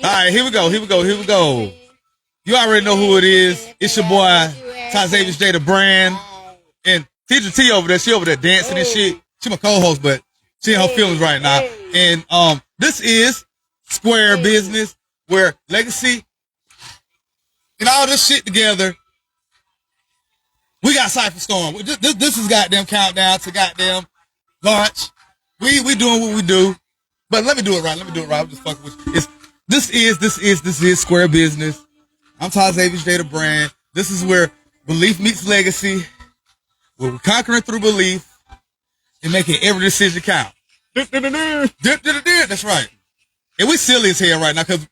All right, here we go. You already know who it is. It's your boy, Ty Xavier's J the Brand. And Teacher T over there, she over there dancing and shit. She my co-host, but she in her feelings right now. And this is Square Business, where Legacy and all this shit together. We got Sypher Storm. This is goddamn countdown to goddamn launch. We doing what we do. But let me do it right. I'm just fucking with you. This is Square Business. I'm Ty Xavier's J the Brand. This is where belief meets legacy. Where we're conquering through belief and making every decision count. That's right. And we silly as hell right now because,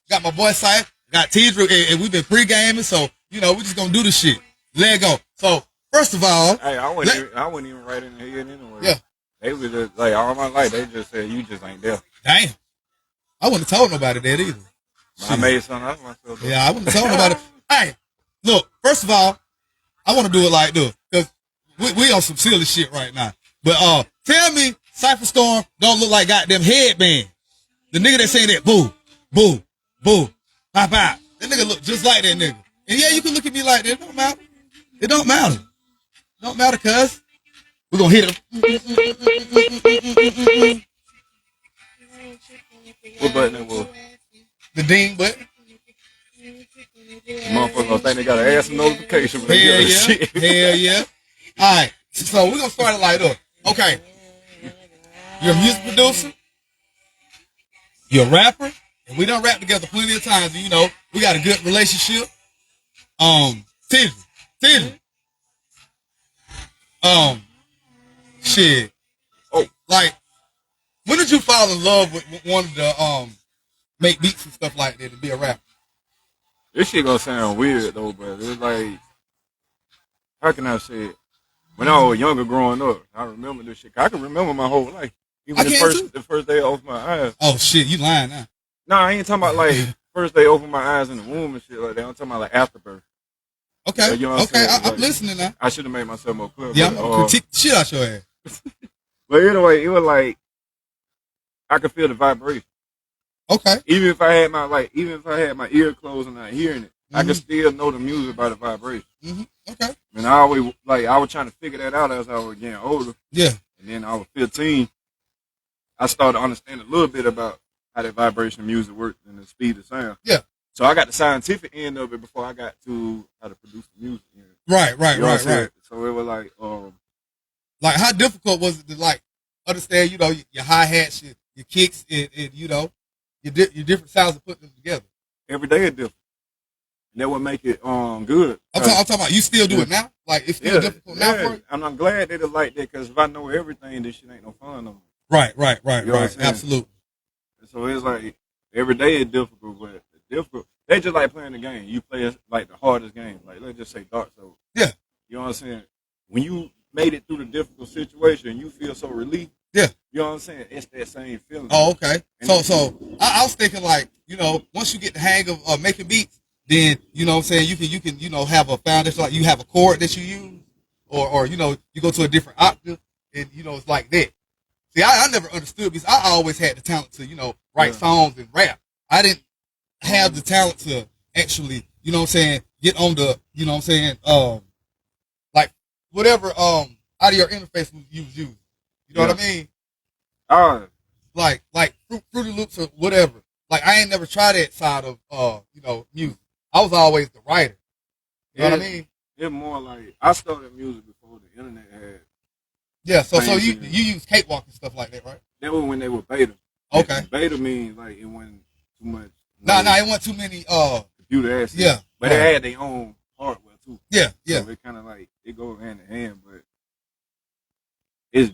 got my boy Sypher, got T-Drew, and we've been pre-gaming, so, we just gonna do the shit. Let go. So, first of all... Hey, I wasn't even right in the head anyway. Yeah. They was just, like, all my life, they just said, you just ain't there. Damn. I wouldn't have told nobody that either. I made something out of myself. Yeah, I wouldn't have told nobody. Hey, look, first of all, I want to do it like this, because we on some silly shit right now. But tell me Sypher Storm don't look like goddamn headband. The nigga that saying that, boo, boo, boo, pop out. That nigga look just like that nigga. And yeah, you can look at me like that. It don't matter. It don't matter. It don't matter, cuz. We're going to hit him. What button that was? The ding button. The motherfucker gonna think they got an ass notification when they Hell get yeah. shit. Hell yeah. All right. So we're going to start it like this. Okay. You're a music producer. You're a rapper. And we done rap together plenty of times. And, we got a good relationship. Tidry. Shit. Oh. Like, when did you fall in love with wanting to make beats and stuff like that to be a rapper? This shit gonna sound weird though, but it's like, how can I say it? When I was younger growing up, I remember this shit. I can remember my whole life. Even the first day I opened my eyes. Oh shit, you lying now. No, I ain't talking about like first day I opened my eyes in the womb and shit like that. I'm talking about like afterbirth. Okay, like, you know okay, I'm like, listening now. I should have made myself more clear. Yeah, I'm gonna critique the shit out your ass. But anyway, it was like I could feel the vibration. Okay. Even if I had my ear closed and not hearing it, I could still know the music by the vibration. Mm-hmm. Okay. And I was trying to figure that out as I was getting older. Yeah. And then I was 15. I started to understand a little bit about how that vibration of music works and the speed of sound. Yeah. So I got the scientific end of it before I got to how to produce the music. Right. So it was like how difficult was it to like understand, your hi-hats, your kicks, and your different sounds of putting them together? Every day is different. And that would make it good. I'm talking about you still do it now? Like it's still difficult now for you? And I'm glad that it's like that because if I know everything, this shit ain't no fun no more. Right. You know Absolutely. So it's like every day is difficult, but they just like playing the game. You play like the hardest game. Like let's just say Dark Souls. Yeah. You know what I'm saying? When you made it through the difficult situation, you feel so relieved. Yeah. You know what I'm saying? It's that same feeling. Oh, okay. So I was thinking like, once you get the hang of making beats, then you know what I'm saying, you can have a foundation, like you have a chord that you use, or you go to a different octave, and it's like that. See, I never understood because I always had the talent to write songs and rap. I didn't have the talent to actually get on the like whatever audio interface you was using. You know what I mean? Like Fruity Loops or whatever. Like I ain't never tried that side of music. I was always the writer. You know what I mean? It's more like I started music before the internet had. Yeah, so you use Cakewalk and stuff like that, right? That was when they were beta. Okay. And beta means like it wasn't too much. No, it wasn't too many computer assets. Yeah. But they had their own hardware too. Yeah. So it kinda like it goes hand in hand, but it's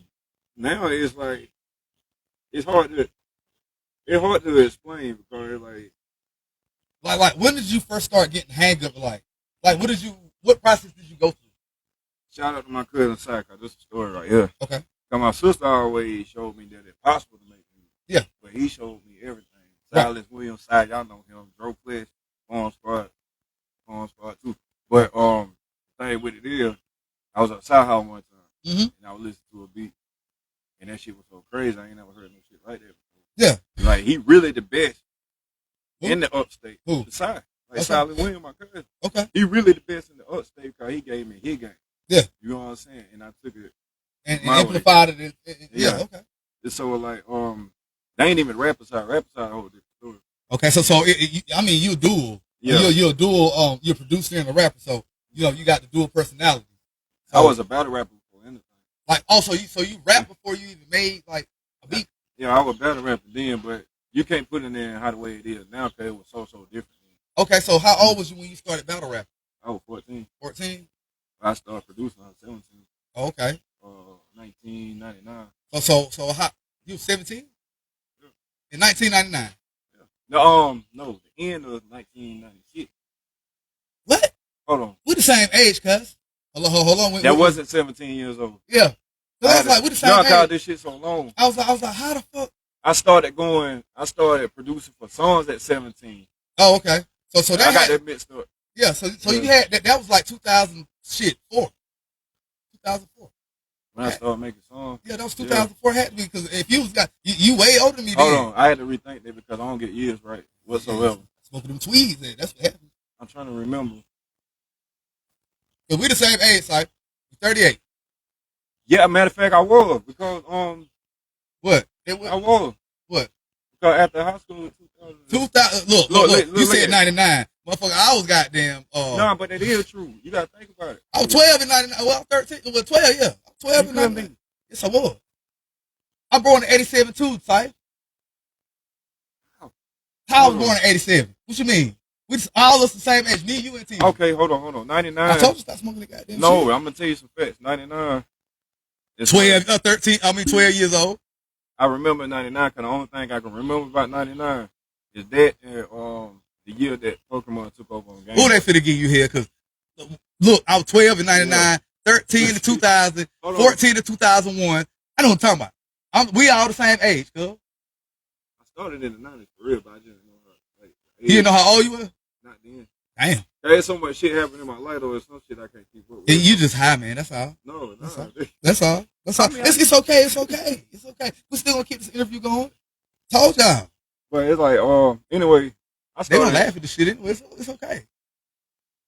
like it's hard to explain because it's like when did you first start getting hang of it? Like what process did you go through? Shout out to my cousin Saka. This is a story right here. Okay. Cause my sister always showed me that it's possible to make music. Yeah. But he showed me everything. Silas Williams, y'all know him. Dro Flesh, Farm Squad too. But the thing with it is, I was at South House one time and I was listening to a beat, and that shit was so crazy. I ain't never heard no shit like that before. Yeah. Like he really the best in the upstate. Who? The side. Like Okay. Silent William, my cousin. Okay. He really the best in the upstate because he gave me his game. Yeah. You know what I'm saying? And I took it. And my way. amplified it. Yeah. Okay. It's so like they ain't even rappers side. Rappers side hold it. Okay. So you dual. Yeah. You're a dual. You're a producer and a rapper. So you got the dual personality. So, I was a battle rapper before anything. Like also you rap before you even made like a beat. Yeah, I was a battle rapper then, but you can't put it in how the way it is now because it was so different. Okay. So how old was you when you started battle rapping? I was 14. 14. I started producing. I was 17. Oh, okay. 1999. So how you 17? Yeah. In 1999. Yeah. No, the end of 1996. What? Hold on. We're the same age, cuz. Hold on. That wasn't 17 years old. Yeah. I was like, we're the same y'all age. called this shit so long. I was like, how the fuck? I started producing for songs at 17. Oh, okay. So that I got that mixed up. Yeah, so you had that was like 2004. 2004. When I started making songs. Yeah, that was 2004 had to be because if you was you way older than me Hold then. on, I had to rethink that because I don't get years right whatsoever. Smoking them tweeds, then that's what happened. I'm trying to remember. Cause we the same age, like 38. Yeah, matter of fact, I was because What? I was What? because after high school in 2000. Look, you said 99, motherfucker. I was goddamn. No, but it is true. You gotta think about it. I was 12 in 99. Well, I'm 13. Well, 12. Yeah, I'm 12 in 99. Yes, I was. I'm born in 87 too, type. How I was born in 87? What you mean? We just all us the same age. Me, you, and T. Okay, hold on. 99. I told you stop smoking the goddamn No, shit. I'm gonna tell you some facts. 99. 12 years old. I remember 99 because the only thing I can remember about 99 is that and the year that Pokemon took over on game. Who they finna give you here? Cause look, I was 12 in 99, 13 in 2000, 14 in 2001. I know what I'm talking about. We all the same age, cuz. I started in the 90s for real, but I just didn't know how. You didn't know how old you were? Not then. Damn. There's so much shit happening in my life, though. There's some shit I can't keep up with. You just high, man. That's all. No, that's all. That's all. I mean, it's okay. It's okay. It's okay. We're still gonna keep this interview going. Told y'all. But it's like, anyway, they gonna laugh at the shit anyway. It's okay.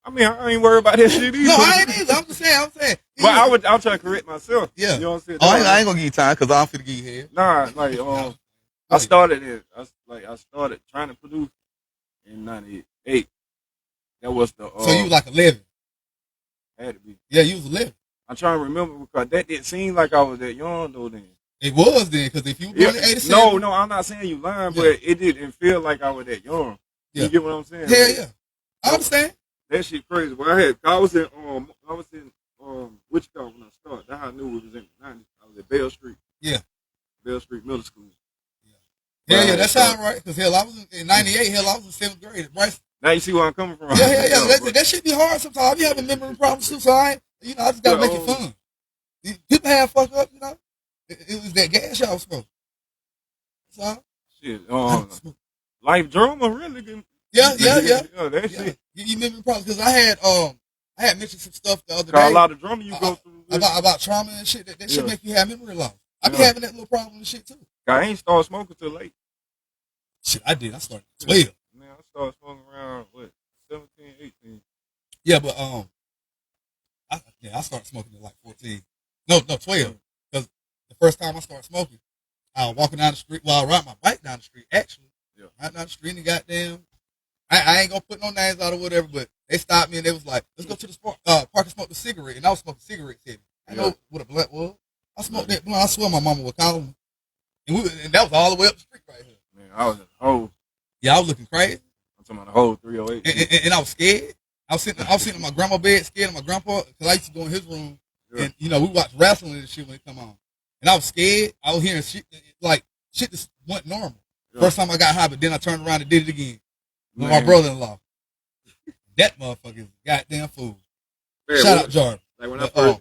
I mean, I ain't worried about that shit either. No, I ain't either. I'm just saying. But I'll try to correct myself. Yeah. You know what I'm saying? Oh, I ain't gonna give you time because I'm finna give you head. Nah, like, I started trying to produce in 98. That was the. So you was like 11. Had to be. Yeah, you was 11. I'm trying to remember because that didn't seem like I was that young though then. It was then because if you were born in 87. No, I'm not saying you lying, but it didn't feel like I was that young. You get what I'm saying? Hell yeah, I understand. That shit crazy. But I was in what you call when I started. That's how I knew it was in the 90s. I was at Bell Street. Yeah. Bell Street Middle School. Yeah, that sounds right. Because hell, I was in 98. Hell, I was in 7th grade. Right? Now you see where I'm coming from. Yeah. That shit be hard sometimes. I be having memory problems too, so I just gotta make it fun. People have fucked up, It was that gas y'all smoke. So shit. Life drama really good. Yeah. That shit. You memory problems because I had mentioned some stuff the other day. A lot of drama you go through about trauma and shit. That shit make you have memory loss. I be having that little problem and shit too. I ain't started smoking till late. Shit, I did. I started at 12. Man, I started smoking around 17, 18. Yeah, but I started smoking at like 14. No, 12. Because the first time I started smoking, I was walking down the street. Well, I ride my bike down the street, actually. Yeah. Right down the street and goddamn. I ain't gonna put no names out or whatever, but they stopped me and they was like, let's go to the park and smoke the cigarette. And I was smoking cigarettes heavy. I know what a blunt was. I smoked that blunt. I swear my mama would call me. And that was all the way up the street right here. Man, I was in the hole. Yeah, I was looking crazy. I'm talking about the whole 308. And I was scared. I was sitting in my grandma's bed, scared of my grandpa, because I used to go in his room. Yeah. And, we watched wrestling and shit when it come on. And I was scared. I was hearing shit, shit just went normal. Yeah. First time I got high, but then I turned around and did it again. With my brother-in-law. That motherfucker is a goddamn fool. Man, shout out Jordan. Like when I first...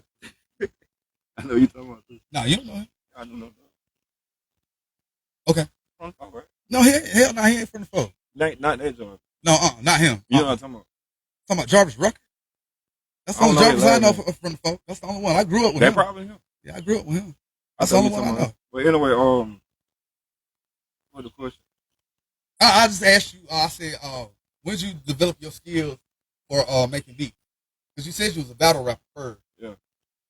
I know you talking about this. No, you don't know him. I don't know. Okay. From the phone, right? No, hell no, he ain't from the phone. Not that Jordan. No, not him. You know what I'm talking about? Talking about Jarvis Rucker. That's the only Jarvis I know from the phone. That's the only one. I grew up with him. That probably him. Yeah, I grew up with him. That's the only one I know. But anyway, what the question? I just asked you. I said, when did you develop your skills for making beats? Because you said you was a battle rapper first. Yeah.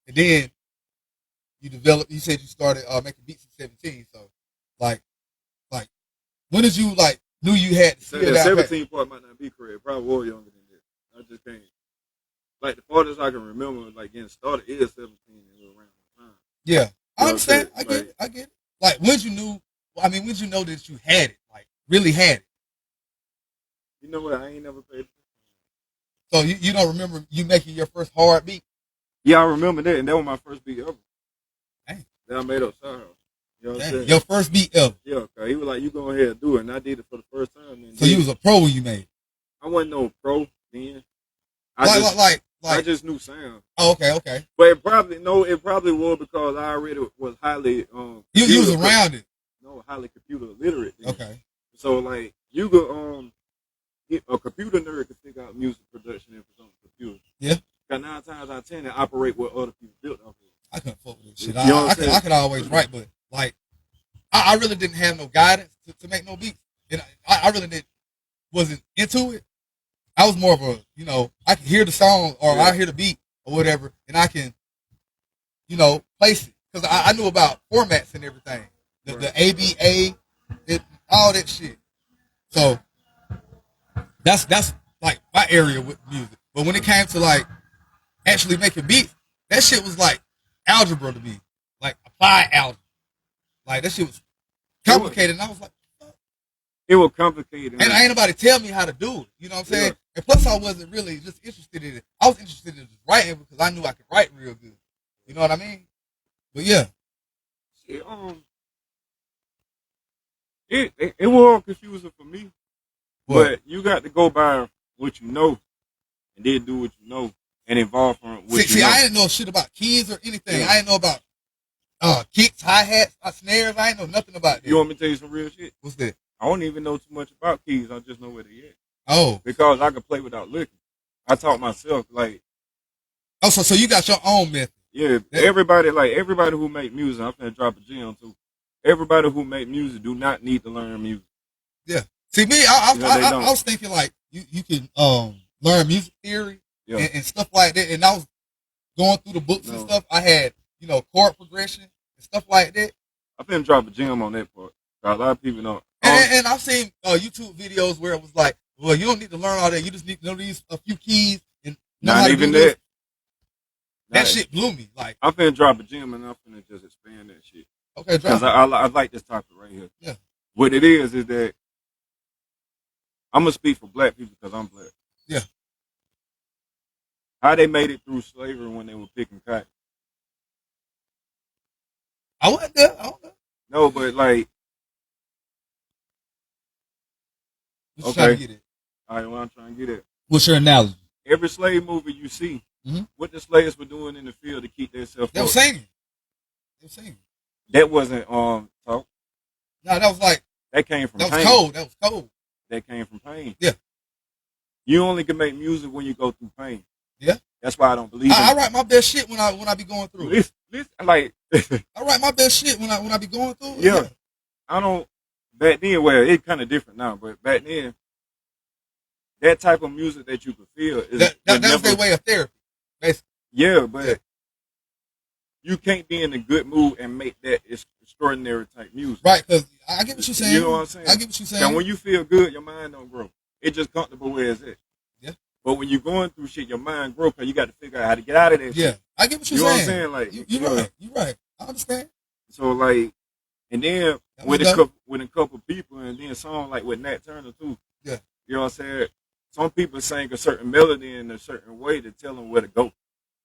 And then you developed. You said you started making beats at 17. So, like, when did you knew you had the skill? The 17 part might not be correct. Probably was younger than that. I just can't. Like the farthest I can remember, like getting started is 17 and around the time. Yeah, I understand. I get it. I get it. Like, when did you knew? I mean, when did you know that you had it? Like, really had it? You know what? I ain't never paid. So you don't remember you making your first hard beat? Yeah, I remember that, and that was my first beat ever. Dang. That I made up Sypher. You know what I'm saying? Your first beat ever? Yeah, cause he was like, "You go ahead and do it," and I did it for the first time. And so you was a pro when you made it? I wasn't no pro then. I just knew sound. Oh, okay. But it probably was because I already was highly you was around it. No, highly computer literate. Then. Okay. So like you could a computer nerd could figure out music production and on the computer. Yeah. Cause 9 times out of 10 they operate what other people built off of. I couldn't fuck with this shit. I could always write, but like I really didn't have no guidance to make no beats. And I really wasn't into it. I was more of a, I can hear the song or I hear the beat or whatever, and I can, place it. Because I knew about formats and everything. The ABA, all that shit. So that's like my area with music. But when it came to like actually making beats, that shit was like algebra to me. Like applied algebra. Like that shit was complicated. And I was like, it was complicated. And ain't nobody tell me how to do it. You know what I'm saying? Yeah. And plus I wasn't really just interested in it. I was interested in just writing because I knew I could write real good. You know what I mean? But yeah. It was confusing for me. What? But you got to go by what you know and then do what you know and evolve from what you know. See, I didn't know shit about keys or anything. Yeah. I didn't know about kicks, hi-hats, snares. I didn't know nothing about that. You want me to tell you some real shit? What's that? I don't even know too much about keys. I just know where they at. Oh. Because I can play without looking. I taught myself like. Oh, so you got your own method. Yeah. Everybody who make music, I'm finna drop a gem too. Everybody who make music do not need to learn music. Yeah. See me, I was thinking like you can learn music theory and stuff like that. And I was going through the books and stuff. I had, chord progression and stuff like that. I'm finna drop a gem on that part. A lot of people don't. And I've seen YouTube videos where it was like, well, you don't need to learn all that. You just need to know a few keys and know how to do this. That shit blew me. Like I'm finna drop a gem and I'm finna just expand that shit. Okay, drop. Because I like this topic right here. Yeah. What it is that I'm gonna speak for black people because I'm black. Yeah. How they made it through slavery when they were picking cotton. I wasn't there. I don't know. No, but like. What you trying to get it? All right, what I'm trying to get at. What's your analogy? Every slave movie you see, what the slaves were doing in the field to keep themselves. They were singing. That wasn't talk. No, that was like. That came from pain. That was cold. That came from pain. Yeah. You only can make music when you go through pain. Yeah. That's why I don't believe. I write my best shit when I be going through. Listen, like. I write my best shit when I be going through. Yeah. I don't. Back then, well, it's kind of different now, but back then, that type of music that you could feel is that's their way of therapy, basically. Yeah, but you can't be in a good mood and make that extraordinary type music. Right, because I get what you're saying. You know what I'm saying? I get what you're saying. And when you feel good, your mind don't grow. It's just comfortable where it's at. Yeah. But when you're going through shit, your mind grows because you got to figure out how to get out of that shit. Yeah, I get what you're saying. You know what I'm saying? Like, you're right. I understand. So, like, and then with a couple people, and then song like with Nat Turner, too. Yeah. You know what I'm saying? Some people sing a certain melody in a certain way to tell them where to go.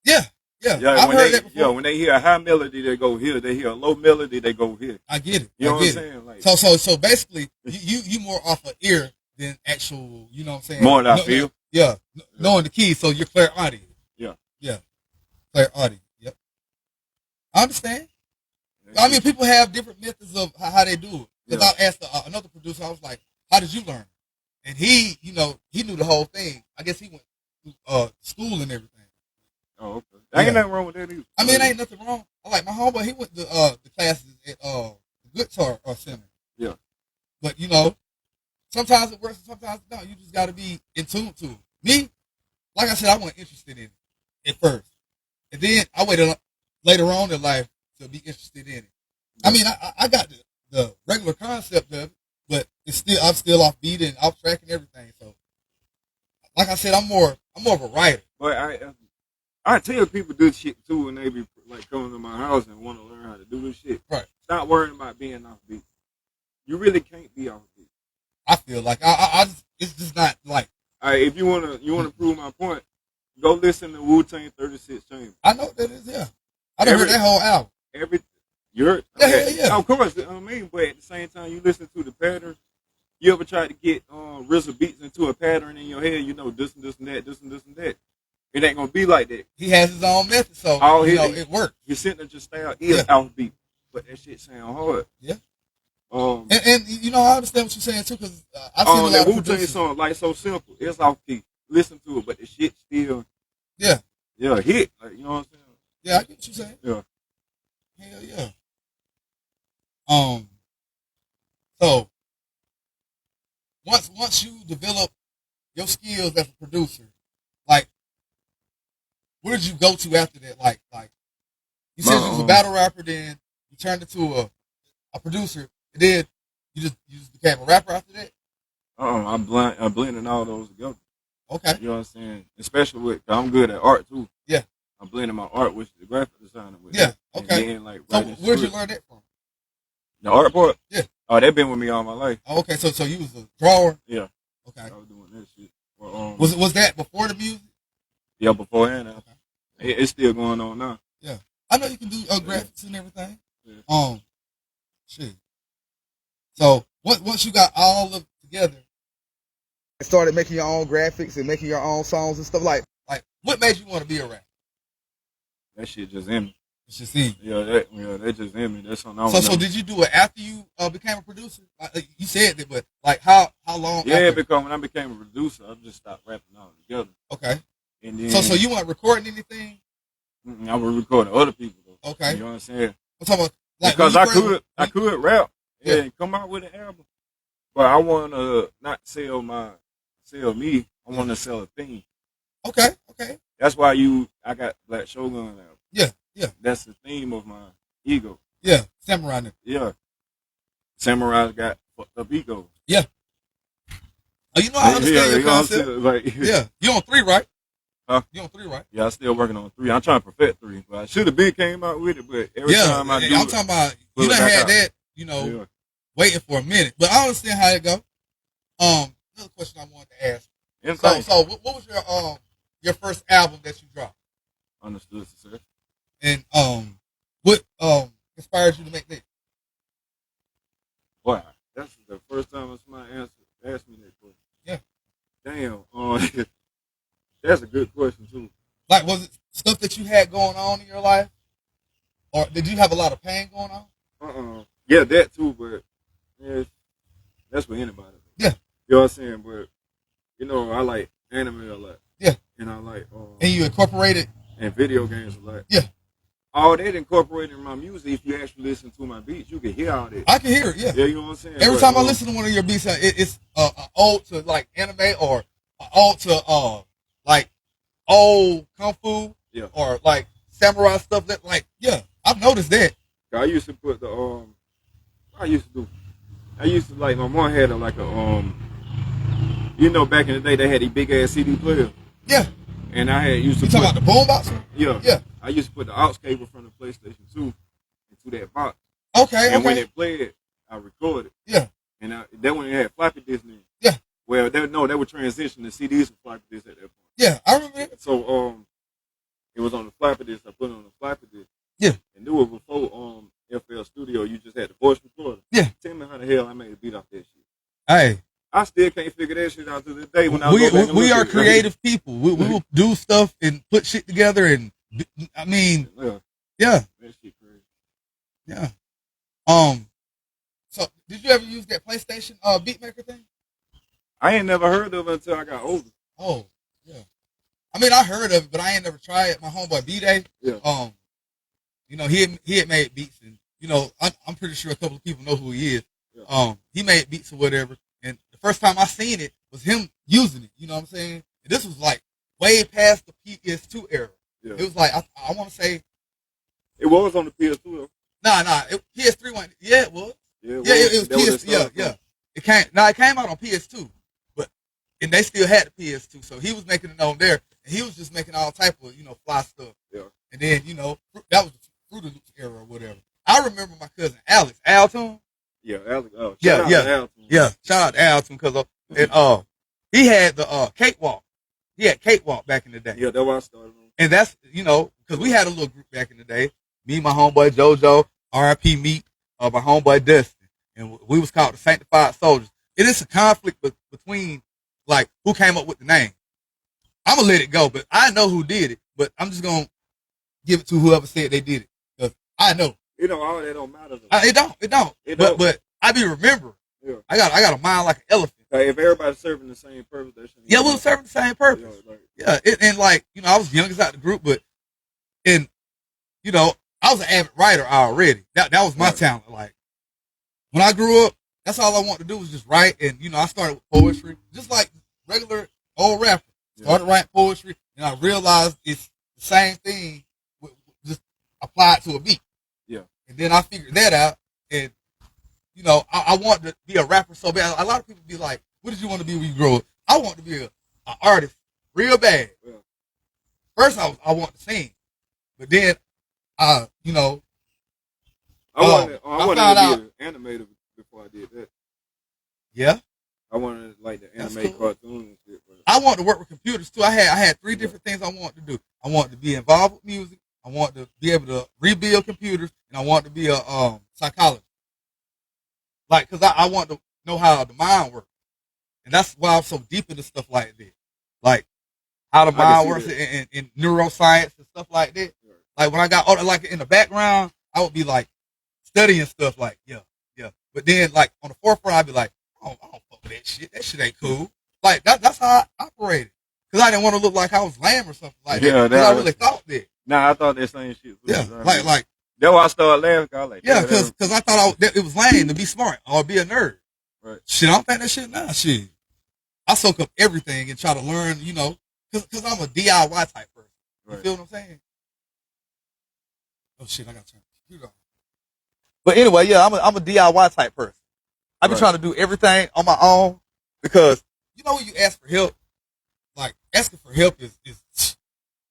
Yeah. I've heard that before. Yeah, when they hear a high melody, they go here. They hear a low melody, they go here. I get it. You know what I'm saying? Like, so basically, you more off of ear than actual. You know what I'm saying? More than I feel. Yeah, knowing the keys, so you're clairaudient. Yeah, clairaudient. Yep. I understand. I mean, people have different methods of how they do it. Because I asked another producer, I was like, "How did you learn?" And he, he knew the whole thing. I guess he went to school and everything. Oh, okay. Ain't nothing wrong with that either. I mean, ain't nothing wrong. I like my homeboy. He went to the classes at the guitar center. Yeah. But sometimes it works and sometimes it don't. You just got to be in tune to it. Me, like I said, I wasn't interested in it at first. And then I waited later on in life to be interested in it. I mean, I got the regular concept of it, but I'm still off beat and off track and everything. So, like I said, I'm more of a writer. But I tell people do shit too when they be like coming to my house and want to learn how to do this shit. Right. Stop worrying about being off beat. You really can't be off beat. I feel like it's just not like. All right, if you wanna prove my point, go listen to Wu-Tang 36 Chambers. I know what that is. Yeah, I done heard that whole album. Yeah. Of course, I mean, but at the same time, you listen to the pattern. You ever try to get RZA beats into a pattern in your head? You know, this and this and that, this and this and that. It ain't gonna be like that. He has his own method, so it works. His signature style is offbeat, but that shit sound hard. Yeah. And you know, I understand what you're saying too, because I've seen a lot of Wu-Tang song, like So Simple. It's off key. Listen to it, but the shit still hit. Like, you know what I'm saying? Yeah, I get what you're saying. Yeah. Hell yeah. So once you develop your skills as a producer, like, where did you go to after that? Like you said you was a battle rapper, then you turned into a producer, and then you just became a rapper after that? I'm blending all those together. Okay. You know what I'm saying? Especially with, cause I'm good at art too. Yeah. I'm blending my art with the graphic designer with. Yeah. It. Okay. And then, like, so where'd you learn that from? The art part? Yeah. Oh, that been with me all my life. Oh, okay. So you was a drawer? Yeah. Okay. I was doing that shit. Well, was that before the music? Yeah, beforehand. Okay. It's still going on now. Yeah. I know you can do graphics and everything. Yeah. Shit. So once you got all of it together and started making your own graphics and making your own songs and stuff, like what made you want to be a rapper? That shit just in me. It's just in you. That just in me. That's something I don't know. So did you do it after you became a producer? You said that, but like how long? Yeah, after? Because when I became a producer, I just stopped rapping all together. Okay. And then, so you weren't recording anything? I was recording other people though. Okay. You know what I'm saying? I'm talking about, like, because I could rap and come out with an album, but I want to not sell me. I want to sell a thing. Okay. That's why I got Black Shogun album. Yeah. That's the theme of my ego. Yeah, Samurai. Yeah. Samurai's got fucked up ego. Yeah. Oh, you know, I understand your concept. Yeah. You on 3, right? Huh? You on 3, right? Yeah, I'm still working on 3. I'm trying to perfect 3. But I should have been came out with it, but every time I do I'm talking about, you done had that, waiting for a minute. But I understand how it go. Another question I wanted to ask. So what was your first album that you dropped? Understood Success. And what inspired you to make that? Boy, that's the first time somebody asked me that question. Yeah. Damn. That's a good question too. Like, was it stuff that you had going on in your life, or did you have a lot of pain going on? Yeah, that too. But that's with anybody. Yeah. You know what I'm saying? But I like anime a lot. Yeah. And I like and you incorporated and video games a lot. Yeah. All that incorporated in my music. If you actually listen to my beats, you can hear all that. I can hear it. Yeah. Yeah, you know what I'm saying. Every time I listen to one of your beats, it's an ode to like anime, or an ode to like old kung fu, or like samurai stuff. That I've noticed that. I used to put the I used to like, my mom had back in the day they had these big ass CD players. Yeah. And I used to you talking about the boombox? Yeah. I used to put the aux cable from the PlayStation 2 into that box. Okay. And when it played, I recorded. Yeah. And that one had floppy disk in it. Yeah. Well, they would transition the CDs to floppy disk at that point. Yeah, I remember that. So it was on the floppy disk. I put it on the floppy disk. Yeah. And do it before FL Studio. You just had the voice recorder. Yeah. Tell me how the hell I made a beat off that shit. Hey. I still can't figure that shit out to this day. When we are creative people. We will do stuff and put shit together, and I mean, yeah. That shit crazy. Yeah. So did you ever use that PlayStation beatmaker thing? I ain't never heard of it until I got older. Oh, yeah. I mean, I heard of it, but I ain't never tried it. My homeboy B-Day, he had made beats, and I'm pretty sure a couple of people know who he is. Yeah. He made beats or whatever. And the the first time I seen it was him using it. You know what I'm saying? And this was like way past the PS2 era. Yeah. It was like I want to say it was on the PS2. Nah, PS3 one. Yeah, it was. Yeah, it was PS. Yeah. It came out on PS2, but and they still had the PS2, so he was making it on there, and he was just making all type of fly stuff. Yeah. And then that was the Fruit of Loops era or whatever. I remember my cousin Alex Alton. Yeah, Alex. Shout out to Alton because he had the cakewalk. He had cakewalk back in the day. Yeah, that's why I started. And that's because we had a little group back in the day. Me, my homeboy JoJo, R.I.P. Meek, my homeboy Dustin, and we was called the Sanctified Soldiers. It is a conflict between like who came up with the name. I'm gonna let it go, but I know who did it. But I'm just gonna give it to whoever said they did it because I know. All that don't matter. It don't. But I be remembering. Yeah. I got a mind like an elephant. Like if everybody's serving the same purpose, we were serving the same purpose. And I was youngest out the group, but I was an avid writer already. That was my talent. Like when I grew up, that's all I wanted to do was just write. And I started with poetry, just like regular old rapper. Started writing poetry, and I realized it's the same thing, just applied to a beat. Yeah. And then I figured that out, and I wanted to be a rapper so bad. A lot of people be like, "What did you want to be when you grow up?" I wanted to be an artist real bad. Yeah. First, I wanted to sing, but then I wanted to be an animator before I did that. Yeah. I wanted like to animate cartoons and shit. But I wanted to work with computers too. I had 3 different things I wanted to do. I wanted to be involved with music. I wanted to be able to rebuild computers, and I wanted to be a psychologist. Like, cause I want to know how the mind works, and that's why I'm so deep into stuff like that. Like how the mind works in neuroscience and stuff like that. Like when I got like in the background, I would be like studying stuff like yeah. But then like on the forefront, I'd be like, I don't fuck with that shit. That shit ain't cool. Like that's how I operated. Cause I didn't want to look like I was lame or something like that. Cause I really thought that. Nah, I thought that same shit. Yeah, like. That's why I started laughing. I was like, yeah, cause I thought it was lame to be smart or be a nerd. Right. Shit, I don't think that shit now. Shit, I soak up everything and try to learn. Cause I'm a DIY type person. You feel what I'm saying? Oh shit, I got to turn the computer on. But anyway, yeah, I'm a DIY type person. I be trying to do everything on my own because when you ask for help, like asking for help is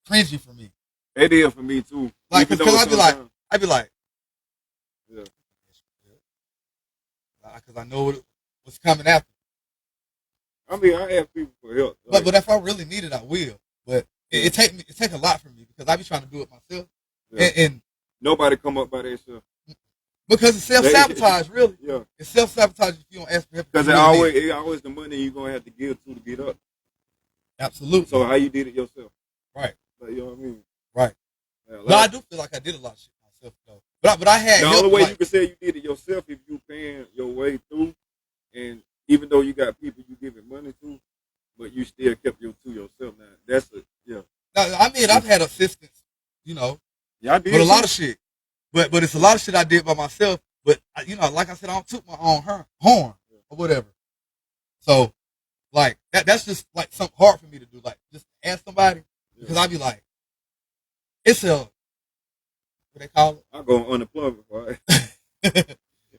cringy for me. It is for me too. Like, cause I'd be like, yeah, because I know what's coming after. I mean, I ask people for help. Like, but if I really need it, I will. But it take a lot from me because I be trying to do it myself. Yeah. And nobody come up by themselves. Because it's self-sabotage, really. Yeah. It's self-sabotage if you don't ask for help. Because it's always the money you're going to have to give to get up. Absolutely. So how you did it yourself. Right. Like, you know what I mean? Right. Yeah, no, I do feel like I did a lot of shit myself, though. But I had the only way you can say you did it yourself if you paying your way through, and even though you got people you giving money to, but you still kept your to yourself. Now that's yeah. No, I mean, I've had assistance, Yeah, I did. But a lot of shit. But it's a lot of shit I did by myself. But like I said, I don't took my own horn or whatever. So, like that's just like something hard for me to do. Like just ask somebody because I'd be like, it's what they call it. I go on unemployment, right?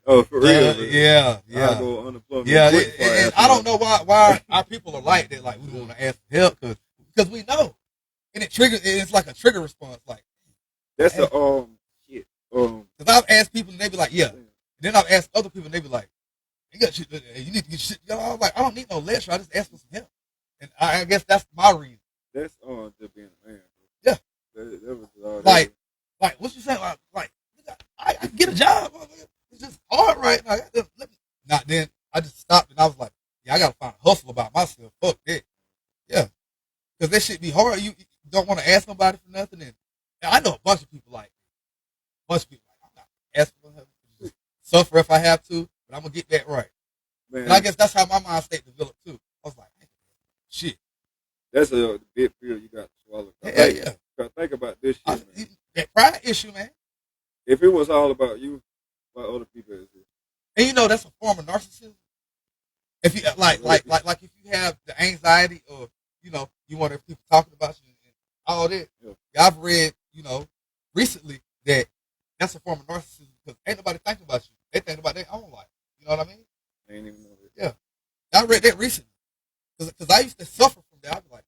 Oh, for real? Yeah. I go on unemployment. Yeah, and I don't know why our people are like that. Like we want to ask for help because we know, and it triggers. It's like a trigger response. Like that's shit. Because I've asked people and they be like, yeah. And then I've asked other people and they be like, you got shit. You need to get shit. I'm like, I don't need no lecture. I just ask for some help. And I guess that's my reason. That's just being a man. Yeah. That was like what you saying? Like I can get a job. It's just hard right now. Then I just stopped and I was like, yeah, I gotta find a hustle about myself. Fuck that. Yeah. Because that shit be hard. You don't want to ask nobody for nothing. And I know a bunch of people like I'm not asking for help. Just suffer if I have to, but I'm gonna get that right. Man. And I guess that's how my mind state developed too. I was like, shit. That's a big pill you got to swallow. Yeah. Think about this shit, man. That pride issue, man. If it was all about you, about other people, is it? And that's a form of narcissism. if you like if you have the anxiety or you want people talking about you and all that. Yeah. I've read recently that that's a form of narcissism because ain't nobody thinking about you. They think about their own life. You know what I mean? I ain't even know that. Yeah. I read that recently because I used to suffer from that. I was like,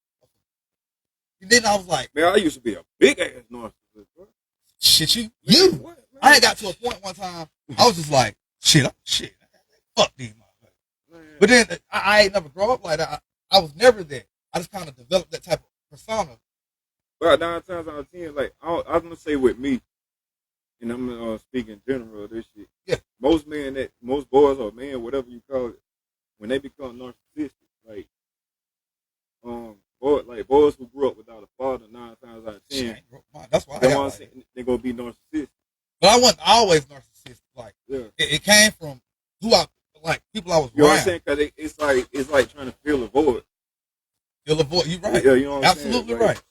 and then I was like, man, I used to be a big ass narcissist, bro. Shit, you. What, I had got to a point one time. I was just like, shit, fuck these motherfuckers. But then I ain't never grow up like that. I was never that. I just kind of developed that type of persona. Well, 9 times out of 10, like I'm gonna say with me, and I'm gonna speak in general of this shit. Yeah. Most boys or men, whatever you call it, when they become narcissistic, like boys who grew up without a father, 9 times out of 10, that's why they gonna be narcissistic. But I wasn't always narcissistic. Like it came from who I like, people I was around. You know what I'm saying? Because it's like trying to fill a void. Fill a void. You right. Yeah, you know what I'm absolutely saying? right.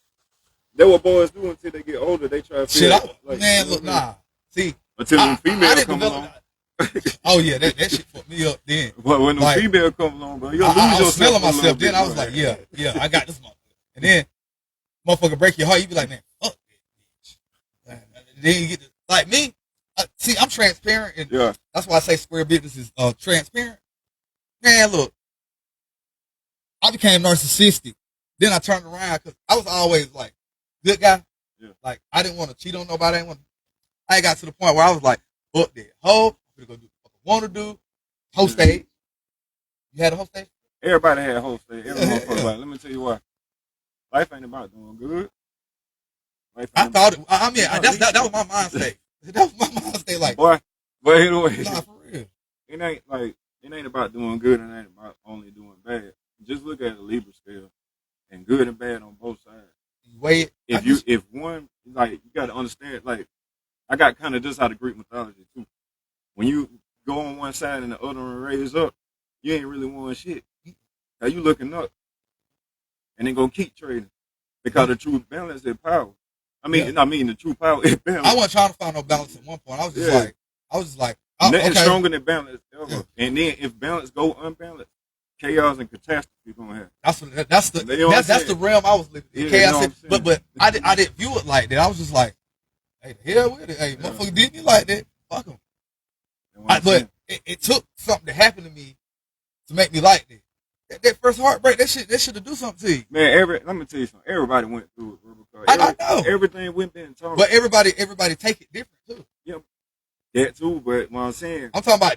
That's what boys do until they get older. They try to fill look, nah. See, until the female come along. Oh yeah, that shit fucked me up then. But when the female come along, bro, I was smelling myself. Then I was like, yeah, I got this motherfucker. And then motherfucker break your heart. You be like, man, fuck that bitch. Then you get like me. See, I'm transparent, and that's why I say square business is transparent. Man, look, I became narcissistic. Then I turned around because I was always like good guy. Yeah. Like I didn't want to cheat on nobody. I got to the point where I was like, fuck that. I'm gonna go do what I want to do. Host stage. You had a host stage? Everybody had a host stage. Let me tell you why. Life ain't about doing good. I thought it. I mean, that was my mind state. That was my mind state. Like, boy, but anyway, nah, for real. It ain't about doing good. And it ain't about only doing bad. Just look at the Libra scale, and good and bad on both sides. Wait, if one, like, you got to understand, like, I got kind of this out of Greek mythology too. When you go on one side and the other one raise up, you ain't really won shit. Now you looking up, and then gonna keep trading because the true balance is power. The true power is balance. I wasn't trying to find no balance at one point. I was just like, nothing stronger than balance ever. Yeah. And then if balance go unbalanced, chaos and catastrophe gonna happen. That's the realm I was living in. Yeah, chaos, but I didn't view it like that. I was just like, hey, the hell with it. Hey, motherfucker did me like that. Fuck him. But it took something to happen to me to make me like that. That first heartbreak, that should have do something to you. Man, let me tell you something. Everybody went through it, bro. I know. Everything we've been talking. But everybody take it different too. Yeah, that too. But what I'm saying, I'm talking about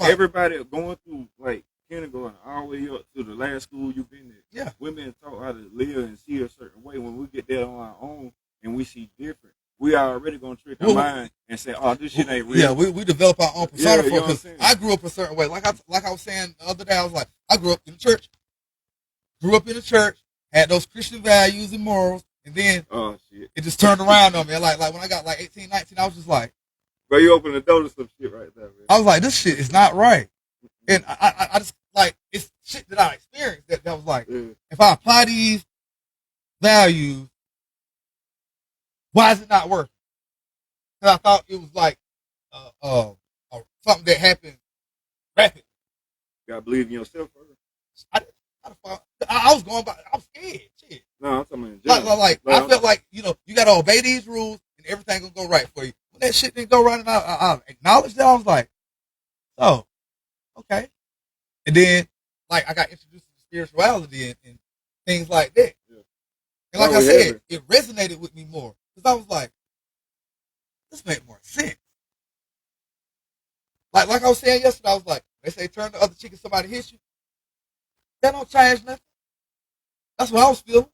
everybody going through like kindergarten all the way up to the last school you've been at. Yeah, we've been taught how to live and see a certain way. When we get that on our own and we see different, we are already gonna trick our mind and say, "Oh, this shit ain't real." Yeah, we develop our own persona for it because I grew up a certain way. Like I was saying the other day, I was like, I grew up in the church. Had those Christian values and morals, and then it just turned around on me. Like when I got like 18, 19, I was just like, "Bro, you opened the door to some shit right there, man." I was like, "This shit is not right," and I just like it's shit that I experienced that was like, if I apply these values, why is it not working? Because I thought it was like something that happened rapid. You gotta believe in yourself first. I was going by. I was scared. Shit. No, I'm talking about like I felt like you got to obey these rules and everything gonna go right for you. When that shit didn't go right, and I acknowledged that, I was like, oh, okay. And then like I got introduced to spirituality and things like that. Yeah. And like I said, it resonated with me more because I was like, this makes more sense. Like I was saying yesterday, I was like, they say turn the other cheek and somebody hits you. That don't change nothing. That's what I was feeling.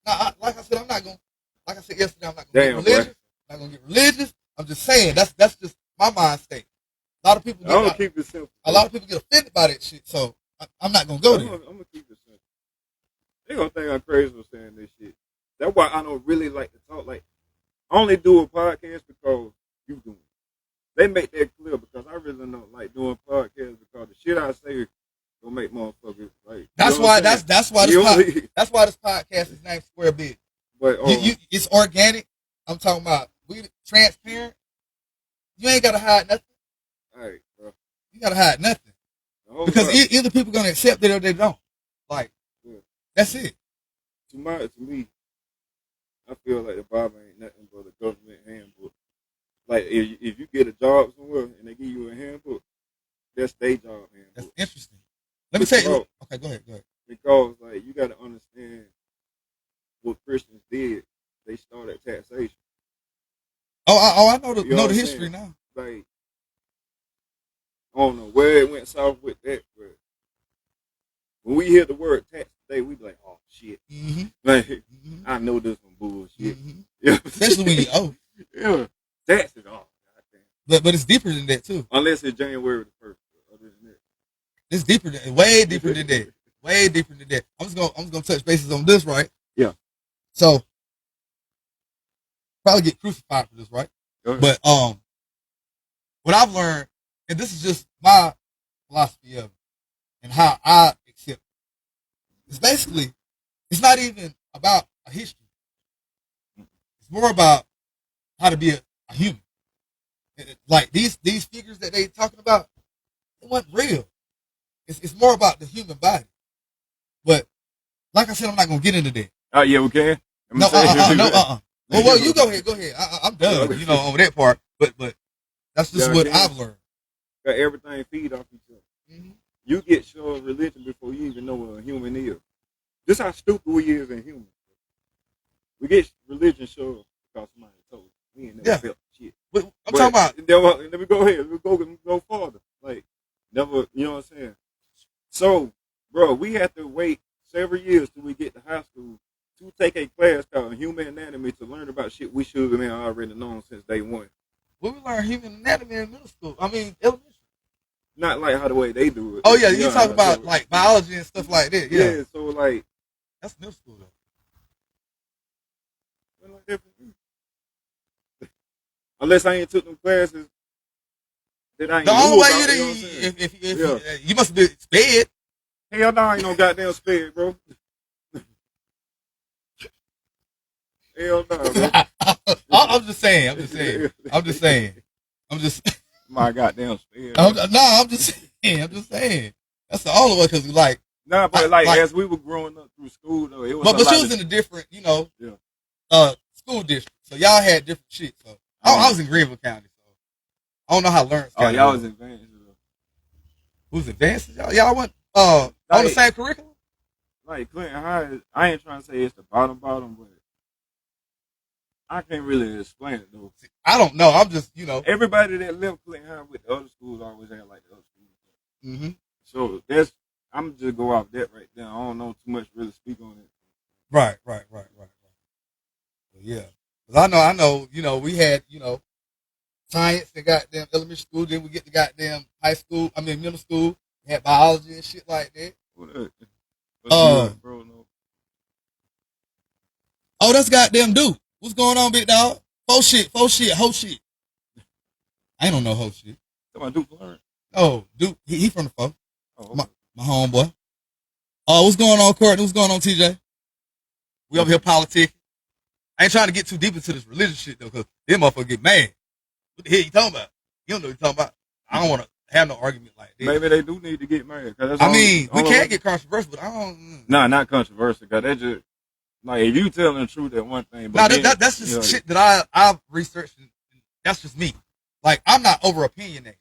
Now, like I said, I'm not going. Like I said yesterday, I'm not going to get religious. I'm not going to get religious. I'm just saying that's just my mind state. A lot of people. Keep it simple. A lot of people get offended by that shit, so I'm not going to go there. I'm going to keep it simple. They gonna think I'm crazy for saying this shit. That's why I don't really like to talk. Like, I only do a podcast because you do it. They make that clear because I really don't like doing podcasts because the shit I say gonna make motherfuckers like. That's why this podcast is named Square Big. But it's organic. I'm talking about we transparent. You ain't gotta hide nothing. All right, bro. You gotta hide nothing. Because either people gonna accept it or they don't. Like, that's it. To me, I feel like the Bible ain't nothing but a government handbook. Like if you get a job somewhere and they give you a handbook, that's their job handbook. That's interesting. Let me tell you. Okay, go ahead. Because like you got to understand what Christians did. They started taxation. I know the history now. Like I don't know where it went south with that, but when we hear the word tax today, we be like, oh shit. Mm-hmm. Like I know this one bullshit. Mm-hmm. Yeah. Especially when you owe. Yeah. Taxes off. But it's deeper than that too. Unless it's January the 1st. Other than that. It's deeper than way deeper than that. Way deeper than that. I'm just gonna touch bases on this, right? Yeah. So probably get crucified for this, right? But what I've learned, and this is just my philosophy of it and how I accept it, it's basically it's not even about a history. It's more about how to be a human. Like these figures that they talking about, it wasn't real. It's more about the human body. But like I said, I'm not gonna get into that. Oh yeah, we can. No. Well, you go ahead. Go ahead. I'm done. On that part. But that's just what I've learned. Everything feed off each other. Mm-hmm. You get sure of religion before you even know what a human is. Just how stupid we is in humans. We get religion sure because somebody told us. We ain't never felt shit. I'm talking about. Let me go ahead. Let me go farther. Like never. You know what I'm saying? So, bro, we have to wait several years till we get to high school to take a class called Human Anatomy to learn about shit we should have already known since day one. We learn human anatomy in middle school. I mean, elementary. Not like how the way they do it. Oh yeah, you talk about like biology and stuff like that. Yeah. So like that's middle school though. Unless I ain't took them classes that I ain't. The only way if you must be sped. Hell no, I ain't no goddamn sped, bro. Hell no, bro. I'm just saying. My goddamn sped. I'm just saying. That's the only way because like. Nah, but like as we were growing up through school though, it was. But she was in a different, school district. So y'all had different shit. So I was in Greenville County. So I don't know how Lawrence County. Y'all was advanced. Who's advanced? Y'all went on the same curriculum. Like Clinton High, I ain't trying to say it's the bottom, but I can't really explain it though. I don't know. I'm just everybody that left Clinton High with the other schools always had like the other schools. Mm-hmm. So I'm just go off that right there. I don't know too much really speak on it. Right. Well, yeah, because I know. We had science and goddamn elementary school. Then we get to goddamn middle school. We had biology and shit like that. Oh, that's goddamn Duke. What's going on, big dog? Whole shit. I ain't don't know whole shit. Duke learn. Oh, Duke. He from the phone. Oh, okay. My homeboy. What's going on, Courtney? What's going on, TJ? We over here politicking. I ain't trying to get too deep into this religious shit though, because them motherfuckers get mad. What the hell you talking about? You don't know what you're talking about. I don't want to have no argument like that. Maybe they do need to get mad. We can't get controversial, but I don't. Nah, not controversial, because they just like if you telling the truth at one thing. But that's just shit that I've researched. And that's just me. Like I'm not over opinionated.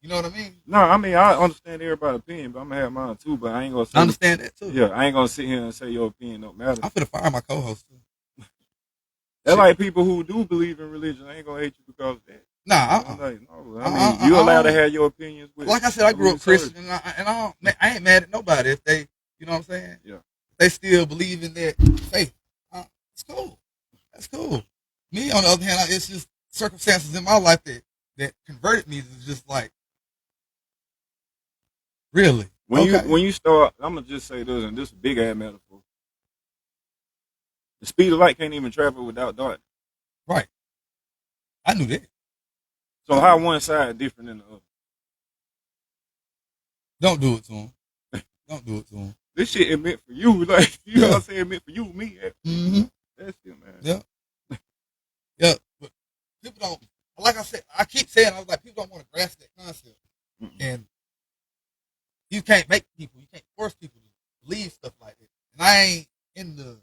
You know what I mean? No, I mean I understand everybody's opinion, but I'm gonna have mine too. But I ain't gonna. I understand that too. Yeah, I ain't gonna sit here and say your opinion don't matter. I'm finna fire my co-host too. That's like people who do believe in religion. I ain't gonna hate you because of that. Nah, you allowed to have your opinions. Like I said, I grew up Christian, and I ain't mad at nobody if they, you know what I'm saying? Yeah. They still believe in their faith. It's cool. That's cool. Me, on the other hand, it's just circumstances in my life that converted me to just like, really. When you start, I'm gonna just say this, and this is a big ass metaphor. The speed of light can't even travel without darkness. Right. I knew that. So how one side different than the other? Don't do it to him. Don't do it to him. This shit is meant for you. Like, you know what I'm saying? It meant for you, me. Mm-hmm. That's it, man. Yeah. Yeah. But people don't, like I said, I keep saying, I was like, people don't want to grasp that concept. Mm-mm. And You can't make people. You can't force people to believe stuff like that. And I ain't in the.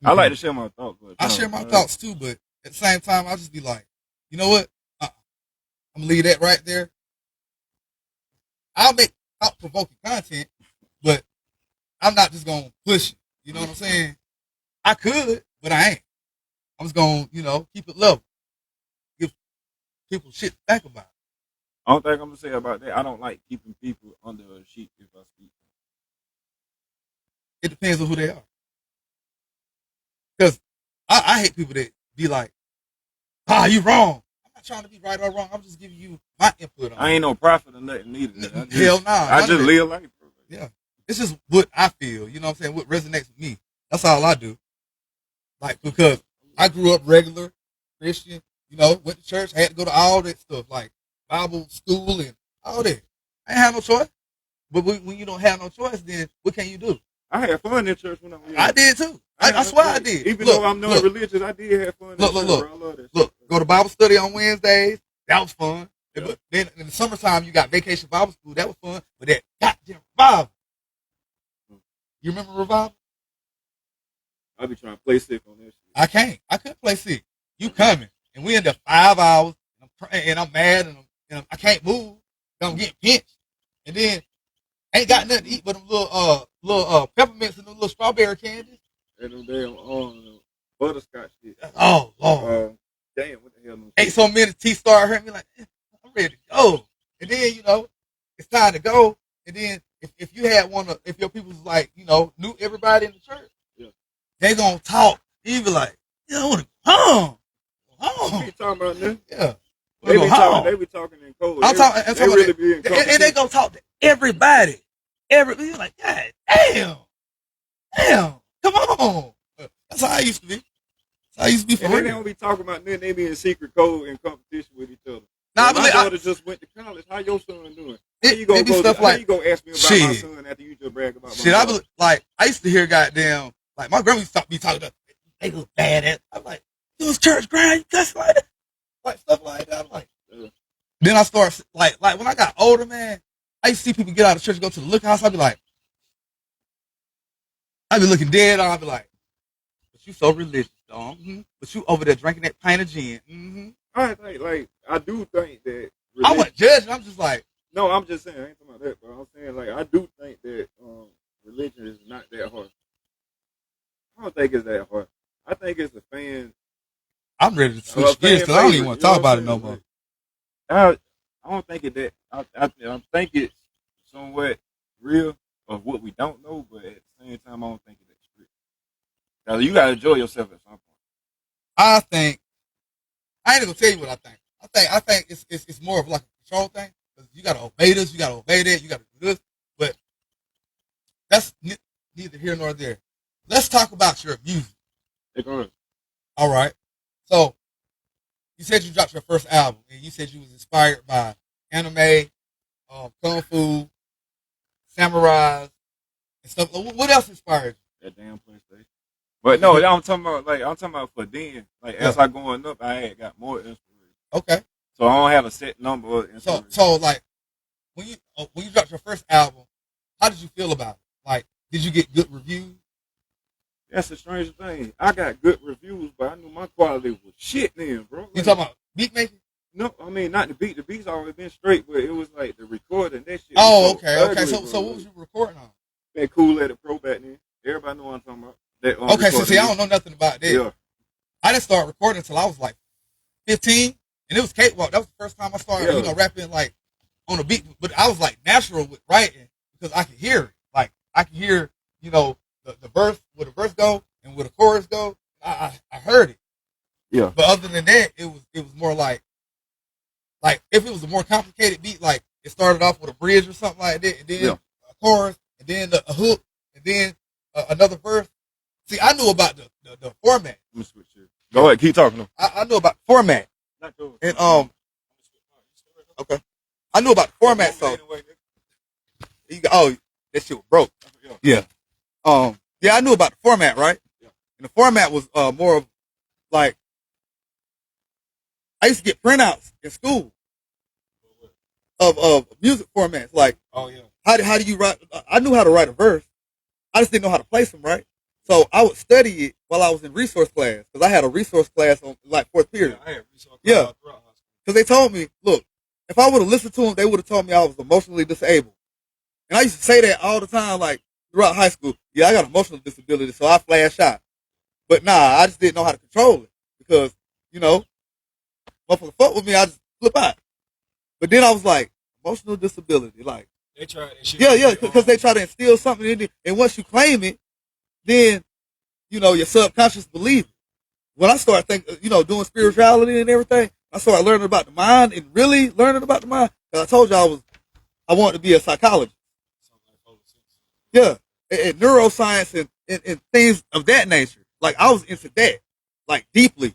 I like to share my thoughts. But I share my thoughts too, but at the same time, I'll just be like, you know what? I'm gonna leave that right there. I'll make thought provoking content, but I'm not just gonna push it. You know what I'm saying? I could, but I ain't. I'm just gonna, keep it level. Give people shit to think about. I don't think I'm gonna say about that. I don't like keeping people under a sheet if I speak. It depends on who they are. Because I hate people that be like, you wrong. I'm not trying to be right or wrong. I'm just giving you my input on it. I ain't no prophet or nothing either. Hell nah. I just live life. Yeah. It's just what I feel. You know what I'm saying? What resonates with me. That's all I do. Like, because I grew up regular, Christian, went to church, had to go to all that stuff, like Bible school and all that. I ain't have no choice. But when you don't have no choice, then what can you do? I had fun in church when I was young. I did too. I swear I did. Even though I'm non-religious, I did have fun in church. Look. Go to Bible study on Wednesdays. That was fun. Yeah. But then in the summertime, you got vacation Bible school. That was fun. But that goddamn revival. You remember revival? I be trying to play sick on this shit. I can't. I couldn't play sick. You coming. And we in there 5 hours. And I'm mad. And I can't move. I'm getting pinched. And then ain't got nothing to eat but them little peppermints and them little strawberry candies. And them damn butterscotch shit. Oh, Lord. Damn, what the hell? Ate so many teeth started hurting me like, I'm ready to go. And then, it's time to go. And then if you had if your people was like, knew everybody in the church, yeah, they gonna talk. You be like, I want to go home. What you talking about now? Yeah. They be talking in code. They really be in code. And they gonna talk to everybody. You're like, God damn. Come on. That's how I used to be. That's how I used to be for real. And they don't be talking about nothing. They be in secret code in competition with each other. Nah, my daughter just went to college. How your son doing? How you gonna ask me about my son after you just brag about my daughter? I used to hear goddamn, like my grandma used to be talking to, they look bad at. I'm like, it was church grind, you cuss like that? Like stuff like that. I'm like, Then I start, like when I got older, man, I used to see people get out of church and go to the liquor house. I'd be like, I'd be looking dead on. I'd be like, but you so religious, dog. Mm-hmm. But you over there drinking that pint of gin. Mm-hmm. I do think that. I wasn't judging. I'm just like. No, I'm just saying. I ain't talking about that, but I'm saying I do think that religion is not that hard. I don't think it's that hard. I think it's a fan. I'm ready to switch gears because I don't even want to talk about it no more. I don't think it that. I think it's somewhat real of what we don't know, but at the same time, I don't think it's real. Now you gotta enjoy yourself at some point. I ain't gonna tell you what I think. I think it's more of like a control thing. You gotta obey this, you gotta obey that, you gotta do this. But that's neither here nor there. Let's talk about your music. All right. So you said you dropped your first album, and you said you was inspired by anime, kung fu, samurais, and stuff. What else inspired you? That damn PlayStation. But no, I'm talking about for then. As I going up, I had got more inspiration. Okay. So I don't have a set number of inspiration. So like when you dropped your first album, how did you feel about it? Like, did you get good reviews? That's the strangest thing. I got good reviews, but I knew my quality was shit then, bro. You talking about beat making? No, I mean not the beat. The beat's always been straight, but it was like the recording, that shit. Oh, okay. So what was you recording on? That Cool at the Pro back then. Everybody know what I'm talking about. Okay, so see, I don't know nothing about that. Yeah. I didn't start recording until I was like 15, and it was cakewalk. That was the first time I started, rapping like on a beat. But I was like natural with writing because I could hear it. Like I could hear, the verse, where the verse go and where the chorus go. I heard it. Yeah. But other than that, it was more like if it was a more complicated beat, like it started off with a bridge or something like that, and then a chorus, and then a hook, and then another verse. See, I knew about the format. Let me switch here. Go ahead, keep talking. I knew about the format. And okay, I knew about the format. So that shit was broke. Yeah. I knew about the format, right? Yeah. And the format was more of like I used to get printouts in school of music formats, like how do you write? I knew how to write a verse. I just didn't know how to place them right. So I would study it while I was in resource class because I had a resource class on like fourth period. Yeah, I had resource class Yeah, all throughout high school. because they told me, look, if I would have listened to them, they would have told me I was emotionally disabled. And I used to say that all the time, like throughout high school. Yeah, I got emotional disability, so I flash out. But nah, I just didn't know how to control it because, you know, motherfucker fuck with me, I just flip out. But then I was like, emotional disability, like, They tried that shit. yeah, because they try to instill something in you, and once you claim it, then your subconscious believe it. When I started thinking, doing spirituality and everything, I started learning about the mind and really learning about the mind. Because I told you I wanted to be a psychologist. Yeah, and neuroscience and things of that nature. Like I was into that, like deeply.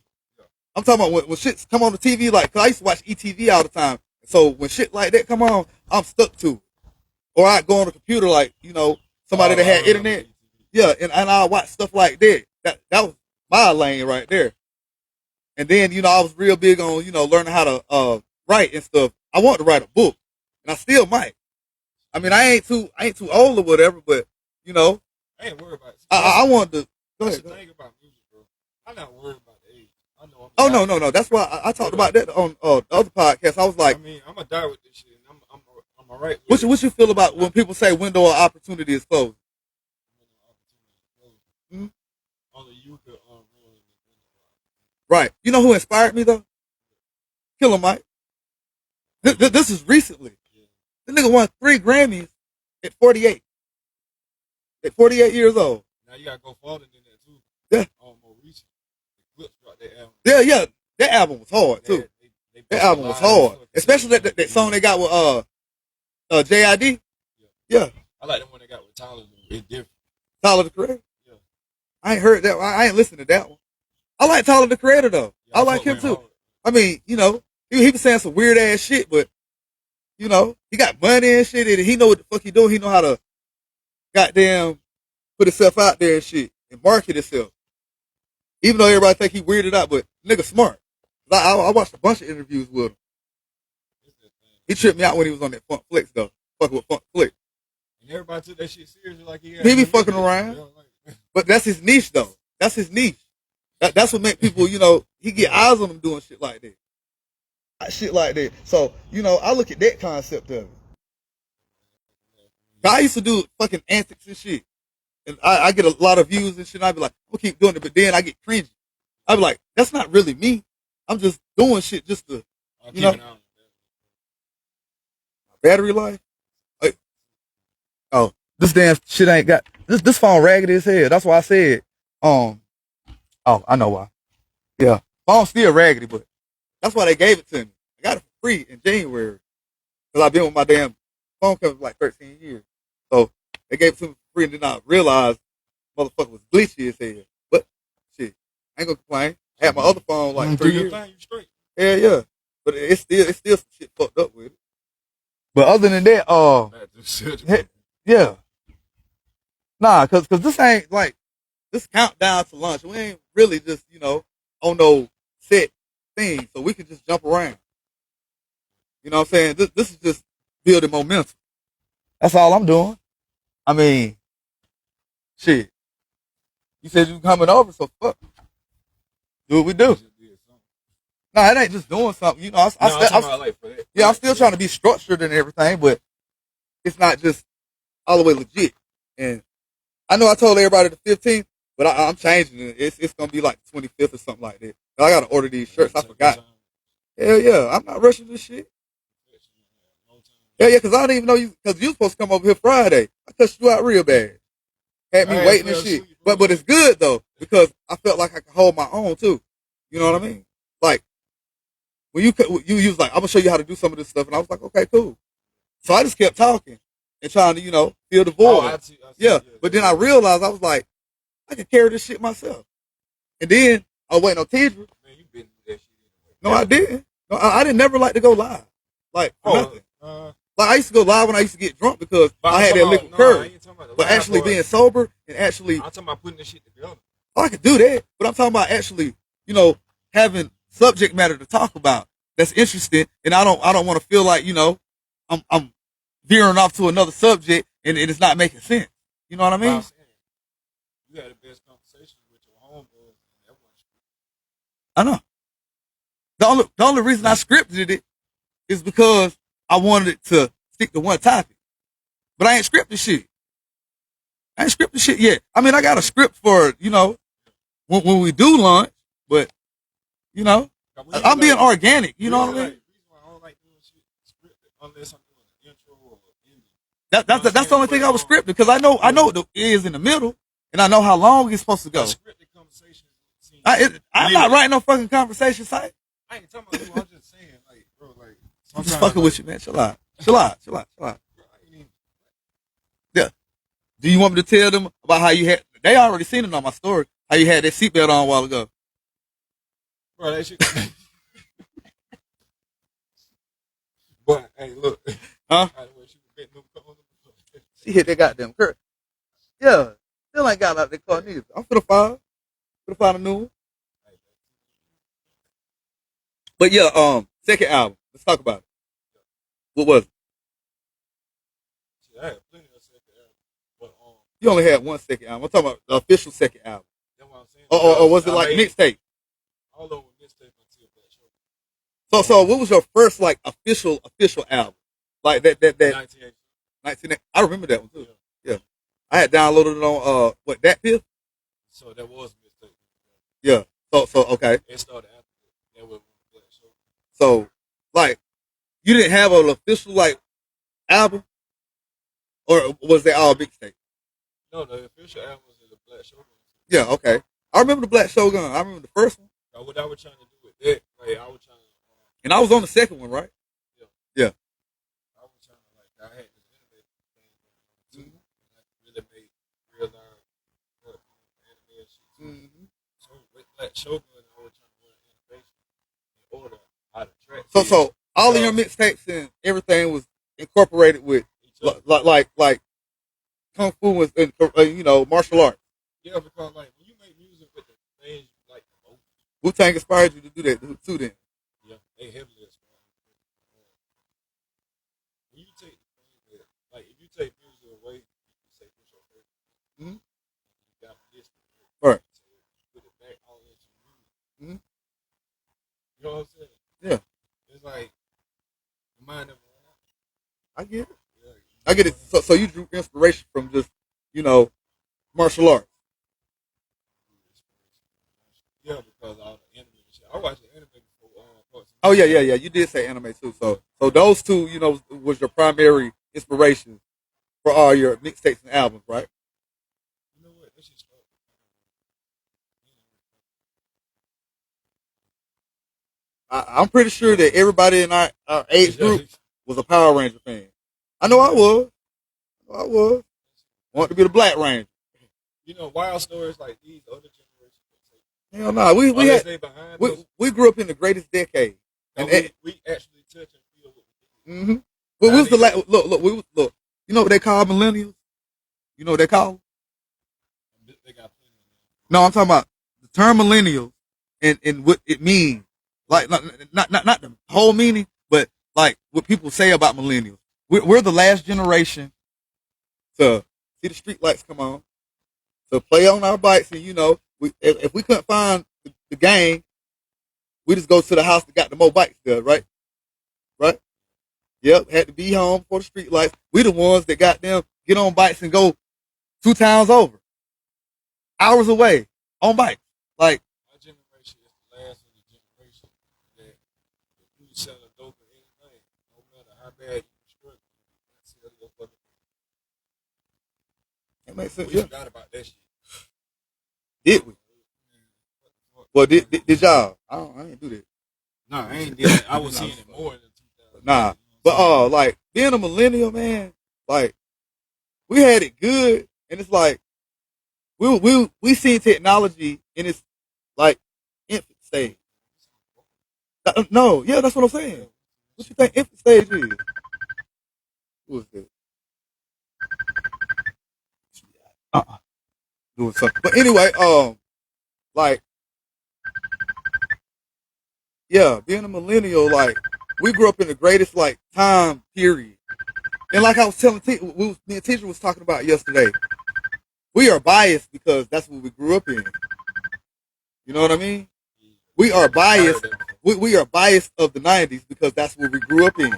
I'm talking about when shit come on the TV, like, cause I used to watch ETV all the time. So when shit like that come on, I'm stuck to it. Or I go on the computer, like, somebody that had internet. Yeah, and I watch stuff like that. That was my lane right there. And then, I was real big on, learning how to write and stuff. I wanted to write a book. And I still might. I mean, I ain't too old or whatever, but I ain't worried about it. I wanted to go That's ahead. the thing about music, bro. I'm not worried about the age. I know Oh no. That's why I talked about that on the other podcast. I was like, I mean, I'm gonna die with this shit. And I'm alright. what you feel about when people say window of opportunity is closed? Hmm? Only you could ruin it. Right. You know who inspired me though? Killer Mike. This is recently. The nigga won 3 Grammys at 48. At 48 years old. Now you gotta go farther than that too. Yeah. More recent. The Clips dropped that album. Yeah. That album was hard too. That album was hard, especially that song they got with JID. Yeah. I like the one they got with Tyler. It's different. Tyler the Creator. Yeah. I ain't heard that. I ain't listened to that one. I like Tyler the Creator though. Yeah, I like him too. I mean, he was saying some weird ass shit, but he got money and shit, and he know what the fuck he doing. He know how to goddamn put himself out there and shit and market himself. Even though everybody think he weirded out, but nigga smart. I watched a bunch of interviews with him. He tripped me out when he was on that Funk Flex though. Fucking with Funk Flex. And everybody took that shit seriously like he be fucking around. But that's his niche though. That's his niche. That's what make people, he get eyes on him doing shit like that. Shit like that. So, I look at that concept of it. I used to do fucking antics and shit. And I get a lot of views and shit. And I be like, I'm gonna keep doing it, but then I get cringy. I be like, that's not really me. I'm just doing shit just to, battery life. Like, oh, this damn shit ain't got this phone raggedy as hell. That's why I said, oh, I know why. Yeah, phone's still raggedy, but that's why they gave it to me. I got it for free in January because I've been with my damn phone company for like 13 years. So they gave it to me for free, and then I realized motherfucker was glitchy as hell. But shit, I ain't gonna complain. I had my other phone like 3 years. Yeah. But it's still some shit fucked up with it. But other than that, yeah. Nah, cause this ain't like this countdown to lunch. We ain't really just, on no set thing. So we can just jump around. You know what I'm saying? This is just building momentum. That's all I'm doing. I mean, shit. You said you coming over, so fuck. Do what we do. No, it ain't just doing something. I'm still trying to be structured and everything, but it's not just all the way legit. And I know I told everybody the 15th, but I'm changing it. It's gonna be like the 25th or something like that. I gotta order these shirts. I forgot. Hell yeah, I'm not rushing this shit. Yeah, because I didn't even know because you was supposed to come over here Friday. I cussed you out real bad. Had me waiting and shit. But it's good though because I felt like I could hold my own too. You know what I mean? Like when you was like, I'm gonna show you how to do some of this stuff, and I was like, okay, cool. So I just kept talking and trying to fill the void. I see, yeah, but then I realized I was like, I can carry this shit myself. And then I was waiting on Tidra. Man, you been that shit anyway. No, I didn't. No, I didn't never like to go live. Like nothing. Like I used to go live when I used to get drunk because I had that liquid courage. But actually being sober and actually, I'm talking about putting this shit together. I could do that, but I'm talking about actually, having subject matter to talk about that's interesting, and I don't want to feel like I'm veering off to another subject and it's not making sense. You know what I mean? You had the best conversation with your homeboys. I know. The only reason I scripted it is because I wanted it to stick to one topic. But I ain't scripted shit. Yet. I mean, I got a script for, when we do lunch, but, I'm being organic. You know what I mean? Reason why I don't like doing shit scripted unless I'm doing an intro or ending. That's the only thing I was scripted because I know what it is in the middle and I know how long it's supposed to go. Scripted conversation. I'm not writing no fucking conversation site. I ain't talking about you. I'm just saying, like, bro, like. I'm just fucking with you, man. Chill out. Yeah. Do you want me to tell them about how you had? They already seen it on my story. How you had that seatbelt on a while ago. Bro, that shit. But hey, look. Huh? She hit that goddamn curve. Yeah. Still ain't got out that car neither. I'm finna find a new one. But yeah, second album. Let's talk about it. What was it? I had plenty of second albums. But, you only had one second album. I'm talking about the official second album. That's what I'm saying. Or was it like mixtape? All over mixtape until Black Show. So what was your first like official album? Like that 1980. I remember that one too. Yeah. I had downloaded it on that fifth? So that was mixtape. Yeah. So okay. It started after that was Black Show. So like you didn't have an official like album? Or was they all mixtape? No, the official album was the Black Show. Yeah, okay. I remember the Black Shogun. I remember the first one. What I was trying to do with that, like I was trying to. And I was on the second one, right? Yeah. I was trying to I had this innovative thing too. And I really made realize what anime shit too. Mm-hmm. So with Black Shogun, I was trying to run innovation in order how to track. So all of your mixtapes and everything was incorporated with like kung fu and martial arts. Yeah, because when you make music with the things like the most. Wu-Tang inspired you to do that too then? Yeah, they heavily inspired. When you take the thing if you take music away, you say what's your favorite. Mm-hmm. You got this. Right. Put it back all into music. Mm-hmm. You know what I'm saying? Yeah. It's like the mind never run out. I get it. Yeah, I get it. So you drew inspiration from just, martial arts. Yeah, because all the anime and shit. I watched the anime before. Oh yeah. You did say anime too. So those two, was your primary inspiration for all your mixtapes and albums, right? You know what? Let's just start. I'm pretty sure that everybody in our age group was a Power Ranger fan. I know I was. Want to be the Black Ranger. Wild stories like these other generations. Hell no, we grew up in the greatest decade, and we actually touch and feel what we did. Mm-hmm. Well, we was the look. You know what they call millennials? You know what they call them? They got plenty. No, I'm talking about the term millennials and what it means. Like not the whole meaning, but like what people say about millennials. We're the last generation to see the street lights come on, to play on our bikes, and if we couldn't find the gang, we just go to the house that got the more bikes there, right? Right? Yep, had to be home for the street lights. We the ones that got them get on bikes and go 2 towns over, hours away on bikes. Like my generation is the last of the generation that if you sell a dope or anything, no matter how bad you struggle, you sell your fucking thing. That makes sense. We forgot about that shit. Did we? Well, did y'all? I ain't do that. Nah, I ain't did that. I was seeing it more than 2000. Nah, but like being a millennial, man, like we had it good, and it's like we seen technology in its like infant stage. No, yeah, that's what I'm saying. What you think infant stage is? Who is that? Doing something, but anyway, like, yeah, being a millennial, like we grew up in the greatest like time period And like I was telling me and teacher was talking about yesterday, we are biased because that's what we grew up in. You know what I mean? We are biased. We are biased of the 90s because that's what we grew up in.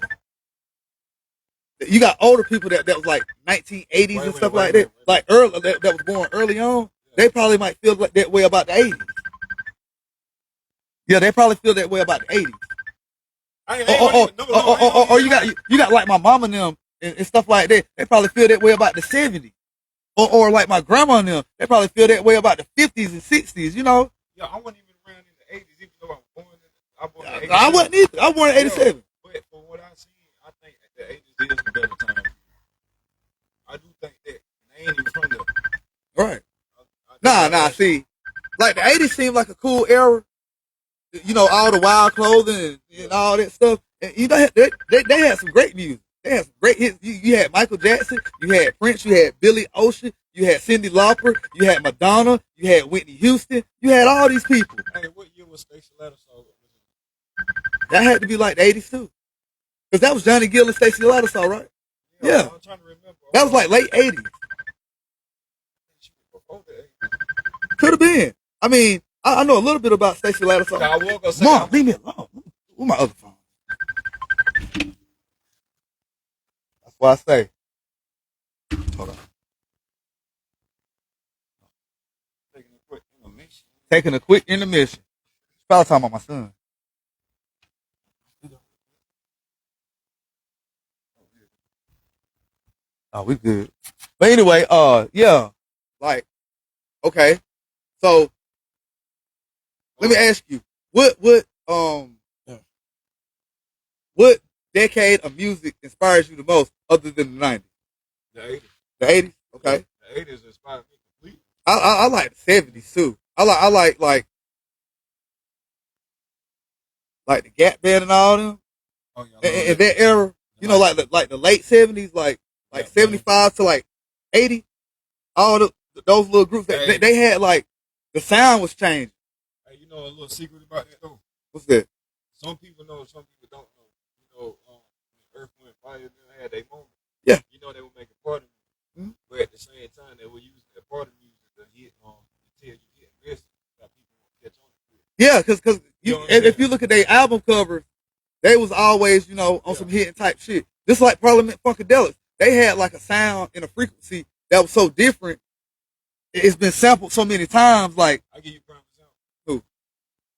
You got older people that was like 1980s and stuff like that, like early that was born early on. They probably might feel like that way about the 80s. Yeah, they probably feel that way about the 80s. Or you got like my mom and them and stuff like that. They probably feel that way about the 70s. Or like my grandma and them, they probably feel that way about the 50s and 60s. You know. Yeah, I wasn't even around in the 80s, even though I was born in 87. I wasn't either. I was born in 87. But for what I see, I think the 80s is a better time. I do think that. They ain't even from there. Right. Nah. See, like the 80s seemed like a cool era. You know, all the wild clothing and all that stuff. And you know, they had some great music. They had some great hits. You had Michael Jackson, you had Prince, you had Billy Ocean, you had Cyndi Lauper, you had Madonna, you had Whitney Houston, you had all these people. Hey, what year was Stacey Lattisaw? That had to be like the 80s too. Because that was Johnny Gill and Stacey Lattisaw, right? Yeah. I'm trying to remember. That was like late 80s. Could have been. I mean, I know a little bit about Stacey Lattisaw. Mom, leave me alone. Where's my other phone? That's why I say. Hold on. Taking a quick intermission. It's probably talking about my son. Oh, we good. But anyway, yeah. Like, okay. So let me ask you, what decade of music inspires you the most other than the 90s? The 80s. The 80s? Okay. The 80s inspired me completely. I like the 70s too. I like the Gap Band and all them. Oh, yeah, and that era, you know, like the late 70s, like 75 to like 80, all those little groups, they had like, the sound was changing. Hey, you know a little secret about that though? What's that? Some people know, some people don't know. You know, Earth, Wind, Fire, they had their moment. Yeah. You know, they were making party music. Mm-hmm. But at the same time, they were using that party music to hit to tell you hit message that people want to catch on to it. Yeah, because if you look at their album covers, they was always, you know, on some hitting type shit. Just like Parliament Funkadelics. They had like a sound and a frequency that was so different. It's been sampled so many times. Like, I give you prime example. Who?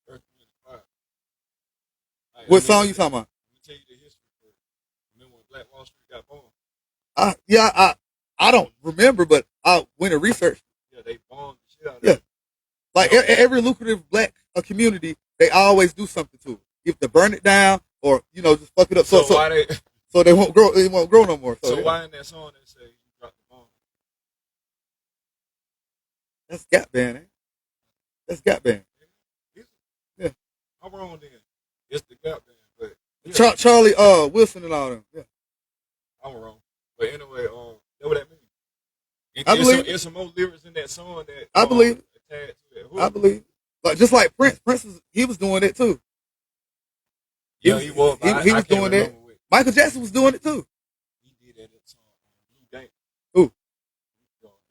Earth, Wind, Fire. What song you talking about? Let me tell you the history. Remember when Black Wall Street got bombed? I don't remember, but I went and researched. Yeah, they bombed the shit out of it. Like every lucrative black community, they always do something to it. If they burn it down or, you know, just fuck it up. So they won't grow. It won't grow no more. So why in that song they say you dropped the bomb? That's Gap Band, eh? That's Gap Band. Yeah. I'm wrong then. It's the Gap Band, but yeah. Charlie Wilson and all them. Yeah. I'm wrong. But anyway, that's what that means. I believe there's some more lyrics in that song that I believe. Attached to that hook. I believe. Like just like Prince. He was doing it too. He was. He was doing that. Michael Jackson was doing it too. He did that song Blue Game. Who?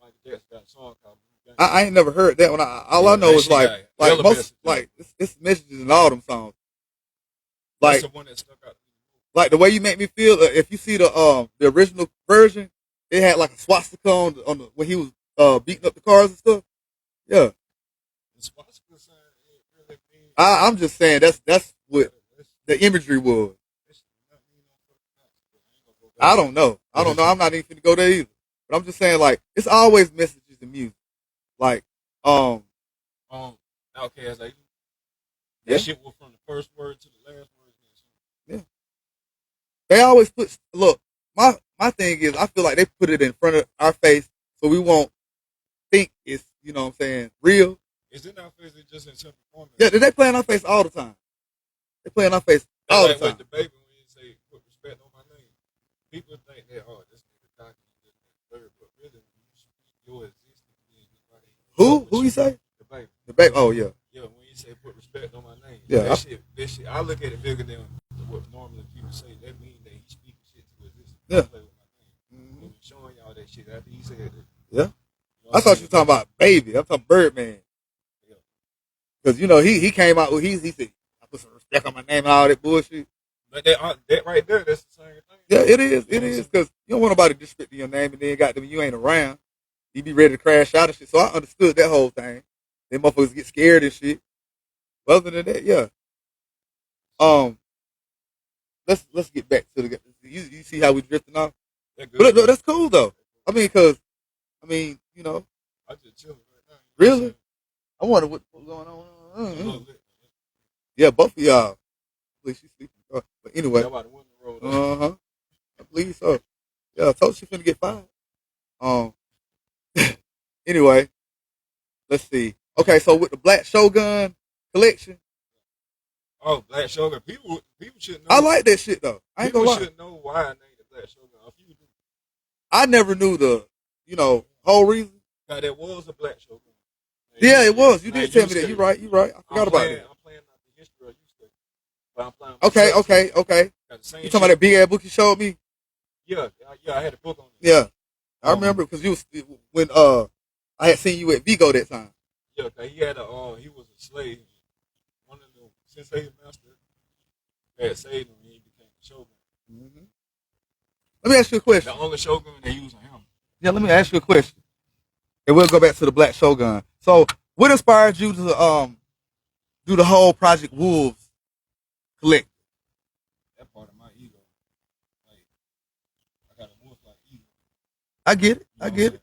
Michael Jackson got a song called Blue Game. I ain't never heard that one. All I know is like most like it's messages in all them songs. Like that's the one that stuck out. Like the way you make me feel. If you see the original version, it had like a swastika on the when he was beating up the cars and stuff. Yeah. The swastika sign really mean. I'm just saying that's what the imagery was. I don't know. I'm not even gonna go there either. But I'm just saying, like, it's always messages in music. Like, Outkast, like, that shit was from the first word to the last word. Yeah. They always look, my thing is, I feel like they put it in front of our face so we won't think it's, you know what I'm saying, real. It's in our face, it's just in simple format. Yeah, they play in our face all the time. They play in our face all the time. Like with the baby when you say, put respect on my name. People think that, this nigga cocky, this nigga third, but really, when you speak your existence, Who you say? The baby. The baby, oh yeah. Yeah, when you say put respect on my name. Yeah. That shit, I look at it bigger than what normally people say. That means that he's speaking shit to existence. Yeah. that shit after he said it. Yeah. I thought you were talking about Baby. I'm talking Birdman. Because, he came out with, he said, I put some respect on my name and all that bullshit. But that right there, that's the same thing. Yeah, it is. It is. Because you don't want nobody to disrespect your name and then goddamn you ain't around. You be ready to crash out and shit. So I understood that whole thing. Then motherfuckers get scared and shit. But other than that, yeah. Let's get back to the. You see how we drifting off? But that's cool though. I mean, I just chilling right now. Really? I wonder what's going on. Yeah, both of y'all. I believe she's sleeping. But anyway. I believe so. Yeah, I told she finna get fired. Anyway, let's see. Okay, so with the Black Shogun collection. Oh, Black Shogun. People should know. I like that shit though. I ain't gonna lie. People should know why I named it Black Shogun. A few do. I never knew the, whole reason. God, there was a Black Shogun. Yeah, it was. You did tell me that. You're right. I forgot about it. I'm playing the history of you, but I'm playing. Okay. You talking about that big ass book you showed me? Yeah, I had a book on it. Yeah, I remember because when I had seen you at Vigo that time. Yeah, cause he was a slave. One of the sensei master had saved him and he became a shogun. Mm-hmm. Let me ask you a question. The only shogun they use on him. Yeah, let me ask you a question. And we'll go back to the Black Shogun. So, what inspired you to do the whole Project Wolves collect? That part of my ego. Like, I got a wolf like ego. I get it.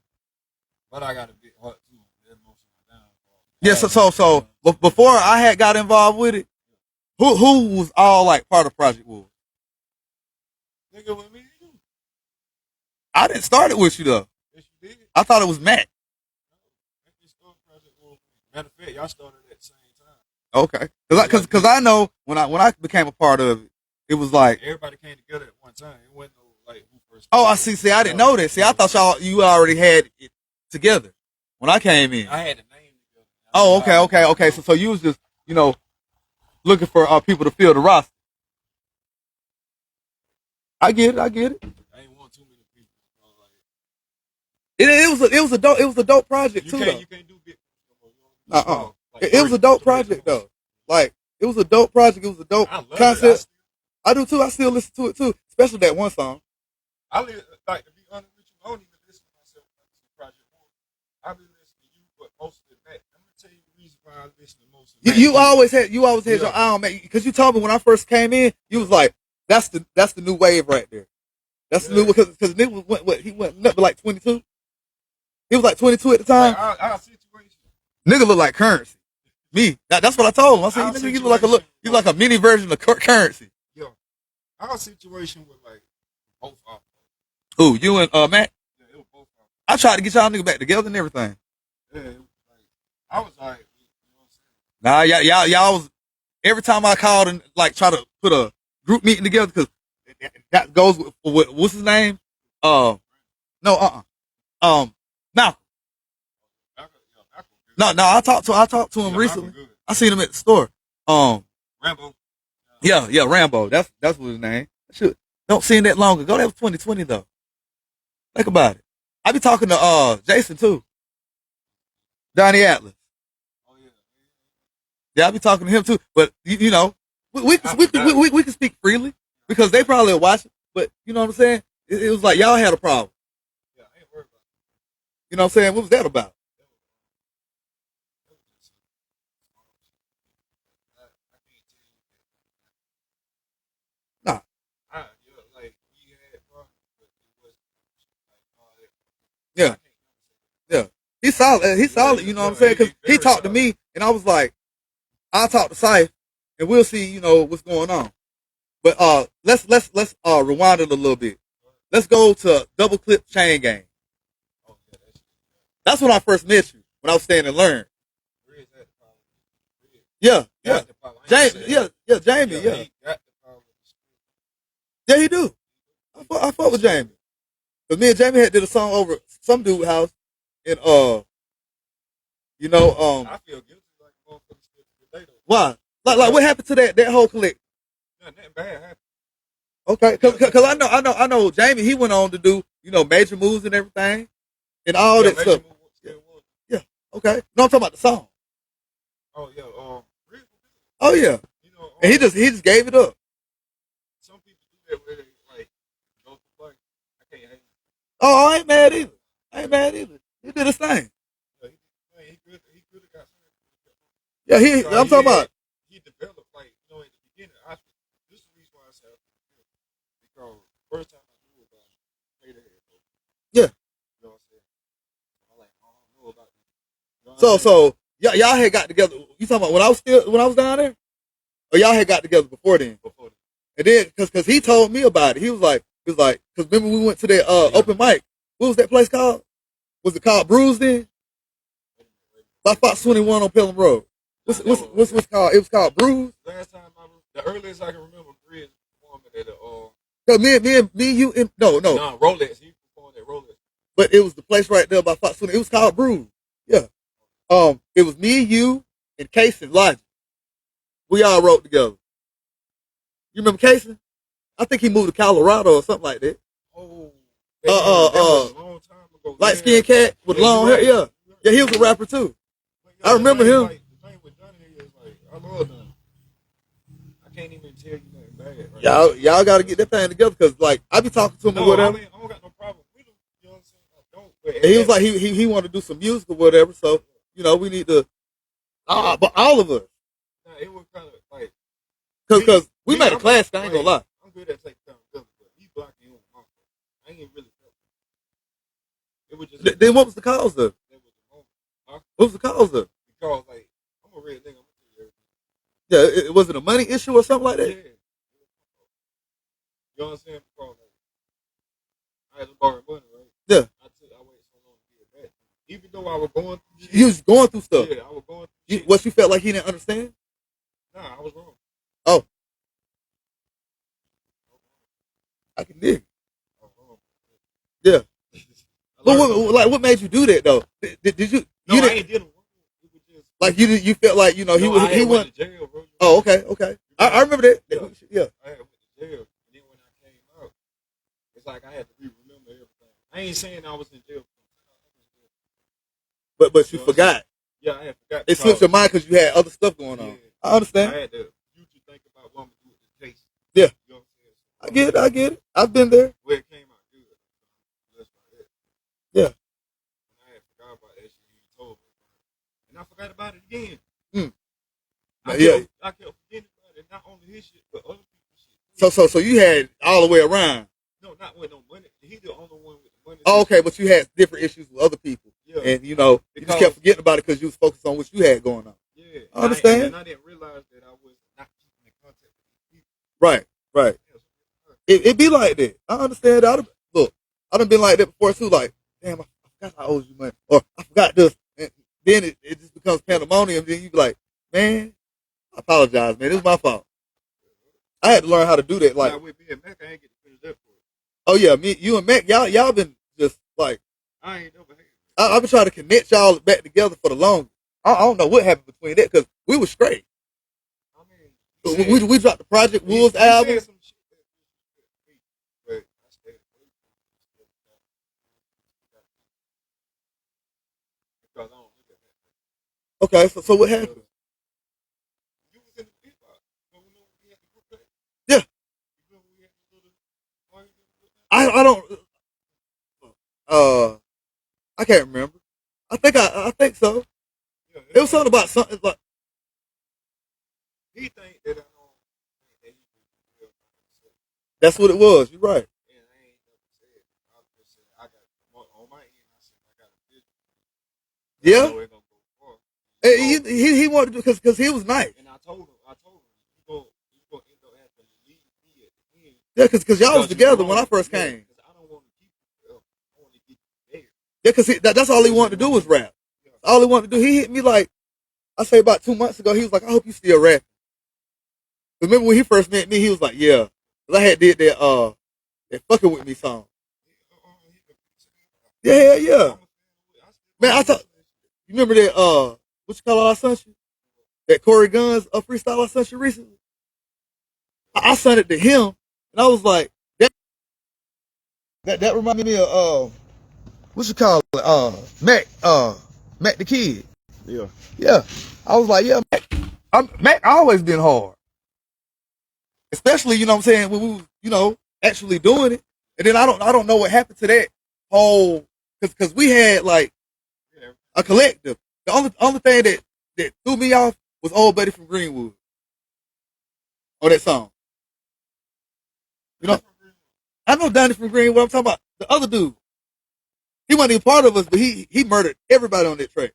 But I got a big heart too. That emotional down. Yeah, so before I had got involved with it, who was all like part of Project Wolves? Nigga with me and you. I didn't start it with you though. Yes, you did. I thought it was Matt. Matter of fact, y'all started at the same Okay, time. because I know when I became a part of it, it was like everybody came together at one time. It wasn't no like who first. Oh, I see. See, I didn't know that. See, I thought you already had it together when I came in. I had the name together. Oh, okay. So you was just looking for people to fill the roster. I get it. I ain't want too many people. It was a dope project too. You can't do big. It was a dope project though. Like it was a dope project. It was a dope concept. I do too. I still listen to it too, especially that one song. To be honest with you, I don't even listen to myself to Project One. I've been listening to you, but most of that. I'm gonna tell you the reason why I listen to most of that. You always had your eye on me because you told me when I first came in, you was like, that's the new wave right there. That's the new because nigga he went nothing like 22. He was like 22 at the time. Like our situation. Nigga look like Currency. Me. That's what I told him. I said, you look like a mini version of Currency. Yeah. Our situation was like both off. Who, you and Matt? Yeah, it was both off. I tried to get y'all niggas back together and everything. Yeah, it was like, I was like, you know what I'm saying? Nah, y'all was, every time I called and like try to put a group meeting together, because that goes with what's his name? Malcolm. No, I talked to him recently. I seen him at the store. Rambo. Yeah, Rambo. That's what his name. Don't see him that long ago. That was 2020 though. Think about it. I be talking to Jason too. Donnie Atlas. Oh yeah. Yeah, I be talking to him too. But we can speak freely because they probably are watching. But you know what I'm saying? It was like y'all had a problem. Yeah, I ain't worried about it. You know what I'm saying? What was that about? Yeah. He's solid, you know what I'm saying? Because he talked to me, and I was like, I'll talk to Sypher, and we'll see, what's going on. But let's rewind it a little bit. Let's go to Double Clip Chain Gang. That's when I first met you, when I was staying and learn. Yeah. Jamie, yeah. Yeah, he do. I fuck with Jamie. Cause me and Jamie had did a song over some dude house, and I feel guilty like motherfuckers today though. Why? Like what happened to that whole collection? Nothing bad happened. Okay, cause I know Jamie. He went on to do major moves and everything, and all that stuff. Yeah. Okay. No, I'm talking about the song. Oh yeah. Oh yeah. And he just gave it up. Some people do that where they like go to play. I can't hate him. Oh, I ain't mad either. I ain't mad either. He did his thing. He could have got something. Yeah, I'm talking about. He developed like in the beginning. This is the reason why I said because first time I knew about it, hater head. Yeah. You know what I'm saying? I like I don't know about this. You know so y'all had got together. You talking about when I was down there, or y'all had got together before then? Before then. And then because he told me about it, he was like because remember we went to that open mic. What was that place called? Was it called Bruised then? By Fox 21 on Pelham Road. What's called? It was called Bruised. Last time the earliest I can remember, Chris performing at Cause me, you, and, no, Rolex. He performed at Rolex. But it was the place right there by Fox 20. It was called Bruised. Yeah. It was me, you, and Casey and Logic. We all wrote together. You remember Casey? I think he moved to Colorado or something like that. Oh. That was a long time ago. Light skinned cat with long hair. Yeah. Yeah, he was a rapper too. I remember him. Like, the thing with Donnie is like, I love Donnie. I can't even tell you nothing bad. Right y'all got to get that thing together because like I be talking to him or whatever. I don't got no problem with him. You know what I'm saying? I don't. But and he was like he wanted to do some music or whatever. So we need to. But all of us. Nah, it was kind of like because we made a class. I ain't gonna lie. I'm good at taking time together, but he blocking on my phone. I ain't really felt it. It was just. Then what was the cause of? That was the moment. Huh? What was the cause of? Because like I'm a real nigga. Yeah, was it a money issue or something like that? Yeah. You know what I'm saying? Because like, I had to borrow money, right? Yeah. I waited so long to get it back. Even though I was going through shit. You was going through stuff. Yeah, I was going through shit. What you felt like he didn't understand? Nah, I was wrong. Oh. I can dig. Yeah. But what made you do that though? Did you? No, I ain't did it. Like you felt like he went to jail, bro. Oh, okay. I remember that. Yeah. I had went to jail, and then when I came out, it's like I had to remember everything. I ain't saying I was in jail. But you forgot. Yeah, I had forgot. It slipped your mind because you had other stuff going on. I understand. I had to think about what I'm gonna do with this case. Yeah. You know what I'm saying? I get it. I've been there. Where it came out good. That's about it. Yeah. And I had forgot about that shit you told me. And I forgot about it again. I kept forgetting about it. Not only his shit, but other people's shit. So you had all the way around. No, not with no money. He the only one with the money. Oh, okay, but you had different issues with other people. Yeah. And you just kept forgetting about it because you was focused on what you had going on. Yeah. I understand. And I didn't realize that I was not keeping in contact with these people. Right. It be like that. I understand. I done been like that before too. Like, damn, I forgot I owed you money, or I forgot this. And then it just becomes pandemonium. Then you be like, man, I apologize, man. It was my fault. I had to learn how to do that. Like, now with me and Mac, I ain't get to finish that for it. Oh yeah, you and Mac, y'all been just like. I ain't never had. I've been trying to connect y'all back together for the longest. I don't know what happened between that because we were straight. I mean, we dropped the Project Wolves album. Okay, so what happened? Yeah. I don't. I can't remember. I think so. Yeah, it was something about something like. He think that I know. That's what it was. You're right. And I ain't never said. I just said I got on my end. I said I got a vision. Yeah. I know it gonna go far. He wanted to do because he was nice. And I told him he's gonna end up having to leave me at the end. Yeah, because y'all was together when I first came. I don't want to keep it. I want to get there. Yeah, because that's all he wanted to do was rap. Yeah. All he wanted to do. He hit me like I say about 2 months ago. He was like, "I hope you still rapping." Remember when he first met me? He was like, "Yeah," because I had did that "Fucking With Me" song. Yeah. Man, I thought you remember that what you call our sunshine? That Corey Guns freestyle I sent you recently. I sent it to him, and I was like, That reminded me of what you call it? Mac the Kid. Yeah. Yeah. I was like, yeah, Mac always been hard. Especially, you know what I'm saying, when we was, actually doing it. And then I don't know what happened to that whole cause we had like a collective. The only thing that threw me off was Old Buddy from Greenwood. Or that song. You know, I know Donnie from Greenwood. I'm talking about the other dude. He wasn't even part of us, but he murdered everybody on that track.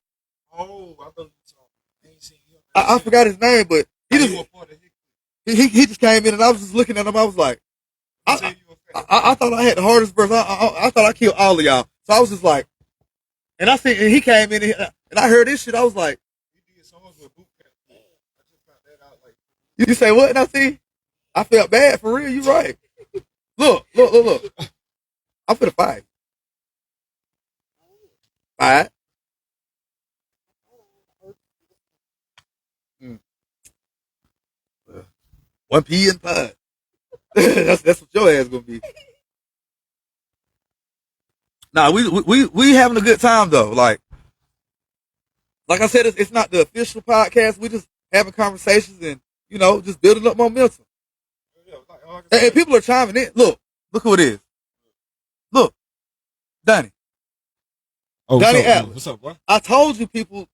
Oh, I thought you saw. I forgot his name, but he just came in and I was just looking at him. I was like, I thought I had the hardest verse. I thought I killed all of y'all. So I was just like, and he came in and I heard this shit. I was like, you say what? And I see, I felt bad for real. You right. Look. I'm finna fight. Fight. Mm. 1P and pod. that's what your ass gonna be. Nah, we having a good time though. Like I said, it's not the official podcast. We just having conversations and just building up momentum. And people are chiming in. Look who it is. Look, Donnie. Oh, Donnie what's up, Atlas. What's up, bro? I told you people.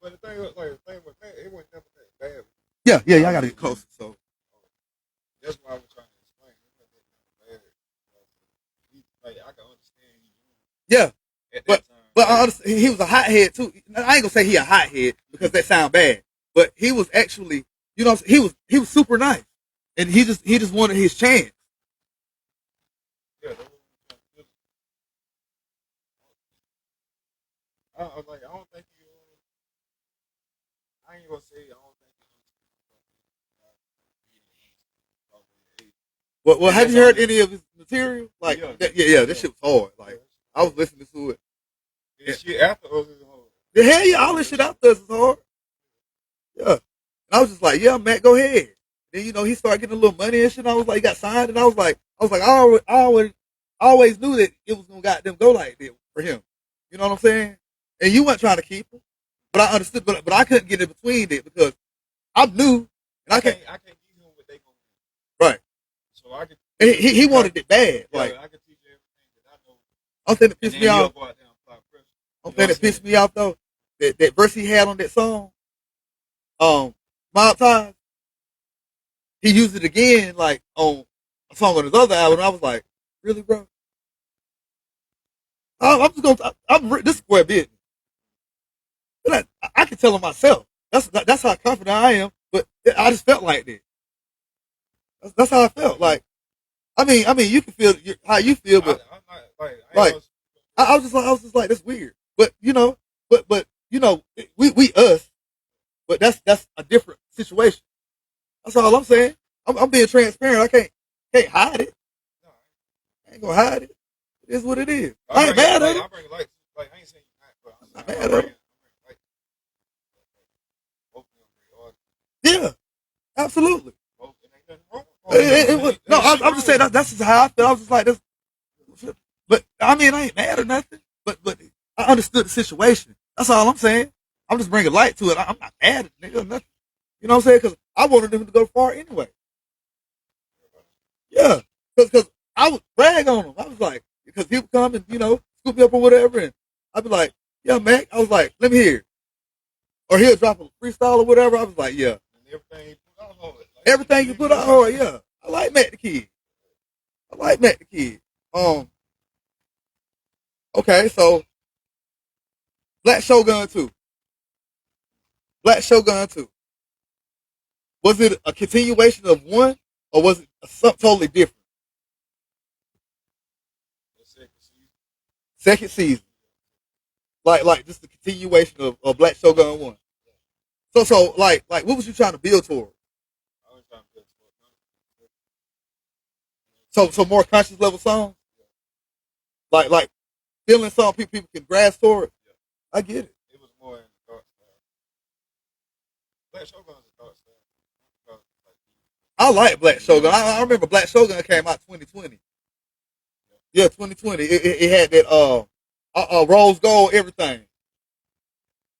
But the thing was that, it wasn't never that bad. Yeah, y'all gotta get closer. So that's why I was trying to explain. It wasn't bad. Like I can understand you. Yeah, but I understand, he was a hothead too. I ain't gonna say he a hothead because that sound bad, but he was actually, he was super nice, and he just wanted his chance. Yeah, I don't think you. I ain't gonna say I don't think you. Well, have you heard any of his material? Like, that shit was hard. Like, I was listening to it. Yeah, shit after us is hard. The hell yeah, all this shit after us is hard. Yeah, and I was just like, yeah, Matt, go ahead. Then he started getting a little money and shit. And I was like, he got signed, and I was like, I always knew that it was gonna goddamn go like that for him. You know what I'm saying? And you weren't trying to keep him, but I understood, but I couldn't get in between it because I knew, and I can't give him what they gonna do. Right. So I could. And he wanted it bad. Yeah, like I could teach you everything that I know. I'm saying it pissed me off. I'm saying it pissed me off though. That verse he had on that song, Mob Ties, he used it again like on a song on his other album. And I was like, really, bro? I'm just gonna. This is square business. I can tell him myself. That's how confident I am. But I just felt like that. That's how I felt. Like, I mean, you can feel how you feel, but I was just like, that's weird. But we us, but that's a different situation. That's all I'm saying. I'm being transparent. I can't hide it. I ain't gonna hide it. It is what it is. I ain't mad at him. I ain't saying you but I'm mad at him. Yeah, absolutely. I'm just saying that's just how I felt. I was just like this, but I mean I ain't mad or nothing. But I understood the situation. That's all I'm saying. I'm just bringing light to it. I'm not mad at nigga or nothing. You know what I'm saying? Because I wanted him to go far anyway. Yeah, because I would brag on him. I was like, because he would come and scoop me up or whatever, and I'd be like, yeah, Mac. I was like, let me hear it. Or he'll drop a freestyle or whatever. I was like, yeah. Everything you put out hard, yeah. I like Mac the Kid. Okay, so Black Shogun 2. Black Shogun 2. Was it a continuation of one, or was it something totally different? Second season. Like just the continuation of Black Shogun 1. So like what was you trying to build toward? So more conscious level songs? Like feeling song people can grasp toward? I get it. It was more in the dark style. Black Shogun's a dark style. I like Black Shogun. I remember Black Shogun came out 2020. Yeah, 2020. It had that rose gold everything.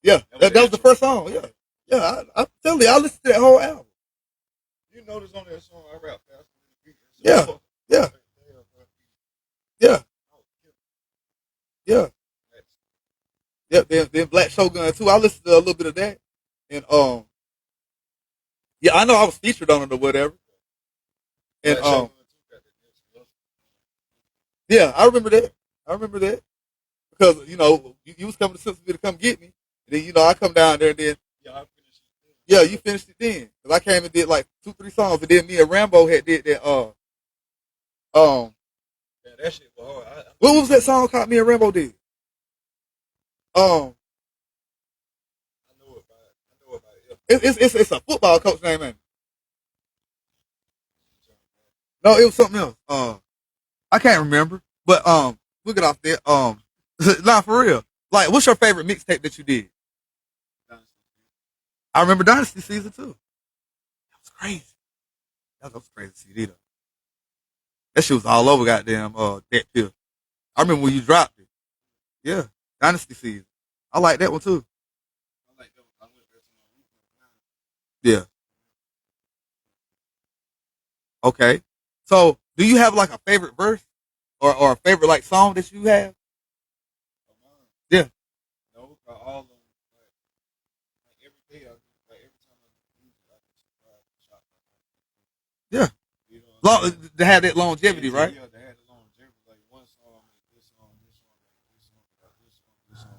Yeah, that was the first song. Yeah, yeah. I'm telling you, I listened to that whole album. You notice on that song I rap faster than the beat. Yeah, yeah, yeah, yeah, yeah. Then Black Shogun too. I listened to a little bit of that, and yeah, I know I was featured on it or whatever, and yeah, I remember that. I remember that because you was coming to Cincinnati to come get me, and then I come down there, and then yeah, you finished it then. Cause I came and did like 2-3 songs, and then me and Rambo had did that. Yeah, that shit was hard. What was that song called? Me and Rambo did. Um, I know about it. it's a football coach name, man. No, it was something else. I can't remember, but we'll get off there. Nah, for real. Like, what's your favorite mixtape that you did? I remember Dynasty season 2. That was crazy. That was crazy CD though. That shit was all over goddamn that pill. I remember when you dropped it. Yeah, Dynasty season. I like that one too. Yeah. Okay. So, do you have like a favorite verse or a favorite like song that you have? Yeah. No, all of them. Like every day, every time I do music, I just shop. Yeah. You know To have that longevity, right? Yeah, they had the longevity. Like one song, this song, this song, this song, this song, this song.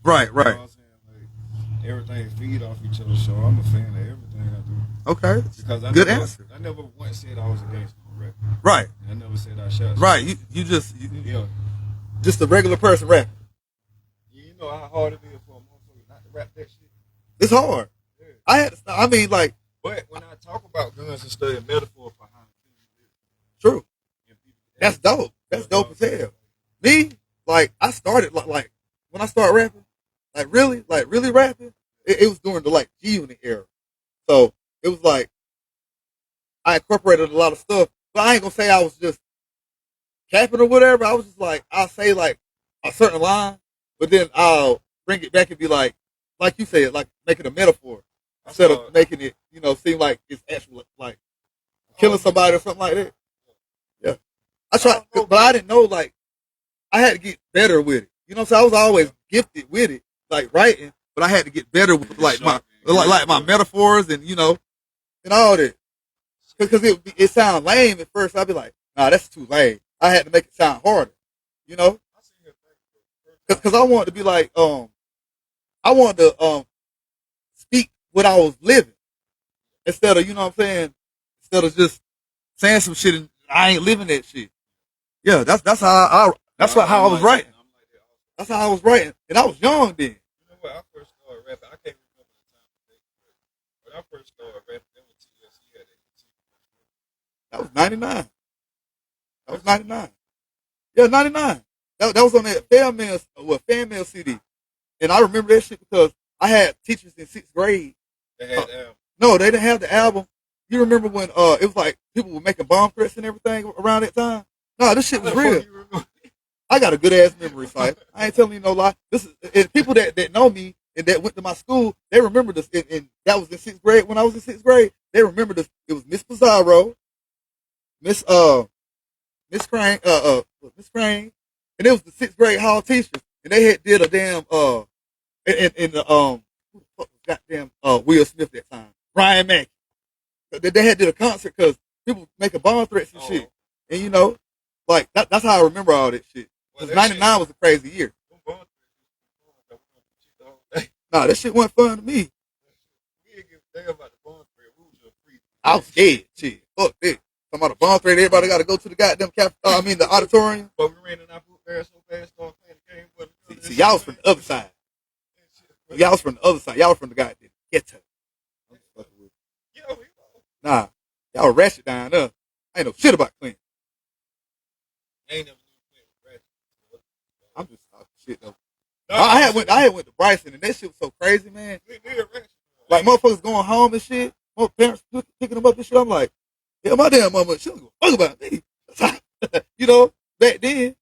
Right, You right. know what I'm saying? Like everything feed off each other. So I'm a fan of everything I do. Okay. Because Good answer. I never once said I was a gangster rapper. Right. I never said I shot. Right. You Yeah. just a regular person rapping. You know how hard it is for a motherfucker not to rap that shit. It's hard. Yeah. I had to stop. I mean, like, But when I talk about guns and study metaphor behind it, true. That's dope. That's dope as hell. Me, like, I started like when I started rapping, like really rapping. It was during the like G Unit era. So it was like I incorporated a lot of stuff, but I ain't gonna say I was just capping or whatever. I was just like I'll say like a certain line, but then I'll bring it back and be like you said, like make it a metaphor instead of making it seem like it's actual like killing somebody or something like that. Yeah, I tried, but I didn't know like I had to get better with it. You know, so I was always gifted with it, like writing, but I had to get better with like my metaphors and and all that. Because it sounded lame at first. I'd be like, nah, that's too lame. I had to make it sound harder, you know? Because I wanted to be like, I wanted to speak what I was living instead of, you know what I'm saying? Instead of just saying some shit and I ain't living that shit. Yeah, that's how how I was writing. That's how I was writing, and I was young then. You know when I first started rapping, I can't remember the time. When I first started rapping, that was TLC had that. That was 99. That was 99. Yeah, 99. That was on that fan mail CD. And I remember that shit because I had teachers in 6th grade. They had the album. No, they didn't have the album. You remember when it was like people were making bomb threats and everything around that time? No, this shit was real. I got a good ass memory, Sypher. I ain't telling you no lie. This is and people that know me and that went to my school, they remember this. And that was in 6th grade. When I was in 6th grade, they remember this. It was Miss Pizarro, Miss Crane, Miss Crane, and it was the 6th grade hall teachers, and they had did a damn in the who the fuck was goddamn Will Smith that time, Ryan Mack. They had did a concert because people making bomb threats and shit, and like that's how I remember all that shit. Because 99 was a crazy year. Nah, that shit wasn't fun to me. I was scared. Shit, fuck that. Talking about a bomb threat, everybody got to go to the goddamn the auditorium. But we ran in our boot there so fast, started playing the game. See, y'all was from the other side. Y'all was from the other side. Y'all was from the goddamn ghetto. Nah, y'all were ratchet down there. I ain't no shit about Clinton. Ain't never knew I'm just talking shit though. I had went to Bryson and that shit was so crazy, man. Like motherfuckers going home and shit. My parents picking them up and shit. I'm like, yeah, my damn mama, she don't give a fuck about me. back then,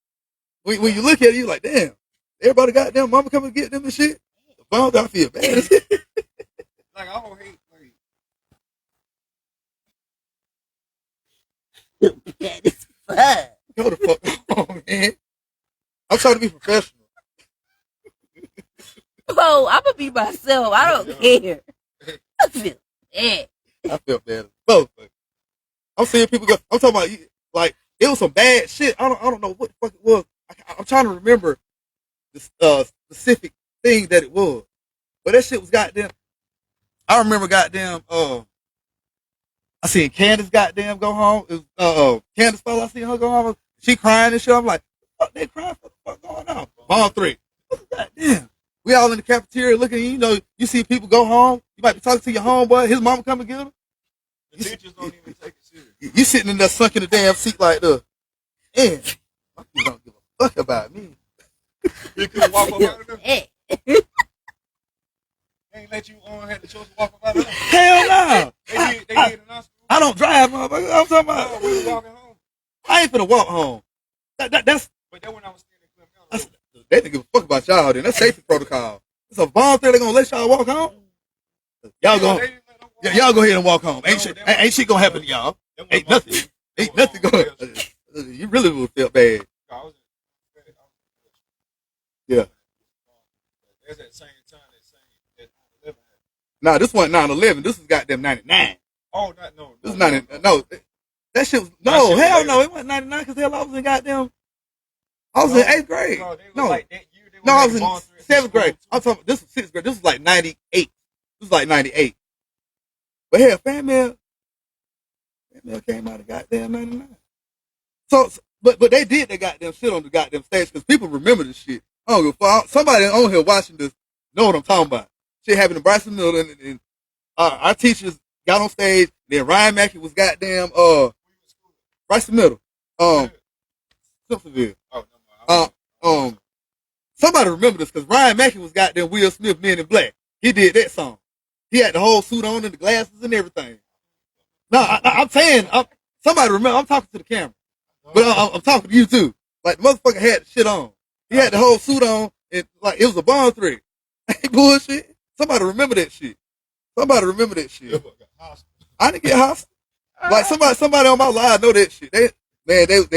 when you look at it, you like, damn, everybody got them mama coming to get them and shit. I feel bad. Like I don't hate That is fun. Go the fuck on, man. I'm trying to be professional. Oh, I'm gonna be myself. I don't care. I feel bad. I felt bad. Both. I'm seeing people go. I'm talking about like it was some bad shit. I don't know what the fuck it was. I'm trying to remember the specific thing that it was, but that shit was goddamn. I remember goddamn. I seen Candace goddamn go home. It was Candace fella. I seen her go home. She crying and shit. I'm like, fuck, they crying for the fuck going on. Ball 3. Goddamn. We all in the cafeteria looking. You know, you see people go home. You might be talking to your homeboy. His mama come and get him. the teachers don't even take it serious. You sitting in there sunk in the damn seat like the. Man, my people don't give a fuck about me. You couldn't walk up out of them. They ain't let you had the choice to walk up out of them. Hell no. They did in our school. I don't drive, motherfucker. I'm talking about. No, we was walking home. I ain't finna walk home. That's. But that when I was staying in Cleveland. They didn't give a fuck about y'all. Then that's safety protocol. It's a volunteer. They gonna let y'all walk home. Y'all go. Yeah, y'all go ahead and walk home. Ain't shit gonna happen to y'all. Ain't nothing. Ain't nothing going. You really would feel bad. Yeah. That's at the same time that 9/11. Nah, this wasn't 9/11. This was goddamn 99. Oh, no. This is 90. No, that shit was no. Hell no. It wasn't 99 because hell, I was in goddamn. I was in 8th grade. No, like that year no, I was in 7th grade. I'm talking. This was 6th grade. This was like 98. This was like 98. But hell, Fan Mail came out of goddamn 99. So, but they did that goddamn shit on the goddamn stage because people remember this shit. I don't give a fuck. Somebody on here watching this know what I'm talking about. Shit happened in Bryson Middle, and our teachers got on stage. Then Ryan Mackey was goddamn Bryson Middle, Simpsonville. Somebody remember this because Ryan Mackey was goddamn Will Smith, Men in Black. He did that song. He had the whole suit on and the glasses and everything. No, I'm saying, somebody remember. I'm talking to the camera, but I'm talking to you too. Like the motherfucker had the shit on. He had the whole suit on, and like it was a Bond 3. Ain't bullshit. Somebody remember that shit. Somebody remember that shit. I didn't get hostile. Like somebody on my live know that shit. They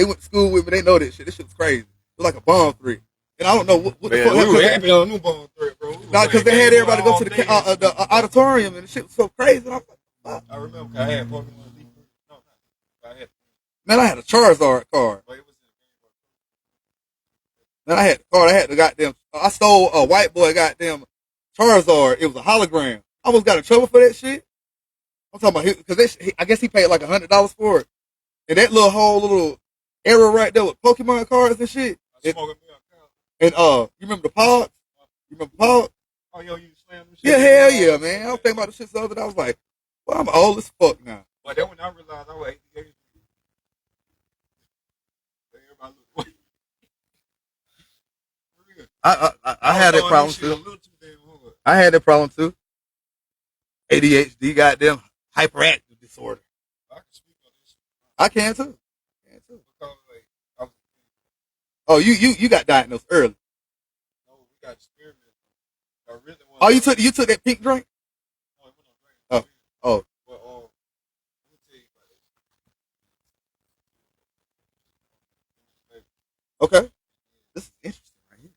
went to school with me. They know that shit. This shit was crazy. It was like a Bond 3. And I don't know what the fuck happened. We were happy on new Bond 3, bro. Nah, because they had everybody go to the auditorium, and the shit was so crazy. And I was like, I remember I had Pokemon Leaf. No, man, I had a Charizard card. Man, I had the card. I had the goddamn. I stole a white boy goddamn Charizard. It was a hologram. I almost got in trouble for that shit. I'm talking about because I guess he paid like $100 for it. And that little era right there with Pokemon cards and shit. And you remember the Pogs? You remember Pogs? Oh, yo, you slammed them shit? Yeah, hell yeah, man. I was thinking about the shit the other day. I was like, well, I'm old as fuck now. But then when I realized I was 88, I had that problem too. I had that problem too. ADHD, goddamn hyperactive disorder. I can speak on this. I can too. Oh, you got diagnosed early. No, we got experimented. Oh, you took that pink drink? No, it wasn't a drink. Oh. But let me tell you about this. Okay. This is interesting right here.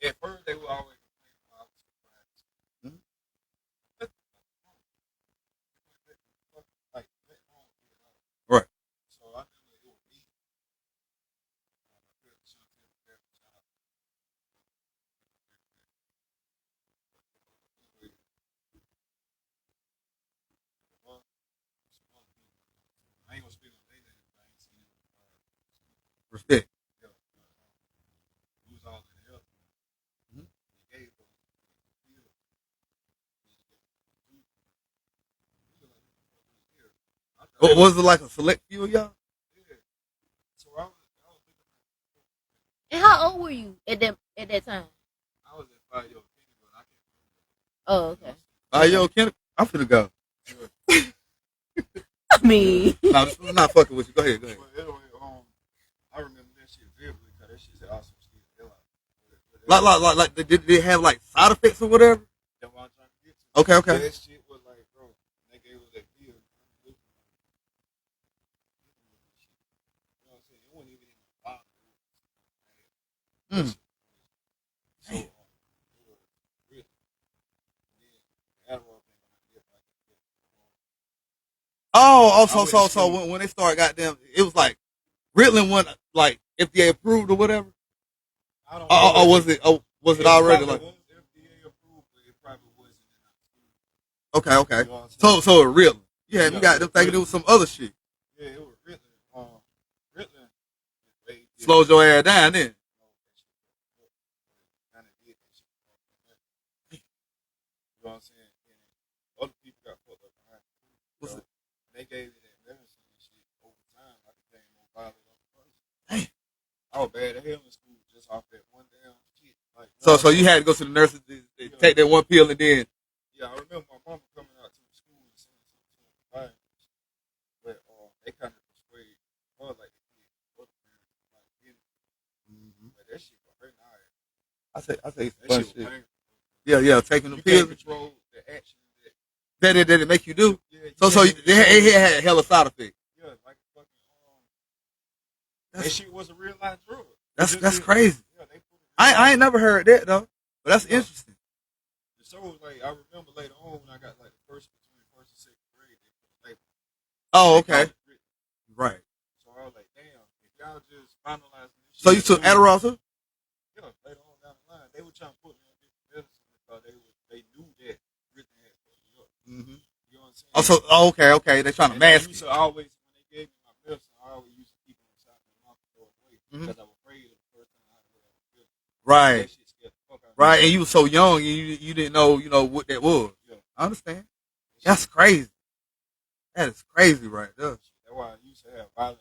At first, they were always complaining about surprise. Mm-hmm. Right. So I knew it was me. I ain't gonna speak on their name, but I ain't seen it. Respect. We was all in the health. They gave us What was it like a select few of y'all? Yeah. So I was And how old were you at that time? I was at 5 years old, but I can't remember. Oh, okay. Yo, Ken, I'm finna go. I mean, No, this is not fucking with you. Go ahead. But anyway, I remember that shit Like did they have like side effects or whatever? That's what I'm trying to get to. Okay. That shit was like, bro, they gave us that pill. You know what I'm saying? It wasn't even in the bottle. Mm. So, it was really. Then Adderall came out. So when they started goddamn, it was like Ritalin went like FDA approved or whatever. I don't know. Or was it? Was it already like? Was FDA approved, but it probably wasn't in our Okay. You know what I'm saying? So it Ritalin. Yeah, you got them thinking it was some other shit. Yeah, it was Ritalin. Ritalin Slows your ass down then. You know what I'm saying? And other people got fucked up behind it. What's it? They gave me that medicine and shit over time. I became more violent on the person. Damn. I was bad as hell in school just off that one damn shit. Like, So you had to go to the nurses to take that one pill and then. Yeah, I remember my mama coming out to the school and saying something to me. But they kind of persuaded her like they did other parents. Like, but that shit was hurting our ass. I say That shit was painful. Yeah, taking the You pills. can't control the action That it make you do. Yeah, So it had hella side effects. Yeah, like fucking that shit was a real life drug. That's crazy. Yeah, they put it I ain't never heard that though, but that's interesting. So like I remember later on when I got like the first between first and second grade, they put a label. Oh, okay. Right. So I was like, damn, if y'all just finalizing this shit. So you took Adderall too? Yeah, later on down the line, they were trying to put me on different medicine because they knew that written had fucked me up. Mm-hmm. You know what I'm saying? Okay. They're trying to mask it. So always when they gave me my medicine, I always used to keep it inside my mouth and throw it away because I was afraid of the first time I had to wear it. Right. That shit scared the fuck out of me. Right, and you were so young, and you didn't know, what that was. Yeah. I understand. That's crazy. That is crazy right there. That's why I used to have violent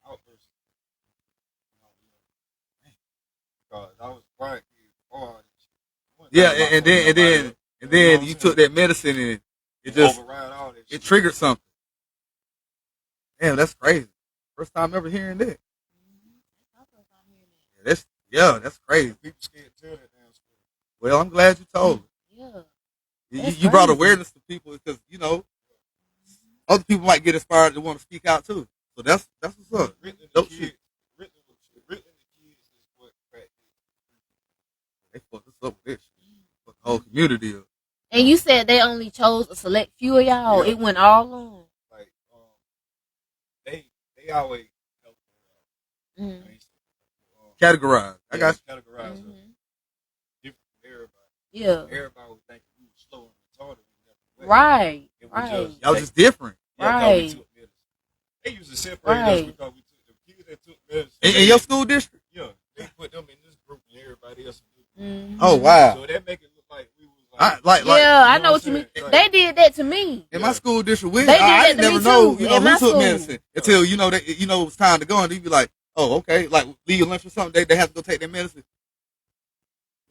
outbursts. Because I was a quiet kid before all this shit. Yeah, and then you took that medicine and it just override all that shit. it triggered something. Damn, that's crazy. First time ever hearing that. That's crazy. People scared to tell that damn story. Well, I'm glad you told me. Yeah. You brought awareness to people because other people might get inspired to want to speak out too. So that's what's up. Written Dope the shit. kids is what crack is. They fucked us up with this shit. Fuck the whole community up. And you said they only chose a select few of y'all. Yeah. It went all on. Like they always help me out. Categorized. I got you. Categorized different from everybody. Yeah. Everybody was thinking we were slow and retarded. Right. It was Right. just, Y'all just different. yeah, we took medicine. They used to separate us because we took the kids that took medicine. In your school district? Yeah, they put them in this group and everybody else in this group. Oh wow. So that make it look like we was I know what you mean. Like, they did that to me. In my school district, They I did that didn't to never me know, too, who in my took school. medicine until that it was time to go, and you'd be like, oh, okay, like leave your lunch or something. They have to go take their medicine.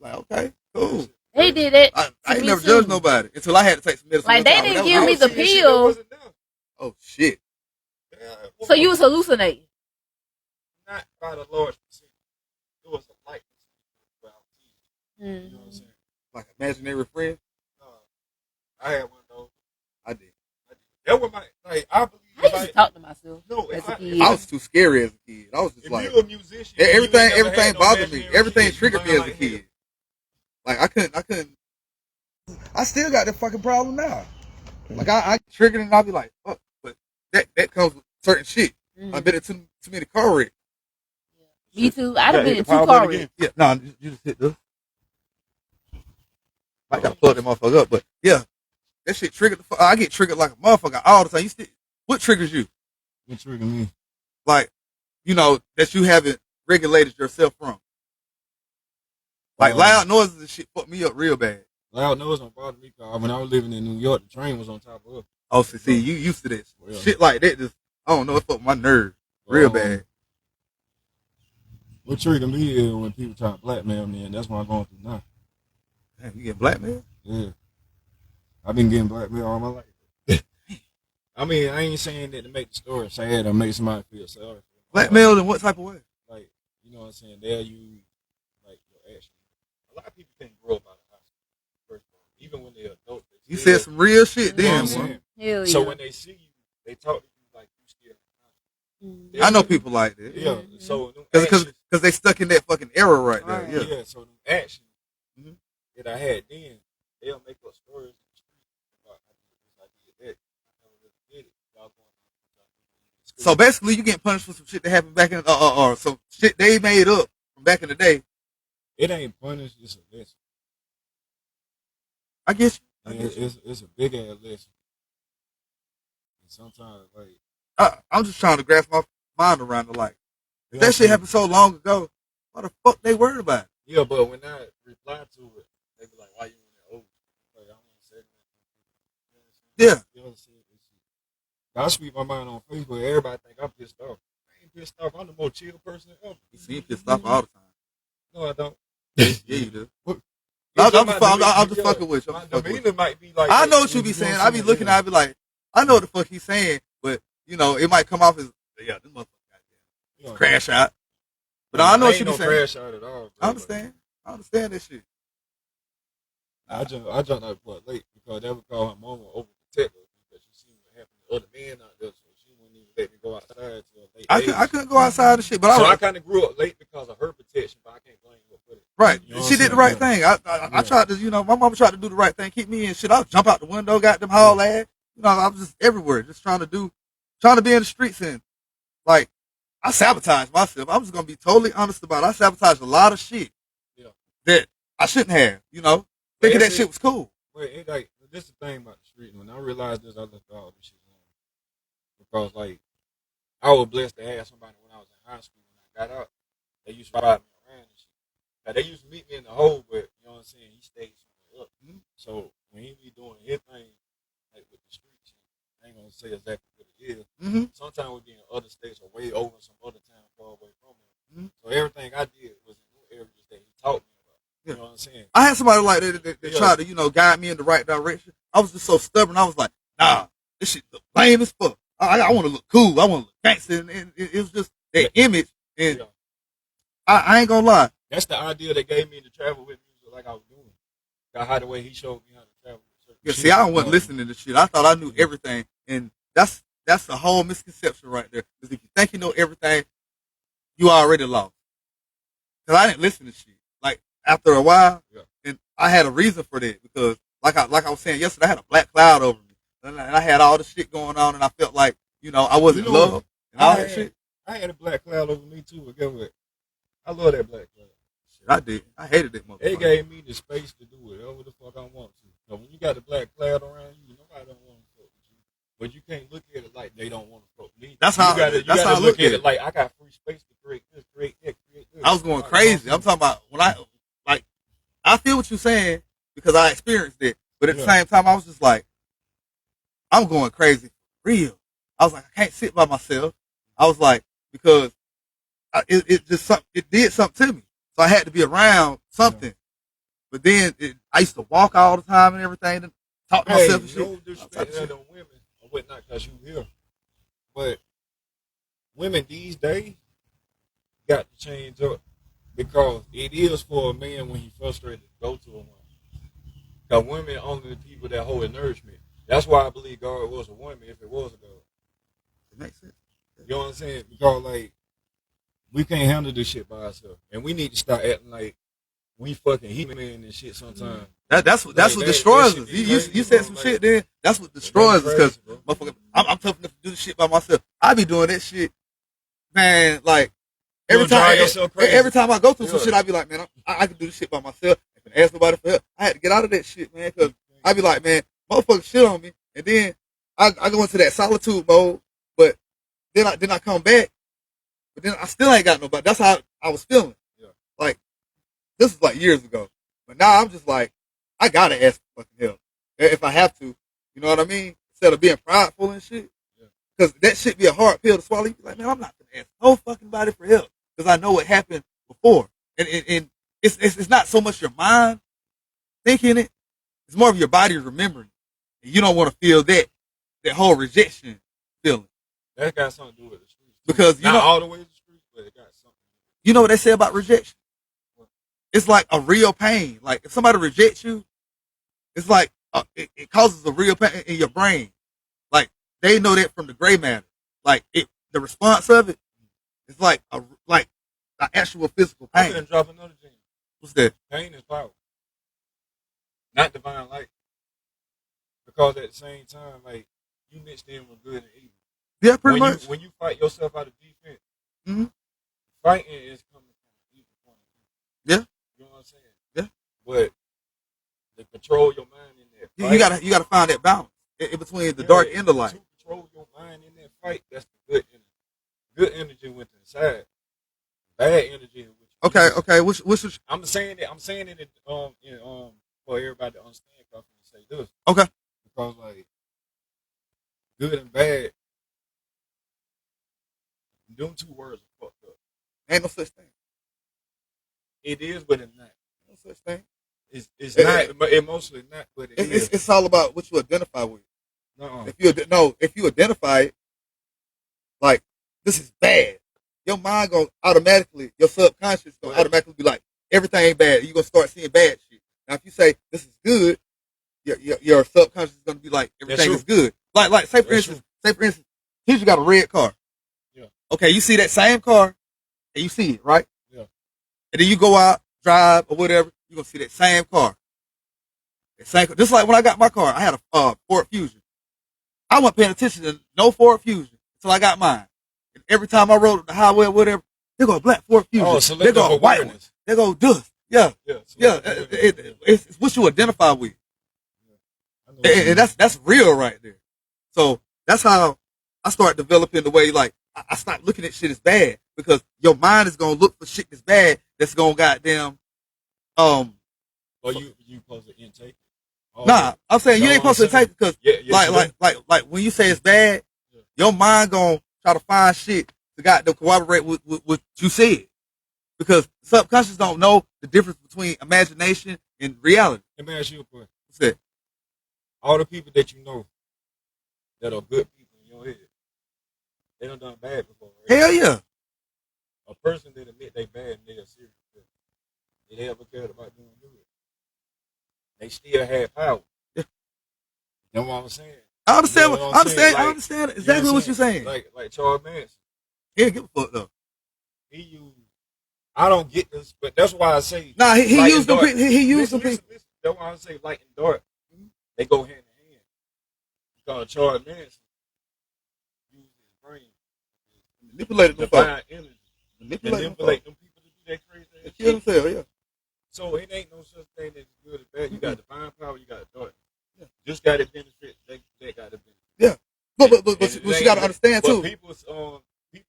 Like, okay, cool. They did it. I ain't never judged nobody until I had to take some medicine. Like they didn't give me the pill. Oh shit. So you was hallucinating. Not by the large percentage. It was a light percentage. You know what I'm saying? Like imaginary friend. I had one of those. I did. That was my I believe. I used to talk to myself. No, as a kid. I was too scary as a kid. I was just if like, you're a musician, everything bothered me. Everything triggered me as a kid. Like I couldn't. I still got that fucking problem now. Like I triggered and I'll be like, fuck. But that comes with certain shit. I've been in too many car wrecks. Me too. I'd have been in 2 car wrecks. Yeah, no, you just hit this. I gotta plug that motherfucker up, but yeah, that shit triggered the fuck. I get triggered like a motherfucker all the time. What triggers you? What triggered me? Like, that you haven't regulated yourself from. Like loud noises and shit fuck me up real bad. Loud noise don't bother me because when I was living in New York, the train was on top of us. Oh, see, you used to this. Well, shit like that just, I don't know, it fucked my nerves real bad. What triggered me is when people try to blackmail me, and that's what I'm going through now. Damn, you get blackmailed? Yeah. I've been getting blackmailed all my life. I mean, I ain't saying that to make the story sad or make somebody feel sorry. Blackmailed in what type of way? Like, you know what I'm saying? They'll use, like, your action. a lot of people can't grow up out of high school. First of all, even when they're adults. You said some real shit You know what then, I'm boy. saying? Hell So yeah. when they see you, they talk to you like you still. I know people like that. Yeah. So Because they stuck in that fucking era right there. Right. Yeah. So the actions that I had then, they'll make up stories in the street about I did that. I never really did it. Y'all going on. So basically, you getting punished for some shit that happened back in, or some shit they made up from back in the day. It ain't punished. It's a lesson. I guess. It's a big ass lesson. And sometimes, like, I'm just trying to grasp my mind around it. Like, that shit happened so long ago. What the fuck they worried about? Yeah, but when I reply to it, they be like, "Why you in there?" Oh, like, I want to say that. Yeah. You know what I'm saying? I speak my mind on Facebook. Everybody think I'm pissed off. I ain't pissed off. I'm the most chill person ever. You seem pissed off all the time. No, I don't. Yeah, you do. I'm just fucking with you. My demeanor might be like. I know what you be saying. I be looking at it, I be like, I know what the fuck he's saying, but you know, it might come off as, yeah, this motherfucker goddamn crash out. But I know what you be saying. Crash out at all. Bro. I understand that shit. I jumped out quite late because that would call her mama overprotective because she seen what happened to other men out there, so she wouldn't even let me go outside till late. I couldn't go outside and shit, but I kind of grew up late because of her protection, but I can't blame her for it. Right, you know she did the right thing. I tried to, you know, my mama tried to do the right thing, keep me in shit. I'll jump out the window, got them haul ass. You know, I was just everywhere, just trying to be in the streets, and like I sabotaged myself. I'm just gonna be totally honest about it. I sabotaged a lot of shit that I shouldn't have. You know, thinking that shit was cool. Wait, like this is the thing about the street. When I realized this, I left all this shit alone because like I was blessed to have somebody when I was in high school. When I got out, they used to ride me around and shit. Now, they used to meet me in the hole, but you know what I'm saying, he stayed somewhere up. So when he be doing his thing, like with the streets, I ain't gonna say exactly what it is. Sometimes we be in other states or way over some other town far away from him. So everything I did was in new areas that he taught me about. You know what I'm saying? I had somebody like that tried to, you know, guide me in the right direction. I was just so stubborn. I was like, nah, this shit look lame as fuck. I want to look cool. I want to look gangster. And it was just that image. And I ain't gonna lie. That's the idea they gave me to travel with music like I was doing. How the way he showed me how to travel with Yeah, see, I wasn't listening to shit. I thought I knew everything. And that's the whole misconception right there. Because if you think you know everything, you already lost. Because I didn't listen to shit. Like, after a while, and I had a reason for that. Because, like I was saying yesterday, I had a black cloud over me. And I had all this shit going on, and I felt like, you know, I wasn't loved. And all that shit. I had a black cloud over me, too. But guess what? I love that black cloud. Shit, I did. I hated that motherfucker. They gave me the space to do whatever the fuck I want to. So when you got the black cloud around you, nobody don't want to fuck with you. But you can't look at it like they don't want to fuck with me. That's how you gotta look at it like I got free space to create this, create that, create this. I was going crazy. I'm talking about when I feel what you're saying because I experienced it. But at the same time, I was just like, I'm going crazy for real. I was like, I can't sit by myself. I was like, because it did something to me. So I had to be around something. But then I used to walk all the time and everything and talk to myself and shit. No disrespect to women or whatnot because you here. But women these days got to change up because it is for a man when he's frustrated to go to a woman. Because women are only the people that hold nourishment. That's why I believe God was a woman if it was a God. It makes sense. You know what I'm saying? Because like we can't handle this shit by ourselves. And we need to start acting like we fucking He-Man and shit sometimes. That's what destroys us. You said some shit then. That's what destroys us because motherfucker, I'm tough enough to do the shit by myself. I be doing that shit, man. Like every time I go through some shit, I be like, man, I can do this shit by myself. I can ask nobody for help. I had to get out of that shit, man, because I be like, man, motherfucker shit on me, and then I go into that solitude mode. But then I come back, but then I still ain't got nobody. That's how I was feeling. Like this is like years ago, but now I'm just like, I gotta ask for fucking help if I have to. You know what I mean? Instead of being prideful and shit, because that shit be a hard pill to swallow. You be like, man, I'm not gonna ask no fucking body for help because I know what happened before, and it's not so much your mind thinking it; it's more of your body remembering. And you don't want to feel that whole rejection feeling. That got something to do with the streets. Because you not know all the way to the streets, but it got something. You know what they say about rejection? it's like a real pain. Like if somebody rejects you, it's like it causes a real pain in your brain. Like they know that from the gray matter. Like the response of it is like an actual physical I pain. couldn't drop another gene. What's that? Pain is power, not divine light. Because at the same time, like you mixed in with good and evil. Yeah, pretty much. When you fight yourself out of defense, mm-hmm. Fighting is coming from an evil point of view. Yeah. You know what I'm saying? Yeah. But to control your mind in that fight, you gotta find that balance in between the dark and the light. To control your mind in that fight, that's the good energy. Good energy went to the side. Bad energy. Okay. Which I'm saying it for everybody to understand. Cause I'm say this. Okay. Because like good and bad, them two words are fucked up. Ain't no such thing. It is, but it's not. No such thing. It's not, but it mostly not. But it's all about what you identify with. No. If you identify it, like this is bad, your mind gonna automatically, your subconscious gonna automatically be like everything ain't bad. You gonna start seeing bad shit. Now, if you say this is good, your subconscious is gonna be like everything is good. Like say for instance, here's you got a red car. Yeah. Okay, you see that same car, and you see it right. Yeah. And then you go out, drive or whatever, you gonna see that same car. Just like when I got my car, I had a Ford Fusion. I wasn't paying attention to no Ford Fusion until I got mine. And every time I rode the highway or whatever, they go a black Ford Fusion. So they go a white one. They go dust. Yeah. It's what you identify with. And that's real right there. So that's how I start developing the way, like, I start looking at shit as bad because your mind is going to look for shit that's bad that's going to goddamn, or you supposed to intake it. Nah, I'm saying you ain't supposed to take it because, like when you say it's bad, your mind gonna try to find shit to goddamn corroborate with what you said, because subconscious don't know the difference between imagination and reality. Let me ask you a question. What's that? All the people that you know that are good people in your head, they done bad before, right? Hell yeah. A person that admit they bad and they are serious, did they ever cared about doing good? They still had power. Yeah. You know what I'm saying? I understand exactly what you're saying. Like Charles Manson. He didn't give a fuck though. He used. I don't get this, but that's why I say. Nah, he used them. He used them. Listen. That's why I say light and dark. They go hand in hand. Because Charles Manson used his brain, manipulated them divine energy, manipulate them people to do that crazy. They kill themselves, yeah. So it ain't no such thing as good or bad. You got divine power, you got dark. Yeah. Just got to benefit. They got to benefit. Yeah, but you got to understand too. People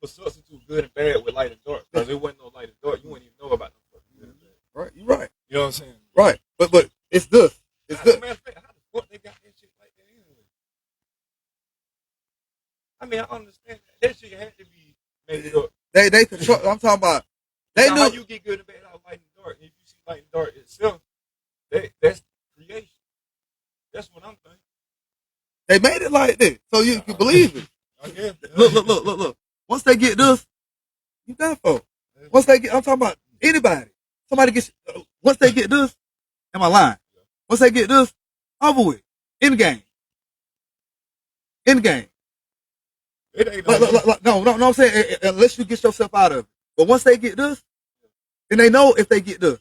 substitute good and bad with light and dark because there wasn't no light and dark. You wouldn't even know about no good and bad. Right, you're right. You know what I'm saying? Right, but it's this. It's As this. a matter of fact, how the fuck they got that shit like that anyway? I mean, I understand that shit had to be made up. They control. I'm talking about. They knew how you get good and bad out of light and dark. If you see light and dark itself, that's creation. That's what I'm thinking. They made it like that, so you can believe it. Okay. Look. Once they get this, you done for. Once they get, I'm talking about anybody. Somebody gets. Once they get this, am I lying? Once they get this, over with. In game. It ain't no, I'm saying unless you get yourself out of it. But once they get this, then they know if they get this.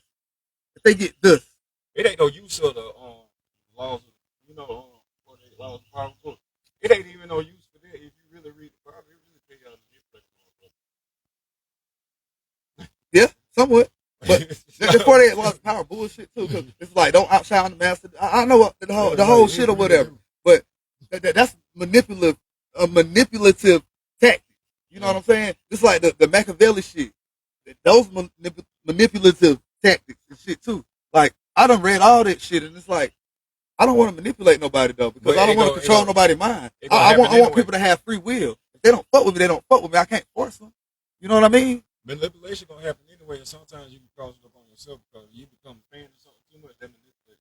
If they get this. It ain't no use of the laws of, laws of power book. It ain't even no use for that if you really read the Bible. It really tell you how to get. Yeah, somewhat. But that's why they lost power bullshit too, because it's like don't outshine the master. I know the whole shit or whatever, but that's manipulative tactic. You know what I'm saying? It's like the Machiavelli shit. Those manipulative tactics and shit too. Like I done read all that shit, and it's like I don't want to manipulate nobody though, because I don't want to control nobody's mind. I want people to have free will. If they don't fuck with me, they don't fuck with me. I can't force them. You know what I mean? Manipulation gonna happen anyway, and sometimes you can cause it up on yourself because you become a fan of something too much. That manipulate.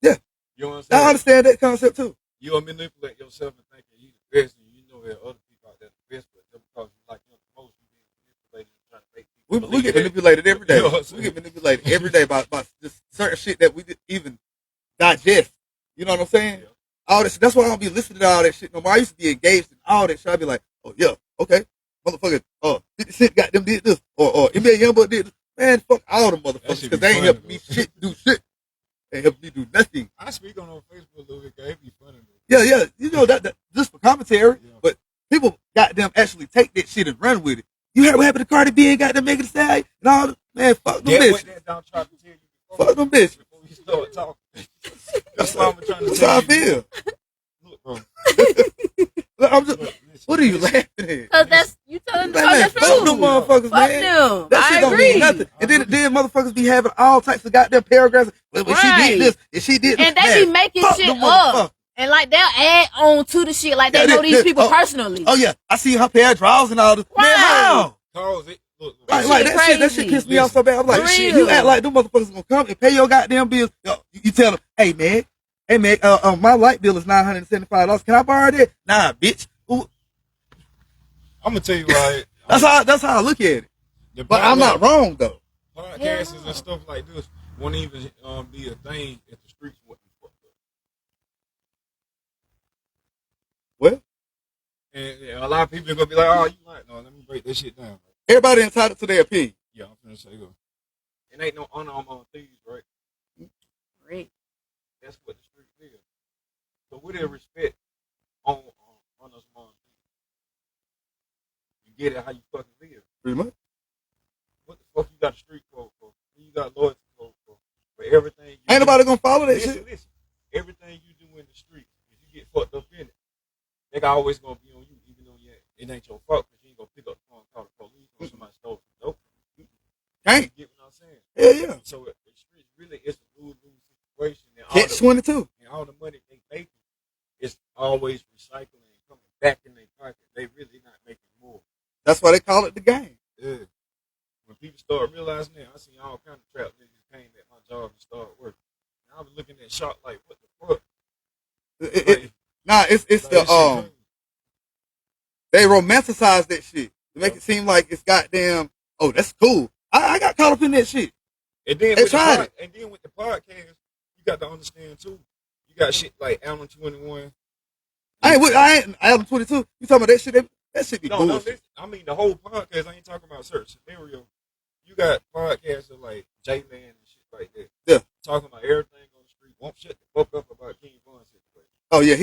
Yeah, you know what I'm saying? I understand that concept too. You'll manipulate yourself and thinking you're the best, and you know there are other people out there the best, but just because you like them the most, you being manipulated and trying to make people. We get manipulated every day. We get manipulated every day by just certain shit that we didn't even digest. You know what I'm saying? Yeah. All this. That's why I don't be listening to all that shit no more. I used to be engaged in all that shit. I'd be like, oh yeah, okay, motherfucker. 50 Cent got them did this, or NBA Youngboy did this. Man, fuck all the motherfuckers because they ain't helping me do shit. They helping me do nothing. I speak on Facebook a little bit. It be funny. Yeah. You know that just for commentary, but people got them actually take that shit and run with it. You heard what happened to Cardi B and got them Megan Thee Stallion and all that? Man, fuck them bitches. Fuck them bitches. Before we start talking. That's why I'm trying to That's how I feel. Look, bro. Look, I'm just, what are you laughing at? Because that's, you telling the Man, fuck fuck them motherfuckers, Fuck man. them. That shit I don't agree. mean nothing. And then motherfuckers be having all types of goddamn paragraphs. Well, she did this, and she did this. And they be making shit up. And like they'll add on to the shit like they know these people personally. Oh yeah, I see her pair of drawers and all this. Right. Man, how? Look, Like that shit pissed me off so bad. I'm like, shit, you act like them motherfuckers gonna come and pay your goddamn bills. You tell them, hey man, my light bill is $975. Can I borrow that? Nah, bitch. Ooh. I'm gonna tell you right. That's how I look at it. But I'm not wrong though. Podcasts and stuff like this won't even be a thing if the streets wasn't fucked up. Well, and a lot of people are gonna be like, "Oh, you right? No, let me break this shit down." Everybody entitled to their opinion. Yeah, I'm finna say go. It ain't no unarmed thieves, right? Great. That's what the street is. So with their respect on us small things, you get it how you fucking live. Pretty much. What the fuck you got the street code for? You got loyalty code for everything. You Ain't do. nobody gonna follow that shit. Listen. Everything you do in the street, if you get fucked up in it, they always gonna be on you, even though it ain't your fault because you ain't gonna pick up the phone and call the police or somebody stole some dope. Can't. You get what I'm saying? Yeah. So the streets really is a lose-lose situation. Catch 22. And all the money they making is always recycling and coming back in their pocket. They really not making more. That's why they call it the game. Yeah. When people start realizing that, I seen all kind of trap niggas came at my job and started working. And I was looking at shop like, what the fuck? It's the they romanticize that shit to make it seem like it's goddamn. Oh, that's cool. I got caught up in that shit. And then with the podcast, you got to understand too. You got shit like Allen 21. I ain't Allen 22. You talking about that shit? That shit be cool. No, I mean the whole podcast. I ain't talking about certain scenario. You got podcasters like J Man and shit like that. Yeah. Talking about everything on the street. Won't shut the fuck up about King Von situation. Oh yeah,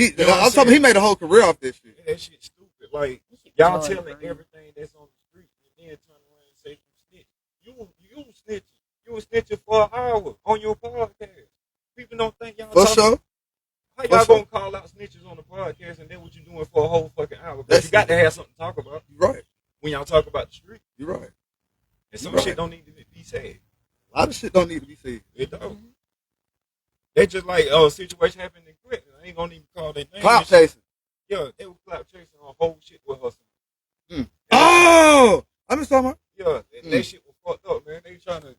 I'm talking. He made a whole career off this shit. Yeah, that shit's stupid. Like y'all telling everything that's on the street and then turn around and say you snitch. You snitching. You was snitching for an hour on your podcast. People don't think y'all For talking. sure. How y'all gonna call out snitches on the podcast and then what you doing for a whole fucking hour? Because you got to have something to talk about. You're right. When y'all talk about the street. You're right. And some shit don't need to be said. A lot of shit don't need to be said. It don't. They just like, situation happened and quit. I ain't gonna even call their name. Clout chasing. Yeah, they were clout chasing on whole shit with her. Oh, I'm just talking about. Yeah, and that shit was fucked up, man. They trying to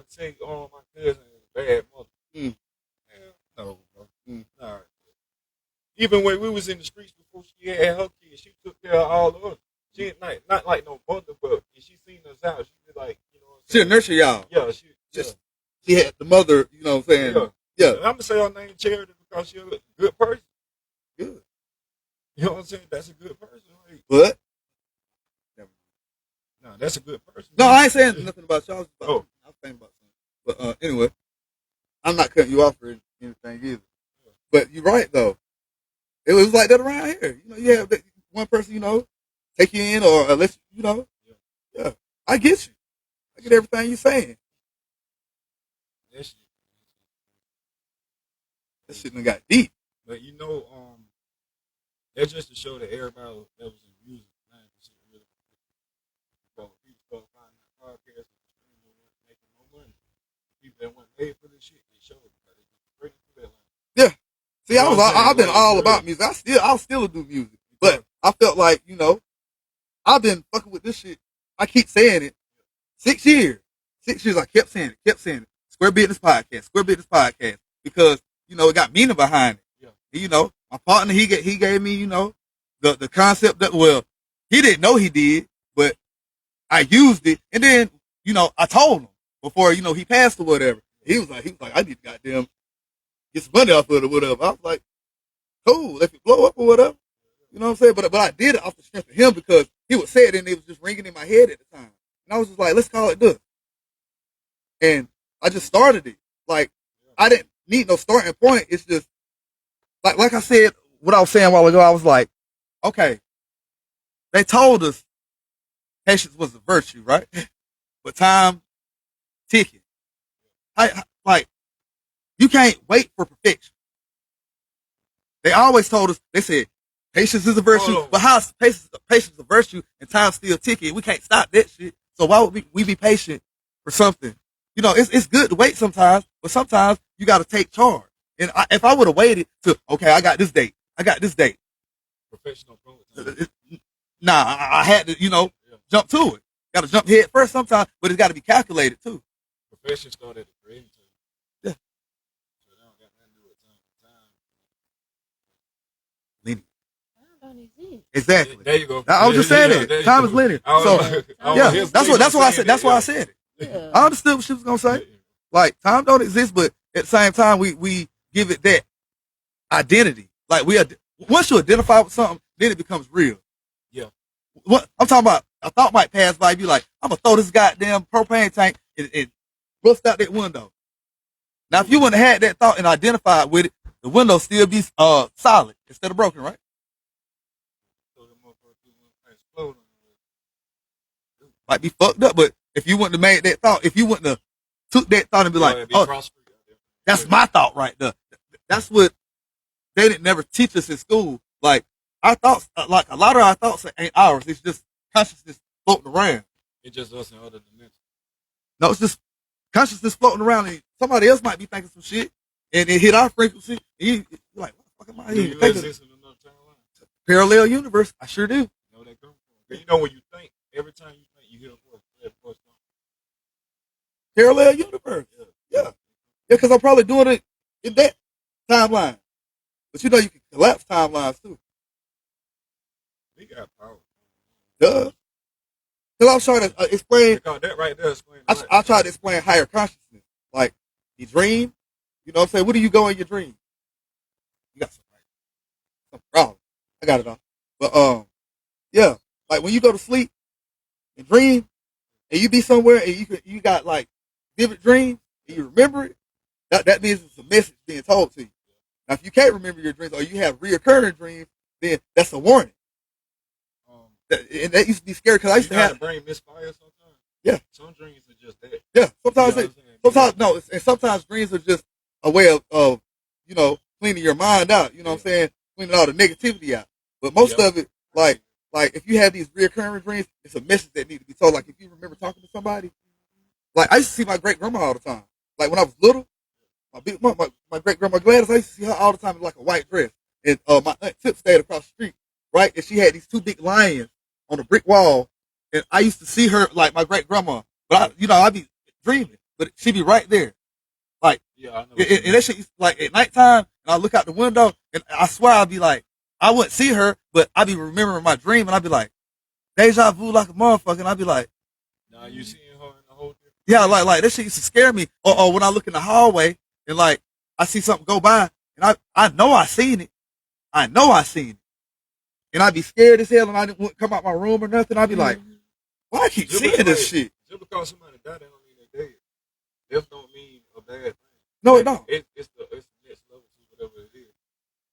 say, oh, my cousin is a bad mother. Man, no, bro. Nah. Even when we was in the streets before she had her kids, she took care of all of us. She ain't not like no mother, but if she seen us out, she'd be like, you know what I'm saying? She'll nurture y'all. Yeah, she had the mother, you know what I'm saying? Yeah. I'm gonna say her name Charity because she's a good person. Good. You know what I'm saying? That's a good person. Like, but no, that's a good person. No, I ain't saying nothing about y'all. I was thinking about something. But anyway, I'm not cutting you off for anything either. But you're right though. It was like that around here. You know, you have one person, you know, take you in or let you know. Yeah. I get you. I get everything you're saying. That shit done got deep. But you know, that's just to show that everybody that was in music, 9% really. So people start finding that podcast and making no money. People that weren't made for this shit, they showed it because they just break through that line. Yeah. See, I've been all about music. I'll still do music. But I felt like, you know, I've been fucking with this shit. I keep saying it. 6 years. 6 years I kept saying it. Square Business Podcast. Because, you know, it got meaning behind it. Yeah. You know, my partner, he gave me, you know, the concept that, well, he didn't know he did, but I used it. And then I told him before, he passed or whatever. He was like, I need to goddamn get some money off of it or whatever. I was like, cool, if it blow up or whatever. You know what I'm saying? But I did it off the strength of him because he would say it and it was just ringing in my head at the time. And I was just like, let's call it this. And I just started it. Like, I didn't need no starting point. It's just, like I said, what I was saying a while ago, I was like, okay, they told us patience was a virtue, right? But time ticking. Like, you can't wait for perfection. They always told us, they said, patience is a virtue, but how is patience a virtue and time still ticking? We can't stop that shit. So why would we be patient for something? It's good to wait sometimes, but sometimes you got to take charge. And if I would have waited to, okay, I got this date. Professional approach. Nah, I had to, jump to it. Got to jump head first sometimes, but it's got to be calculated too. Profession started at the creating table. Yeah. So they don't got nothing to do with time. Linear. Time don't exist. Exactly. There you go. I was just saying that. Time is linear. So, yeah, that's why I said, that's why I said it. Yeah. I understood what she was going to say. Like, time don't exist, but at the same time, we give it that identity. Like, once you identify with something, then it becomes real. Yeah. What I'm talking about, a thought might pass by, you like, I'm going to throw this goddamn propane tank and bust out that window. Now, if you wouldn't have had that thought and identified with it, the window still be solid instead of broken, right? Might be fucked up, but if you wouldn't have made that thought, if you wouldn't have took that thought and be like, oh, that's my thought right there. That's what they didn't never teach us in school. Like, our thoughts, like a lot of our thoughts ain't ours. It's just consciousness floating around. It's just us in other dimensions. No, it's just consciousness floating around, and somebody else might be thinking some shit, and it hit our frequency. And you're like, what the fuck am I even thinking? Parallel universe. I sure do. You know that comes from. When you think, every time you think, you hear a voice. Parallel universe. Yeah, because I'm probably doing it in that timeline. But you can collapse timelines too. We got power. Duh. Because I was trying to explain. Because that right there explains. I tried to explain higher consciousness. Like, you dream. You know what I'm saying? Where do you go in your dream? You got some problem. I got it all. But yeah, like when you go to sleep and dream, and you be somewhere and you got like vivid dreams and you remember it, that means it's a message being told to you. Now, if you can't remember your dreams or you have reoccurring dreams, then that's a warning. And that used to be scary because I used to have. The brain misfire sometimes. Yeah. Some dreams are just that. Yeah. Sometimes dreams are just a way of cleaning your mind out. You know what I'm saying? Cleaning all the negativity out. But most of it, like if you have these reoccurring dreams, it's a message that needs to be told. Like if you remember talking to somebody, like I used to see my great grandma all the time. Like when I was little, my great grandma Gladys, I used to see her all the time in like a white dress. And my aunt Tip stayed across the street, right? And she had these two big lions on a brick wall. And I used to see her like my great grandma. But I'd be dreaming, but she'd be right there. Like, yeah, I know. And that shit used to, like at nighttime, and I look out the window, and I swear I'd be like, I wouldn't see her, but I'd be remembering my dream, and I'd be like, deja vu like a motherfucker, and I'd be like, nah, you seeing her in the whole different. Yeah, like that shit used to scare me. Or when I look in the hallway, and like, I see something go by, and I know I seen it. And I'd be scared as hell, and I wouldn't come out my room or nothing. I'd be like, why I keep seeing this shit? Just because somebody died, that don't mean they're dead. Death don't mean a bad thing. No, it don't. It's the next level to whatever it is.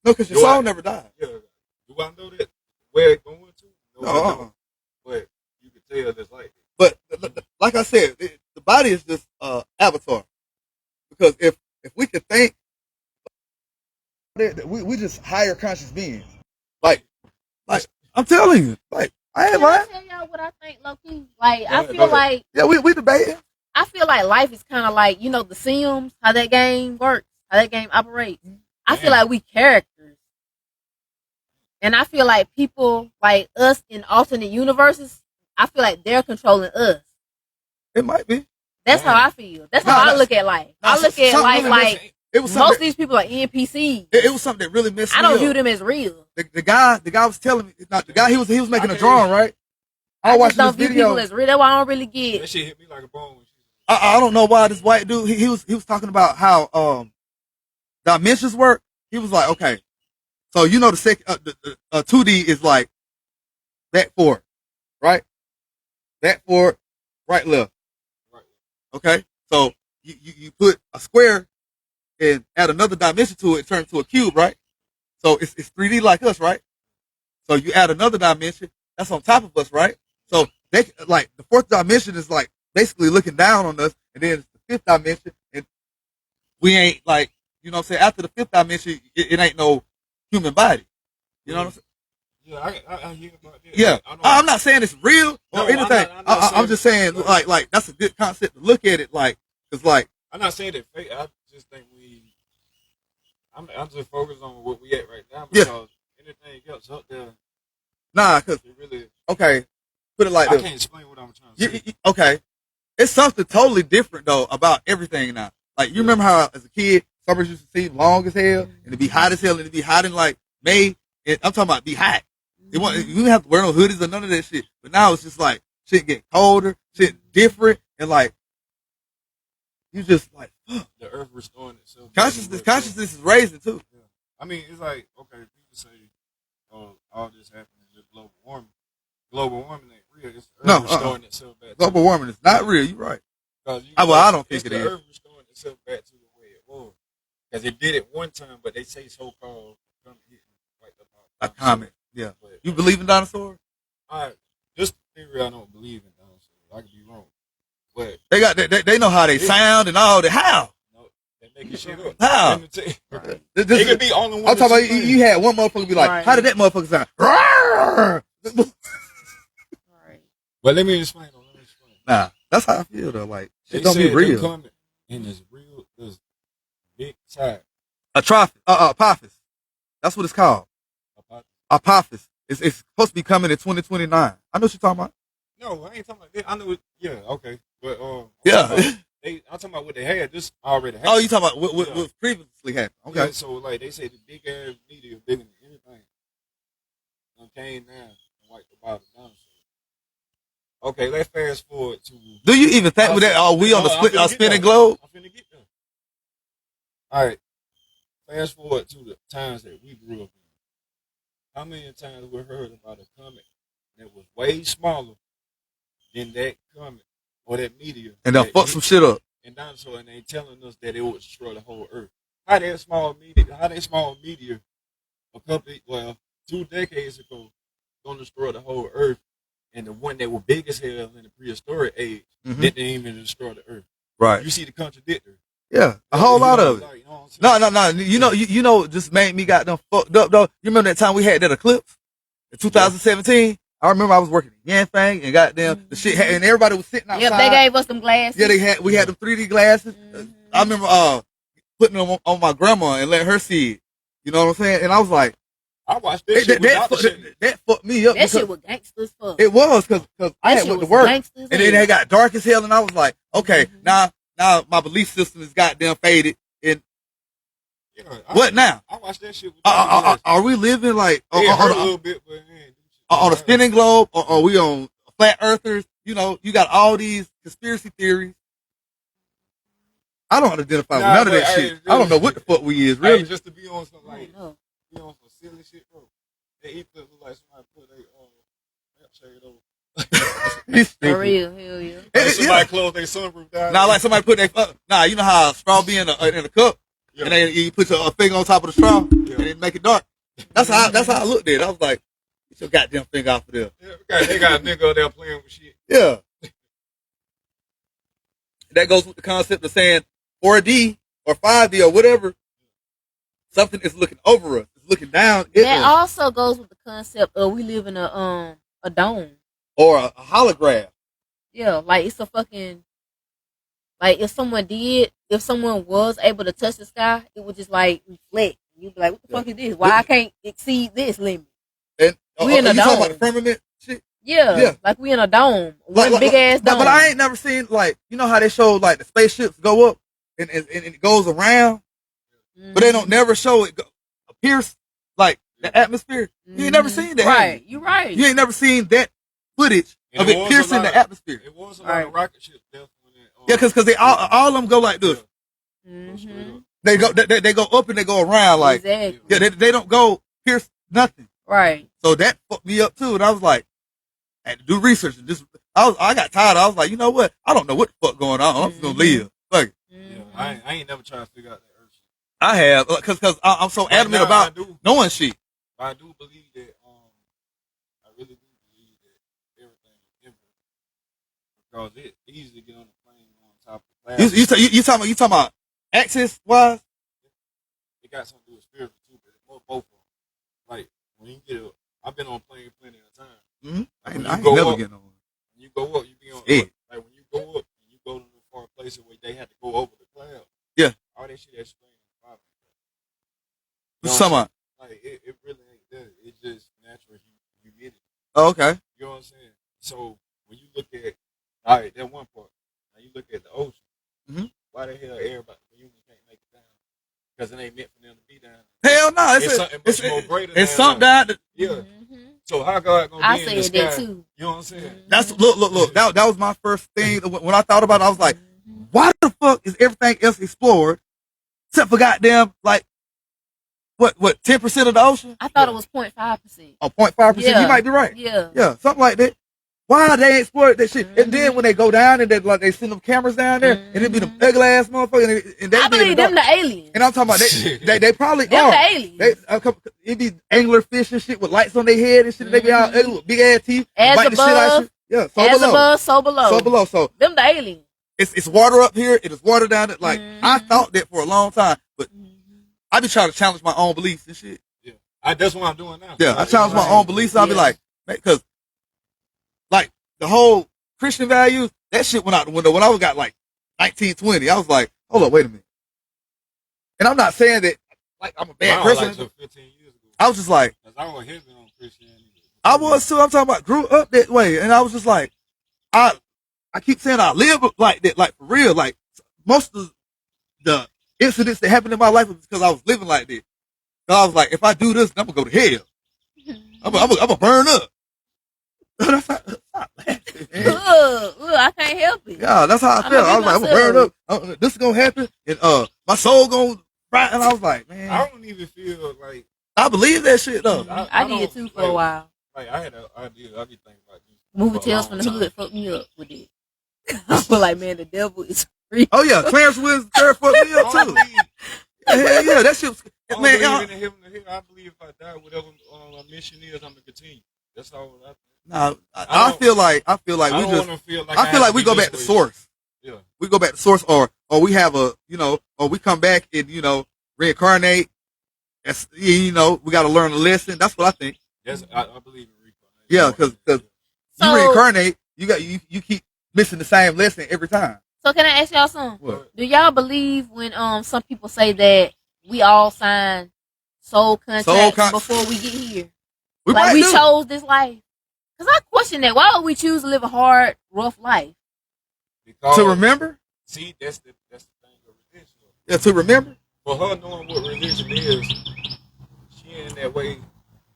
No, because your soul never died. Yeah. Do I know that where it's going to? No. But you can tell it's like it. But like I said, the body is just avatar. Because if we could think, we just higher conscious beings. Like I'm telling you, like I ain't lying. Can I tell y'all what I think, low key? Like I feel like we debating. I feel like life is kind of like The Sims, how that game works, how that game operates. I feel like we characters, and I feel like people like us in alternate universes. I feel like they're controlling us. It might be. That's how I feel. That's how I look at life. I look at life like most of these people are NPCs. It was something that really messed me up. I don't view them as real. The guy was telling me, not the guy, he was making a drawing, right? I just don't view people as real. That's why I don't really get. That shit hit me like a bone. I don't know why this white dude he was talking about how dimensions work. He was like, okay, so you know the 2D is like back forward, right? Back forward, right left. Right. Okay, so you put a square and add another dimension to it, turn it to a cube, right? So it's 3D like us, right? So you add another dimension that's on top of us, right? So they like the fourth dimension is like basically looking down on us, and then it's the fifth dimension, and we ain't like, you know what I'm saying? After the fifth dimension, it ain't no human body. You know what I'm saying? Yeah, I hear about that. Yeah, Like, I'm not saying it's real or anything. I'm just saying like that's a good concept to look at it like, cause like I'm not saying that fake. I just think I'm just focused on what we at right now because anything else up there. Nah, cause really okay, put it like this. I can't explain what I'm trying to say. Okay, it's something totally different though about everything now. Like you remember how as a kid summers used to seem long as hell and it'd be hot as hell and it'd be hot in like May. And I'm talking about be hot. You didn't have to wear no hoodies or none of that shit. But now it's just like shit get colder, shit different, and like you just like the earth restoring itself. Consciousness is raising too. Yeah. I mean, it's like okay, people say, all this happening with global warming. Global warming ain't real. It's the earth restoring itself back. Global warming is not real. You're right. I don't think it is. The earth restoring itself back to the way it was. Because it did it one time, but they say so-called a comet. Yeah. But, you believe in dinosaurs? Just theory, I don't believe in dinosaurs. I could be wrong. But they know how they sound and all that. How? No, they make shit up. How? Right. It could be only one. I'm talking about you had one motherfucker be like, right. How did that motherfucker sound? Right. But let me explain. Nah, that's how I feel though. Like it don't be real. Coming in this real, this big side. Apophis. That's what it's called. Apophis. It's supposed to be coming in 2029. I know what you're talking about. No, I ain't talking about that. I know it. Yeah, okay. But yeah. I'm talking about what they had. This already happened. Oh, you talking about what previously happened? Okay. Yeah, so like they say, the big ass media bigger than anything. Came down and wiped the bottom down. Okay, let's fast forward to. Do you even think with that? Are we on the spinning globe? I'm finna get there. All right. Fast forward to the times that we grew up in. How many times we heard about a comet that was way smaller than that comet or that meteor? And they'll fuck some shit up. And dinosaur, and they telling us that it would destroy the whole Earth. How that small meteor, 2 decades ago, gonna destroy the whole Earth, and the one that was big as hell in the prehistoric age didn't even destroy the Earth. Right. You see the contradictory. Yeah, a whole lot of it. No. You know, just made me goddamn fucked up though. You remember that time we had that eclipse in 2017? I remember I was working at Yanfang and goddamn the shit, and everybody was sitting outside. Yeah, they gave us them glasses. Yeah, we had them 3D glasses. I remember putting them on my grandma and letting her see it. You know what I'm saying? And I was like, I watched this shit. That fucked me up. That shit was gangsters fuck. It was because I had went to work, and then it got dark as hell, and I was like, okay, now my belief system is goddamn faded. And what now? I watched that shit. Are we living like a little bit, but on a spinning globe, or are we on flat earthers? You know, you got all these conspiracy theories. I don't identify with none of that shit. I don't know what the fuck we is, really. Just to be on some like, be on some silly shit, bro. They eat look like somebody put a shade over. For real, hell yeah. Like somebody closed their sunroof down. Nah, like somebody put their you know how a straw be in a cup, and then you put your finger on top of the straw, and then make it dark. That's how I looked at it. I was like, get your goddamn finger off of there. Yeah, they got a nigga out there playing with shit. Yeah. That goes with the concept of saying 4D or 5D or whatever. Something is looking over us. It's looking down. That also goes with the concept of we live in a dome. Or a holograph. Yeah, like it's a fucking, like if someone was able to touch the sky, it would just like reflect. You'd be like, what the fuck is this? Why I can't exceed this limit? And we in a dome. Talking about the firmament shit? Yeah, like we in a dome. One big ass dome. But I ain't never seen, like, you know how they show like the spaceships go up and it goes around? But they don't never show it pierce like the atmosphere. You ain't never seen that. Right, you're right. You ain't never seen that footage of it piercing the atmosphere. It was a lot of rocket ships death when it, yeah, because they all of them go like this. Mm-hmm. They go up and they go around like exactly. yeah, they don't go pierce nothing. Right. So that fucked me up too, and I was like, I had to do research and just I got tired. I was like, you know what? I don't know what the fuck going on. I'm just gonna live. Fuck it. Yeah, I ain't never tried to figure out that earth shit. I have because I'm so adamant about knowing shit. I do believe that. I really do believe that everything is infinite because it's easy to get on the plane on top of the clouds. You talking about access wise? It got something to do with spiritual too, but it's more both of them. Like when you get up, I've been on plane plenty of time. Mm-hmm. I ain't never getting on. When you go up, you be on. Like when you go up and you go to the far places where they had to go over the clouds. Yeah. All that shit explained. What's you talking about? Like it really ain't that. It's just natural humidity. Oh, okay. You know what I'm saying? So when you look at all right, that one part. Now you look at the ocean. Mm-hmm. Why the hell everybody humans can't make it down? Because it ain't meant for them to be down. Hell no, it's something much more greater. It's something down. Yeah. Mm-hmm. So how God gonna be in the sky? That too. You know what I'm saying? That's look. That was my first thing when I thought about it. I was like, why the fuck is everything else explored except for goddamn like what 10% of the ocean? I thought it was 0.5%. Oh, 0.5%. Yeah. You might be right. Yeah, something like that. Why they explored that shit? And then when they go down and they send them cameras down there, and it be them ugly ass motherfuckers. And they I believe them the aliens. And I'm talking about they probably them are. The aliens. It be angler fish and shit with lights on their head and shit. They be all ugly with big ass teeth. As above, the shit out of yeah, so as below. Above, so below. So below. So them the aliens. It's water up here. It is water down there. Like I thought that for a long time, but I be trying to challenge my own beliefs and shit. Yeah, that's what I'm doing now. Yeah, I challenge my own beliefs. I'll be like, because like the whole Christian values, that shit went out the window when I got like 19, 20. I was like, hold up, wait a minute. And I'm not saying that like I'm a bad person. Like 15 years ago. I was just like, I was heavy on Christianity. I was too. I'm talking about grew up that way, and I was just like, I keep saying I live like that, like for real. Like most of the incidents that happened in my life was because I was living like that. So I was like, if I do this, I'm gonna go to hell. I'm gonna burn up. Stop laughing, man. I can't help it. Yeah, that's how I felt. I was like, I'm gonna burn up. This is gonna happen, and my soul gonna fry. And I was like, man, I don't even feel like I believe that shit though. I did too for a while. Like I had an idea. I be thinking about this. Movie Tales from the Hood fucked me up with it. I feel like, man, the devil is free. Oh yeah, Clarence Williams fucked me up too. Yeah, that shit was, man. I believe if I die, whatever my mission is, I'm gonna continue. That's all. I feel like we go back to source. Yeah, we go back to source, or we have or we come back and reincarnate. That's we got to learn a lesson. That's what I think. Yes, I believe in reincarnation. Yeah, because you reincarnate, you keep missing the same lesson every time. So can I ask y'all something? What? Do y'all believe when some people say that we all sign soul contracts before we get here? We chose this life? Because I question that. Why would we choose to live a hard, rough life? Because, to remember? See, that's the thing of religion. Yeah, to remember? For her knowing what religion is, she ain't in that way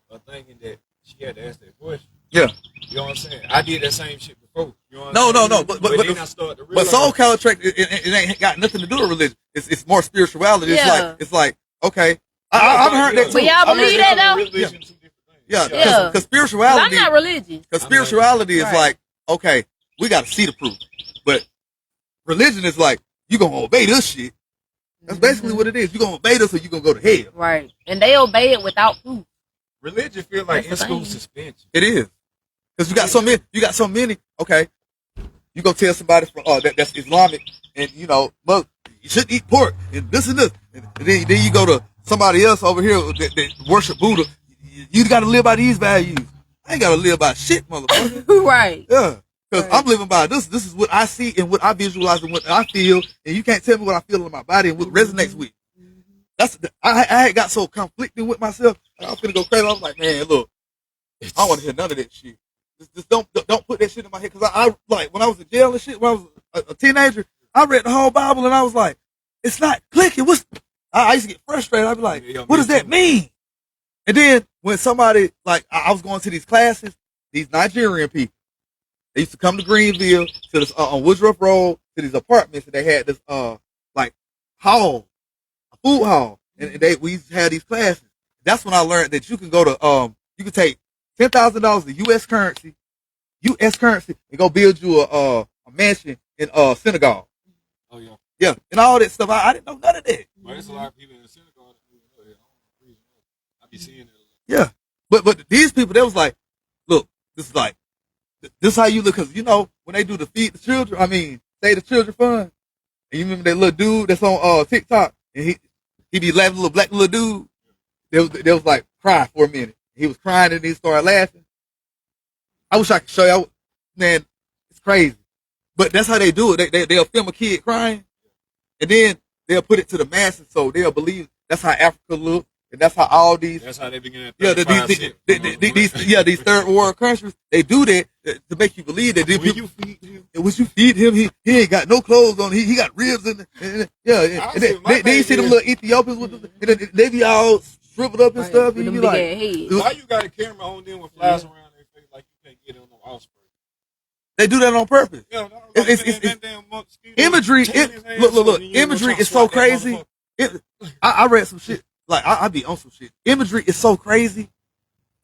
of thinking that she had to ask that question. Yeah. You know what I'm saying? I did that same shit before. You know what No. I'm saying? But soul contract, it ain't got nothing to do with religion. It's more spirituality. Yeah. It's like okay. I've heard that too. But y'all believe that though? Yeah, because spirituality. I'm not religious. Because spirituality is like, okay, we got to see the proof. But religion is like, you going to obey this shit. That's basically what it is. You going to obey this or you going to go to hell. Right. And they obey it without proof. Religion feel like in-school suspension. It is. Because you got so many, okay, you go tell somebody from that's Islamic and, you shouldn't eat pork and this and this. And then you go to somebody else over here that worship Buddha. You got to live by these values. I ain't got to live by shit, motherfucker. Right. Yeah. Because I'm living by this. This is what I see and what I visualize and what I feel. And you can't tell me what I feel in my body and what resonates with. I had got so conflicted with myself. I was going to go crazy. I was like, man, look, I don't want to hear none of that shit. Just don't put that shit in my head. Because I like, when I was in jail and shit, when I was a teenager, I read the whole Bible and I was like, it's not clicking. I used to get frustrated. I'd be like, what does that mean? And then when somebody, like, I was going to these classes, these Nigerian people, They used to come to Greenville to this on Woodruff Road to these apartments, and they had this like hall, a food hall, and we used to have these classes. That's when I learned that you can go to you can take $10,000 of U.S. currency, and go build you a mansion in Senegal. Oh yeah. Yeah, and all that stuff. I didn't know none of that. But there's a lot of people in Senegal that do that. I be seeing it. Yeah, but these people, they was like, look, this is how you look, because you know when they do the feed the children, say the children fund, and you remember that little dude that's on TikTok, and he be laughing, little black little dude. They was like cry for a minute. He was crying and he started laughing. I wish I could show you, man. It's crazy, but that's how they do it. They'll film a kid crying, and then they'll put it to the masses, so they'll believe that's how Africa looks. And that's how all these. That's how they begin. These third world countries, they do that to make you believe that. When you feed him, once you feed him, he ain't got no clothes on. He got ribs in. And then you see them little Ethiopians with them, and they be all shriveled up and stuff. And you be like, why you got a camera on them with flies around their face like you can't get on no offspring? They do that on purpose. Yeah, it's imagery. Look. Imagery is so crazy. I read some shit. Like, I be on some shit. Imagery is so crazy.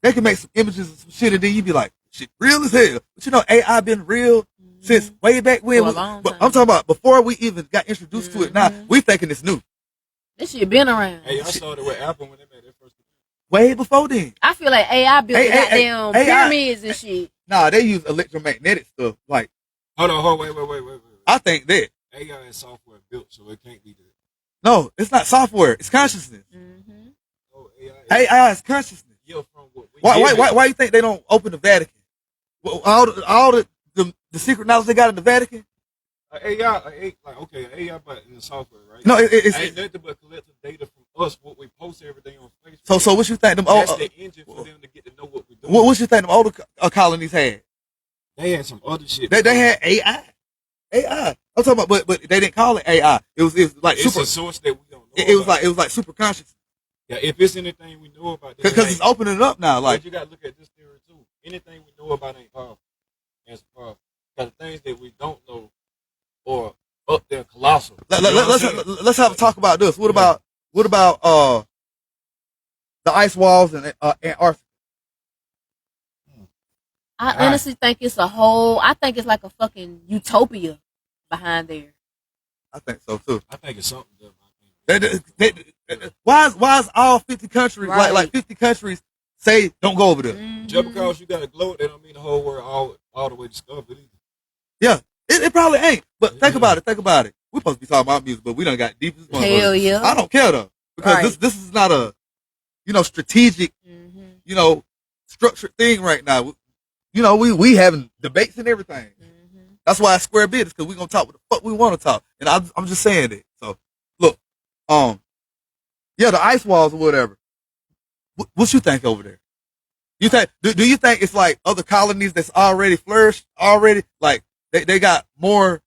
They can make some images of some shit, and then you be like, shit, real as hell. But you know, AI been real since way back when. But I'm talking about before we even got introduced to it. Now, we thinking it's new. This shit been around. Hey, I started with Apple when they made their first. Way before then. I feel like AI built goddamn pyramids and shit. Nah, they use electromagnetic stuff. Like, hold on, wait. I think that AI is software built, so it can't be that. No, it's not software. It's consciousness. Mm-hmm. Oh, AI is consciousness. Yeah, from what why you think they don't open the Vatican? Well, all the secret knowledge they got in the Vatican. AI, AI, but in the software, right? No, it's ain't nothing but collective data from us. What we post every day on Facebook. So what you think them? That's the engine for them to get to know what we're doing. What you think them older colonies had? They had some other shit. They had AI. I'm talking about, but they didn't call it AI. It was like it's super. A source that we don't know. It was like super conscious. Yeah, if it's anything we know about, because it's opening it up now. Like, you got to look at this theory too. Anything we know about ain't powerful. As far because the things that we don't know or up there colossal. Let's have a talk about this. What about the ice walls in Antarctica? I honestly think it's I think it's like a fucking utopia behind there. I think so too. I think it's something different. Why is all 50 countries like 50 countries say don't go over there? Mm-hmm. Just because you got a globe, that don't mean the whole world all the way discovered either. Yeah, it probably ain't. But think about it. We're supposed to be talking about music, but we done got deep as hell yeah. I don't care though, because this is not a strategic, structured thing right now. We having debates and everything. Mm-hmm. That's why it's square business, because we're gonna talk what the fuck we want to talk. And I'm just saying it. So look, the ice walls or whatever. What you think over there? You think do you think it's like other colonies that's already flourished already? Like they got more.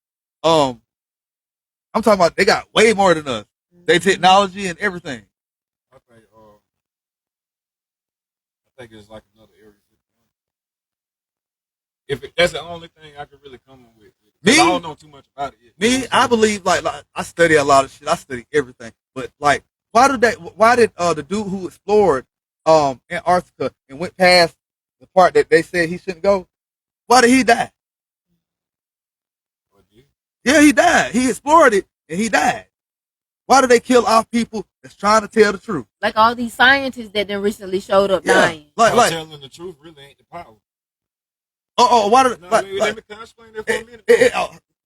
I'm talking about they got way more than us. Mm-hmm. They technology and everything. I think it's like another area. That's the only thing I could really come up with. I don't know too much about it yet. I believe like I study a lot of shit. I study everything. But like, why did the dude who explored Antarctica and went past the part that they said he shouldn't go, why did he die? Yeah, he died. He explored it and he died. Why do they kill off people that's trying to tell the truth? Like all these scientists that then recently showed up dying. Like telling the truth really ain't the power. Why did let me explain that for a minute?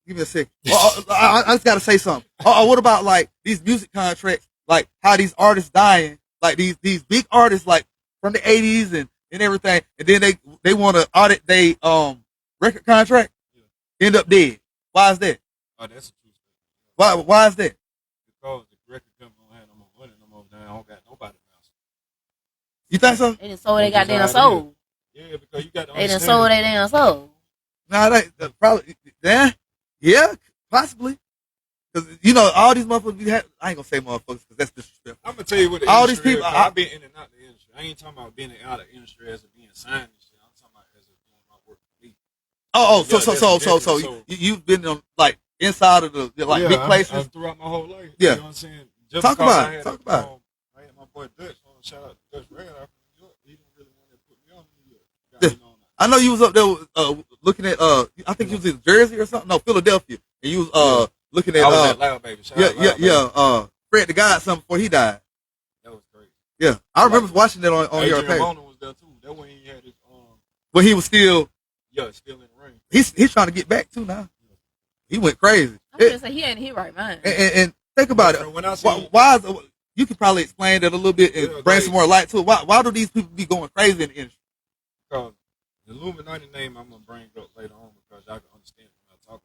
Give me a second. I just gotta say something. What about like these music contracts? Like how these artists dying, like these big artists like from the 80s and everything, and then they want to audit they record contract, end up dead. Why is that? Oh, that's the truth. Why is that? Because the record company don't have no more money no more. I don't got nobody else. You think so? They done sold they goddamn soul. Yeah, because you got to they done sold their damn soul. Nah, they probably yeah, possibly. Because all these motherfuckers I ain't gonna say motherfuckers because that's disrespectful. I'm gonna tell you what the all these people. I've been in and out the industry. I ain't talking about being out of the industry as a being signed and shit. I'm talking about as a doing my work for me. So you've been like inside of the big places. I throughout my whole life. Yeah. You know what I'm saying? Just Talk because about it. Talk about it. I had my boy Dutch on. Shout out to Dutch Red out from New York. He didn't really want to put me on New York. Yeah. Me on I know you was up there looking at I think you was in Jersey or something. No, Philadelphia. And you was looking at I was at Loud Baby. Shout out Loud Baby. Fred the God something before he died. That was great. Yeah, I remember watching that on your Adrian page. Mona was there too. That when he had his But he was still still in the ring. he's trying to get back too now. He went crazy. I'm gonna say he ain't in his right mind. And think about it. When I see Why is you could probably explain that a little bit and bring some more light to it. Why do these people be going crazy in the industry? Because the Illuminati name I'm gonna bring up later on because y'all can understand what I talk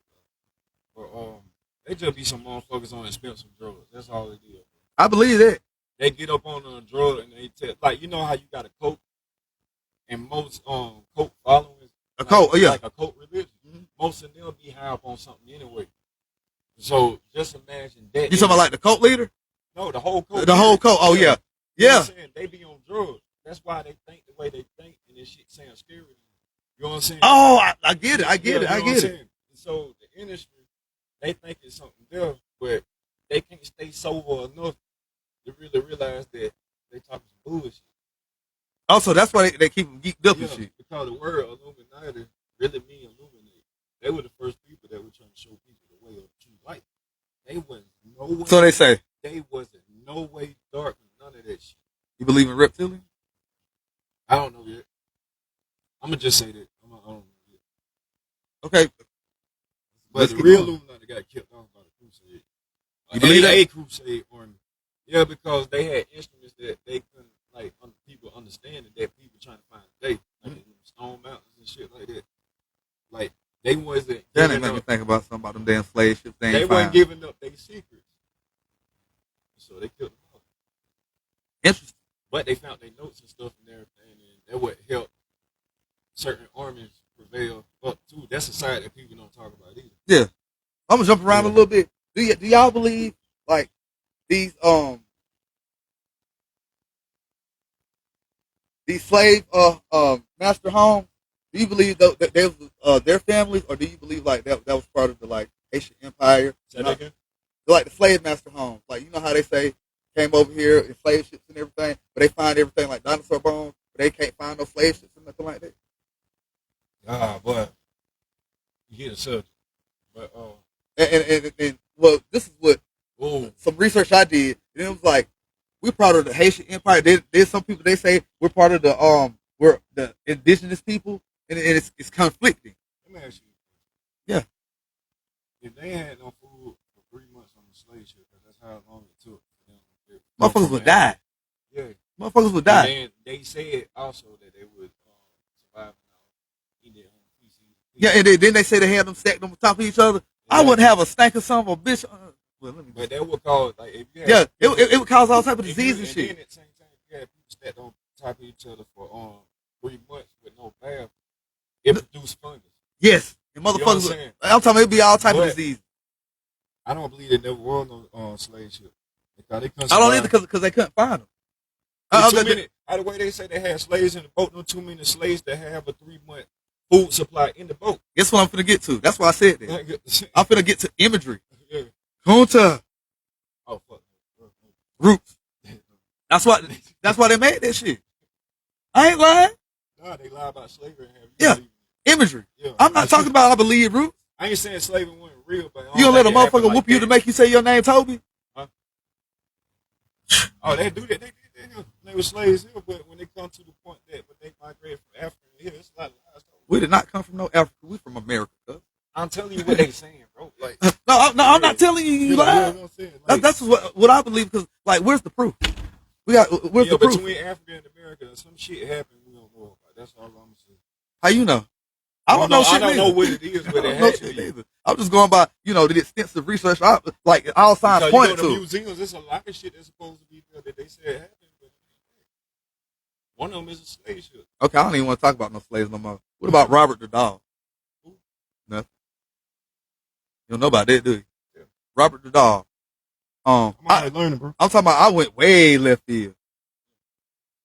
about. But they just be some motherfuckers on expensive drugs. That's all it is. I believe that. They get up on a drug and they tell, like, you know how you got a cult and most cult followers A cult, yeah. like a cult religion. Mm-hmm. Most of them be high up on something anyway. So just imagine that. You talking about like the cult leader? No, the whole cult. The whole cult. Oh yeah, You know yeah. what I'm saying? They be on drugs. That's why they think the way they think, and this shit sounds scary. You know what I'm saying? Oh, I get it. I get Yeah, it. you I know get what I'm it. saying? So the industry, they think it's something there, but they can't stay sober enough to really realize that they talking some bullshit. Also, that's why they keep them geeked up and shit. Because the word Illuminati really mean illuminate. They were the first people that were trying to show people the way of true light. They was no way. So they say. They wasn't no way dark and none of that shit. You believe in reptilians? I don't know yet. I'm gonna just say that. I don't know yet. Okay. But Let's the keep real going. Illuminati got killed off by the Crusade. You believe that? A Crusade army. Yeah, because they had instruments that they couldn't people understand that people trying to find today, like Stone Mountains and shit like that. Like they wasn't. That ain't make me think about something about them damn slave ships. They wasn't giving up their secrets, so they killed them off. Interesting. But they found their notes and stuff and everything, and that would help certain armies prevail up too. That's a side that people don't talk about either. Yeah, I'm gonna jump around a little bit. Do y'all believe like these slave master homes? Do you believe that they was their families, or do you believe like that was part of the like Haitian Empire? Say that again? Like the slave master homes, like you know how they say came over here in slave ships and everything, but they find everything like dinosaur bones, but they can't find no slave ships or nothing like that. But you hear the subject, but and well, this is what some research I did, and it was like we're part of the Haitian Empire. There's some people they say we're part of we're the indigenous people, and it's conflicting. let me ask you. Yeah. If they had no food for 3 months on the slave ship, because that's how long it took for them to Motherfuckers would die. Yeah. Motherfuckers would die. And then they said also that they would survive eat their own feces. Yeah, and then they say they had them stacked on top of each other. I wouldn't have a stank of some of a bitch. Well, let me But that would cause like if you had it would cause all type of if disease you, and shit. Then at the same time, if you had people stacked on top of each other for 3 months with no bath, it produced fungus. Yes, and You know what I'm motherfuckers. saying? I'm talking it'd be all type of But- disease. I don't believe there never was no slave ship. Because they couldn't I don't survive. either because they couldn't find them. Too many, by the way they say they had slaves in the boat, no too many slaves that have a 3-month food supply in the boat. Guess what I'm finna get to? That's why I said that. I'm finna get to imagery. Yeah. Kunta Oh fuck. roots. That's why they made that shit. I ain't lying. Nah, they lie about slavery. And Yeah. believe Imagery. it. Yeah. I'm not talking about I believe roots. I ain't saying slavery wasn't real, but You gonna let a motherfucker like whoop you that. to make you say your name, Toby? Oh, they do that. They were slaves here, but when they come to the point that when they migrate from Africa here, it's a lot of lies. We did not come from no Africa. We from America. Cuz. I'm telling you what they saying, bro. Like, No, I'm not telling you you know lie. what I'm saying? Like, That's what I believe. Because like, where's the proof? Where's the proof? between Africa and America, some shit happened we don't know about. That's all I'm saying. How you know? I don't know shit. I don't know neither. what it is, but I it don't know has shit to be. neither. I'm just going by the extensive research. Like all signs Because point you go to to. museums, there's a lot of shit that's supposed to be there that they said happened. But one of them is a slave ship. Okay, I don't even want to talk about no slaves no more. What about Robert the dog? Who? Nothing. You don't know about that, do you? Yeah. Robert the dog. I'm already learning, bro. I'm talking about. I went way left field.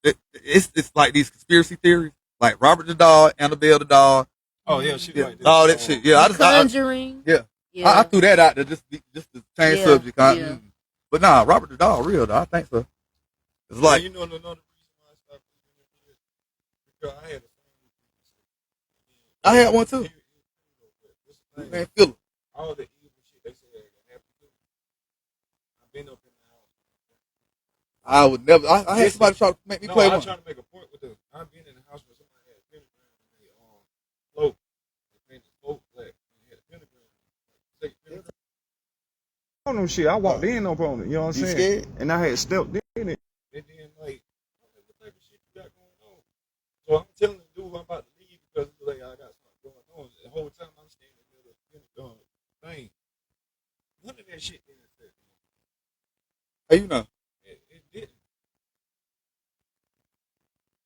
It's like these conspiracy theories, like Robert the dog, Annabelle the dog, Oh yeah, shit Yeah, like that. all that shit. Yeah, Conjuring. I threw that out there just to change subject. Yeah. But nah, Robert the Dog, real though. I think so. It's like you know another reason why I stopped believing in it because I had one too. Man, Philip. All the evil shit they say that happened to me. I've been up in the house. I would never. I had somebody try to make me play one. one. I'm trying to make a point with this. I've been in the house where somebody had a pentagram and they float. They painted float black and they had a pentagram. On them shit, I walked in up on it. You know what I'm saying? Scared? And I had stepped in it. And then like, what type of shit you got going on? So I'm telling the dude I'm about to leave because he's like, I got something going on. The whole time I'm standing there, the thing. None of that shit didn't affect me. How you know? It didn't.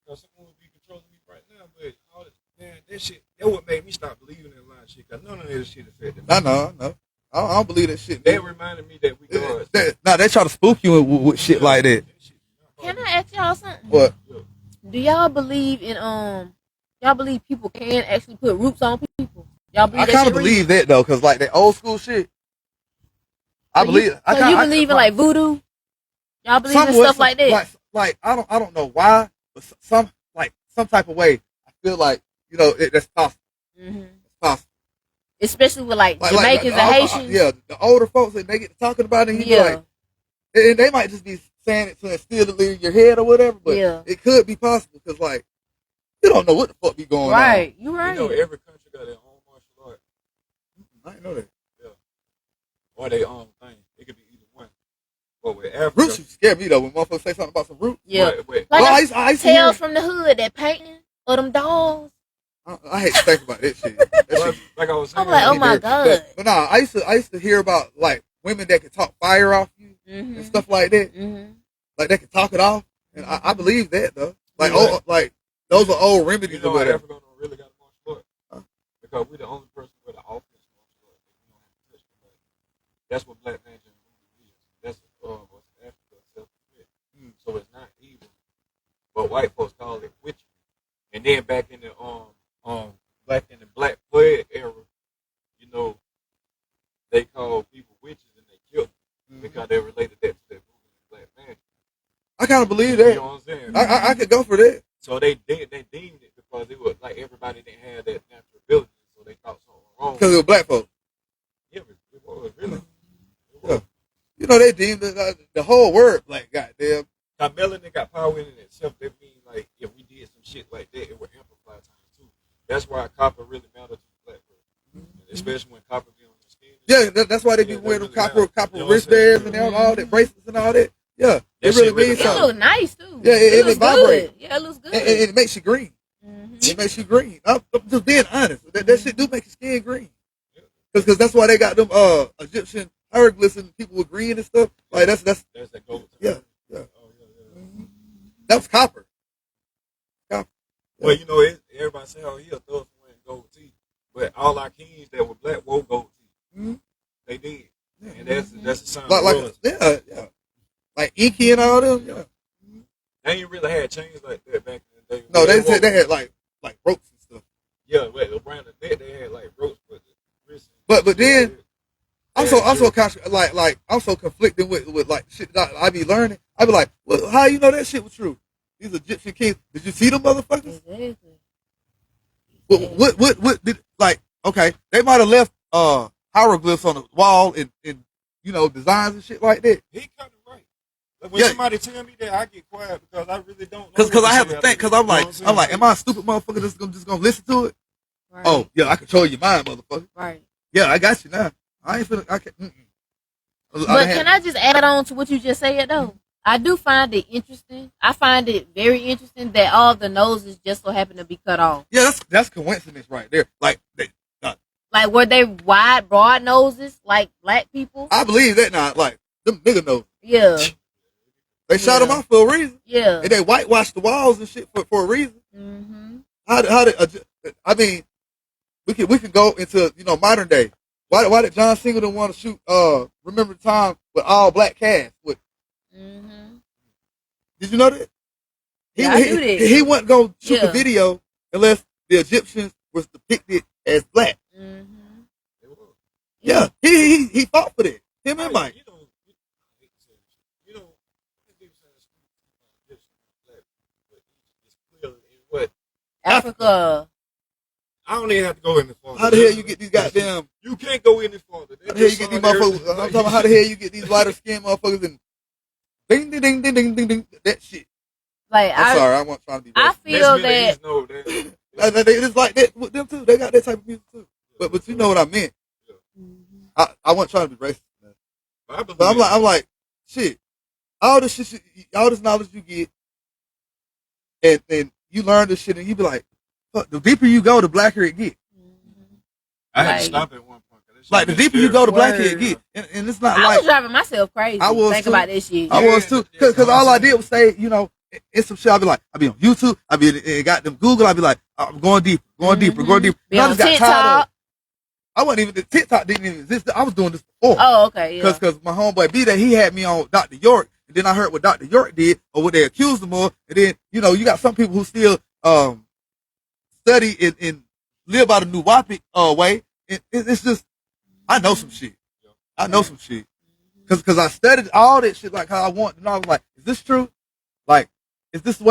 Because someone would be controlling me right now, but all this, man, that shit, that what made me stop believing in a lot of shit. Because none of that shit affected me. I know. I don't believe that shit. That reminded me that we gods. They try to spook you with shit like that. Can I ask y'all something? What? Do y'all believe in y'all believe people can actually put roots on people? Y'all believe I kind of believe that though, cause like that old school shit. I believe. So you believe in like voodoo? Y'all believe in stuff like that? Like I don't know why, but some type of way I feel like that's possible. Mm-hmm. It's possible. Especially with like Jamaicans and Haitians. Yeah, the older folks, and they get talking about it, and and they might just be saying it to instill it in your head or whatever, but it could be possible because like you don't know what the fuck be going on. Right, you right. You know, every country got their own martial art. I didn't know that. Yeah, or their own thing. It could be either one. But with Africa, roots used to scare me though when motherfuckers say something about some roots. Yeah, like I Tales from the Hood, that painting of them dolls. I hate to think about that shit. Like I was saying, I'm like, oh my god. But nah, I used to hear about like women that could talk fire off you and stuff like that. Mm-hmm. Like they could talk it off, and I believe that though. Like like those are old remedies or whatever. Africa don't really got a martial art because we're the only person with an offense martial art. We don't have to touch the money. That's what black magic is. That's what's Africa self-defense. So it's not evil, but white folks call it witchery. And then back in the Black Plague era, you know, they called people witches and they killed them because they related that to that movie Black Magic. I kind of believe that. You know what I'm saying? I could go for that. So they deemed it because it was like everybody didn't have that natural ability, so they thought something wrong. Because it was black folks. Yeah, it was really. Yeah. You know, they deemed the whole word black. Goddamn. Now, melanin got power in it itself. That means like if we did some shit like that, it would amplify time too. That's why copper really matters to the black person, especially when copper be on your skin. Yeah, that's why they be wearing them copper wristbands and all that, bracelets and all that. Yeah, it really means something. It looks nice too. Yeah, it vibrates. Yeah, it looks good. And it makes you green. It makes you green. I'm just being honest. That shit do make your skin green. Because that's why they got them Egyptian hieroglyphs and people with green and stuff. Like that's that gold. Yeah. That was copper. Copper. Well, you know, everybody say, "Oh, he a thug for wearing gold teeth," but all our kings that were black wore gold teeth. They did, and that's a sign of royalty. Yeah. Like Inky and all them. Yeah. They ain't really had chains like that back in the day. No, they said they had like ropes and stuff. Yeah, wait, around the neck they had like ropes, but the wrist. But then. I'm so conflicted with like shit that I be learning. I be like, well, how you know that shit was true? These Egyptian kings. Did you see them motherfuckers? Exactly. What did like? Okay, they might have left hieroglyphs on the wall and designs and shit like that. He kind of right. Like when somebody tell me that, I get quiet because I really don't know. Because I have to think. Because I'm like, am I a stupid motherfucker that's just gonna listen to it? Right. Oh yeah, I control your mind, motherfucker. Right. Yeah, I got you now. I ain't feeling. I can. But can I just add on to what you just said though? I do find it interesting. I find it very interesting that all the noses just so happen to be cut off. Yeah, that's coincidence right there. Like were they wide, broad noses like black people? I believe that now. Like them nigga noses. Yeah. They shot them off for a reason. Yeah. And they whitewashed the walls and shit for a reason. Mm-hmm. I mean, we can go into modern day. Why did John Singleton want to shoot Remember the Time with all black cast? Did you know that? I knew that. He wasn't going to shoot the video unless the Egyptians was depicted as black. Mm-hmm. Yeah, he fought for that. Him and Mike. Africa. I don't even have to go in the farther. How the hell you get these goddamn? You can't go any farther. How the hell you get these motherfuckers? I'm talking about how the hell you get these lighter skinned motherfuckers and ding ding ding ding ding ding ding that shit. Like I'm sorry, I wasn't trying to be. I feel that it's like that with them too. They got that type of music too. But you know what I meant. I wasn't trying to be racist. But I'm like, shit. All this shit, all this knowledge you get, and you learn this shit, and you be like, fuck, the deeper you go, the blacker it get. I had to stop at one point. Like the deeper you go, the blacker it get, and it's not I like was driving myself crazy. I was think too. about this shit. I was too, because all I did was say, you know, it's some shit. I'll be like, I'll be on YouTube, I'll be got them Google. I'll be like, I'm going deeper, going deeper, going deeper. Be on I just got tired of it. TikTok. I wasn't even TikTok didn't even exist. I was doing this before. Oh, okay, yeah. Because my homeboy B that he had me on Dr. York, and then I heard what Dr. York did or what they accused him of, and then you know you got some people who still study and live by the New Wapic way. It's just I know some shit. I know some shit because I studied all that shit like how I want, and I was like, is this true? Like, is this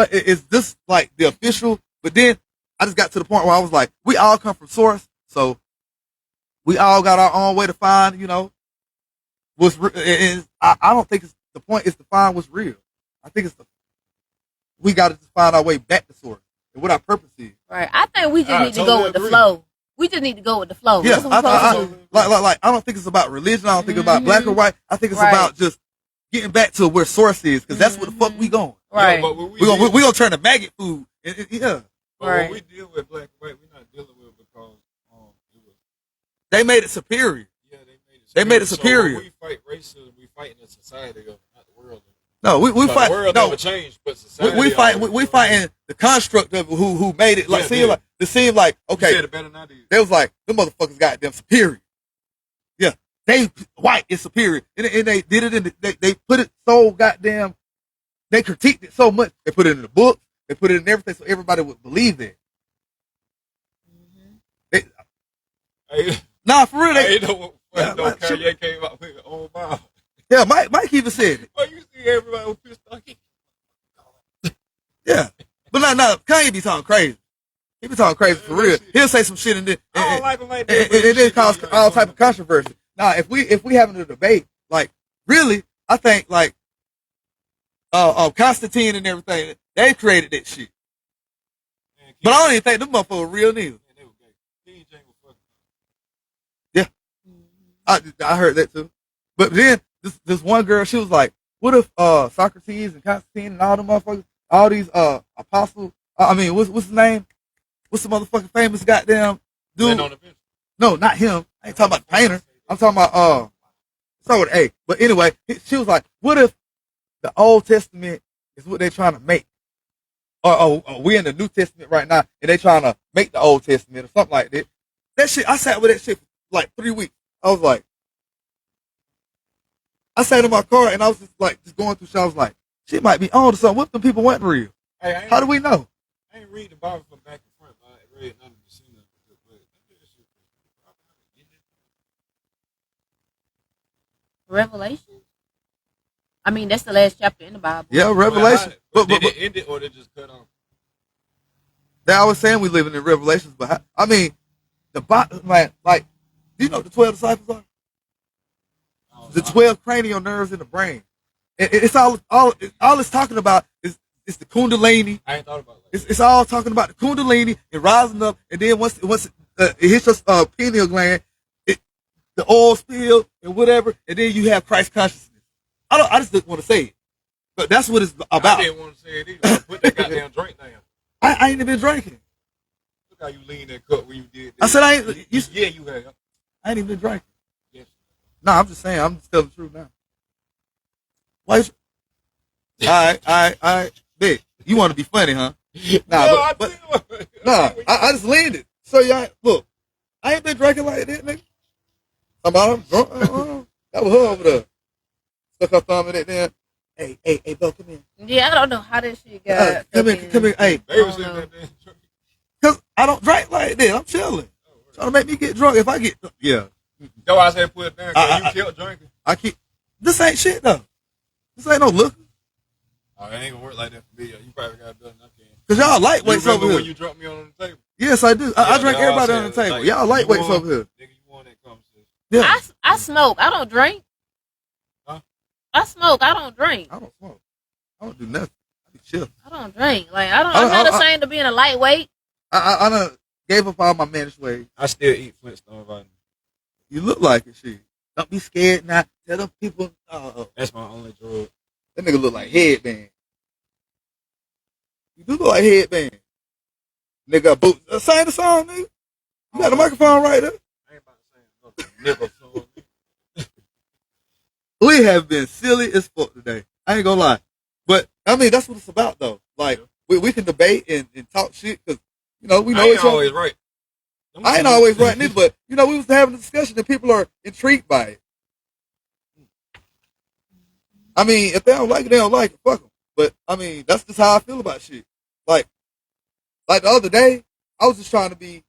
like the official? But then I just got to the point where I was like, we all come from source, so we all got our own way to find, you know, what's real. I don't think the point is to find what's real. I think we got to just find our way back to source and what our purpose is. Right. I think we just need to go with the flow. We just need to go with the flow. Yeah, like I don't think it's about religion. I don't think it's about black or white. I think it's about just getting back to where source is, because that's where the fuck we going. Right. Yeah, we gonna turn to maggot food. Yeah. But when we deal with black and white, we're not dealing with it because they made it superior. Yeah, they made it superior. So when we fight racism, we fight in a society, not the world. No, we fight. The world never changed, but society. We fighting the construct of who made it. Like it seemed like okay. You said it better than I did. They was like them motherfuckers got them superior. Yeah, they white is superior, and they did it in they put it so goddamn. They critiqued it so much. They put it in the book. They put it in everything, so everybody would believe that. Nah, for real. They Kanye came out with own mouth. Yeah, Mike even said it. Well, you see everybody was pissed off. Yeah, but no, Kanye be talking crazy. He be talking crazy for real. He'll say some shit and then I don't like him like that. and then cause all type of controversy. Now, if we having a debate, like really, I think like Constantine and everything, they created that shit. But I don't even think them motherfuckers were real neither. Yeah, I heard that too. But then this one girl, she was like, "What if Socrates and Constantine and all them motherfuckers, all these apostles? I mean, what's his name? What's the motherfucking famous goddamn dude? No, not him. I ain't talking about the painter. I'm talking about start with A. But anyway, she was like, "What if the Old Testament is what they're trying to make? Or we in the New Testament right now, and they trying to make the Old Testament or something like that." That shit, I sat with that shit for like 3 weeks. I was like, I sat in my car and I was just going through shit. I was like, shit might be on to something. What if them people weren't real? Hey, how do we know? I ain't read the Bible from back and front, but I read 90% of it. Revelation? I mean, that's the last chapter in the Bible. Yeah, Revelation. But did it end it or did it just cut off? I was saying we living in Revelations, but I mean, the Bible, man, like, do you know what the 12 disciples are? The 12 cranial nerves in the brain. It's all it's talking about is the Kundalini. I ain't thought about it. It's all talking about the Kundalini and rising up, and then once it hits your pineal gland, the oil spill and whatever, and then you have Christ consciousness. I just didn't want to say it, but that's what it's about. I didn't want to say it either. Put that goddamn drink down. I ain't even been drinking. Look how you lean that cup when you did that. I said I ain't. Yeah, you have. I ain't even been drinking. Yes. No, I'm just saying. I'm just telling the truth now. Why? All right. Big. You want to be funny, huh? Nah, I just leaned it. So y'all, look, I ain't been drinking like that, nigga. I'm drunk. That was her over there. Stuck her thumb in it then. Hey, bro, come in. Yeah, I don't know how that shit got. Come here. Hey. They was in that damn drink. Cause I don't drink like that. I'm chilling. Trying to make me get drunk. If I get, yeah. That's why I said put it down. You kept drinking. I keep. This ain't shit though. This ain't no liquor. Oh, it ain't gonna work like that for me. You probably got better than I can. Cause y'all lightweights over here. When you dropped me on the table? Yes, I do. I drink everybody on the table. Like, y'all lightweights over here. Nigga, you won that conversation. Yeah. I smoke. I don't drink. Huh? I smoke. I don't drink. I don't smoke. I don't do nothing. I be chill. I don't drink. Like I'm not ashamed of being a lightweight. I done gave up all my managed ways. I still eat Flintstone vitamins. You look like it, shit. Don't be scared now. Tell them people. That's my only drug. That nigga look like Headband. You do look like Headband. Nigga got boots. Sing the song, nigga. You got the microphone right there. I ain't about to say nothing. Nigga, We have been silly as fuck today. I ain't gonna lie. But, I mean, that's what it's about, though. Like, we can debate and talk shit, because, we know I ain't each other. always right. I ain't always right neither, but, we was having a discussion and people are intrigued by it. I mean, if they don't like it, they don't like it. Fuck them. But, I mean, that's just how I feel about shit. Like the other day, I was just trying to be,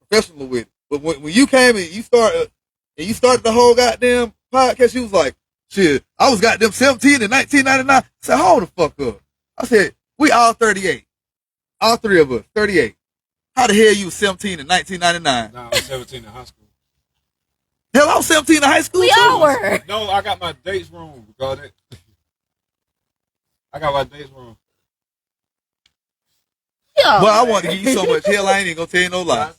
professional with it. But when you came and you started the whole goddamn podcast, you was like, shit, I was goddamn 17 in 1999. I said, hold the fuck up. I said, we all 38. All three of us, 38. How the hell you was 17 in 1999? Nah, I was 17 in high school. Hell, I was 17 in high school. We too. all were. No, I got my dates wrong. I got my dates wrong. Yeah. Well, I wanted to give you so much hell, I ain't even gonna tell you no lie.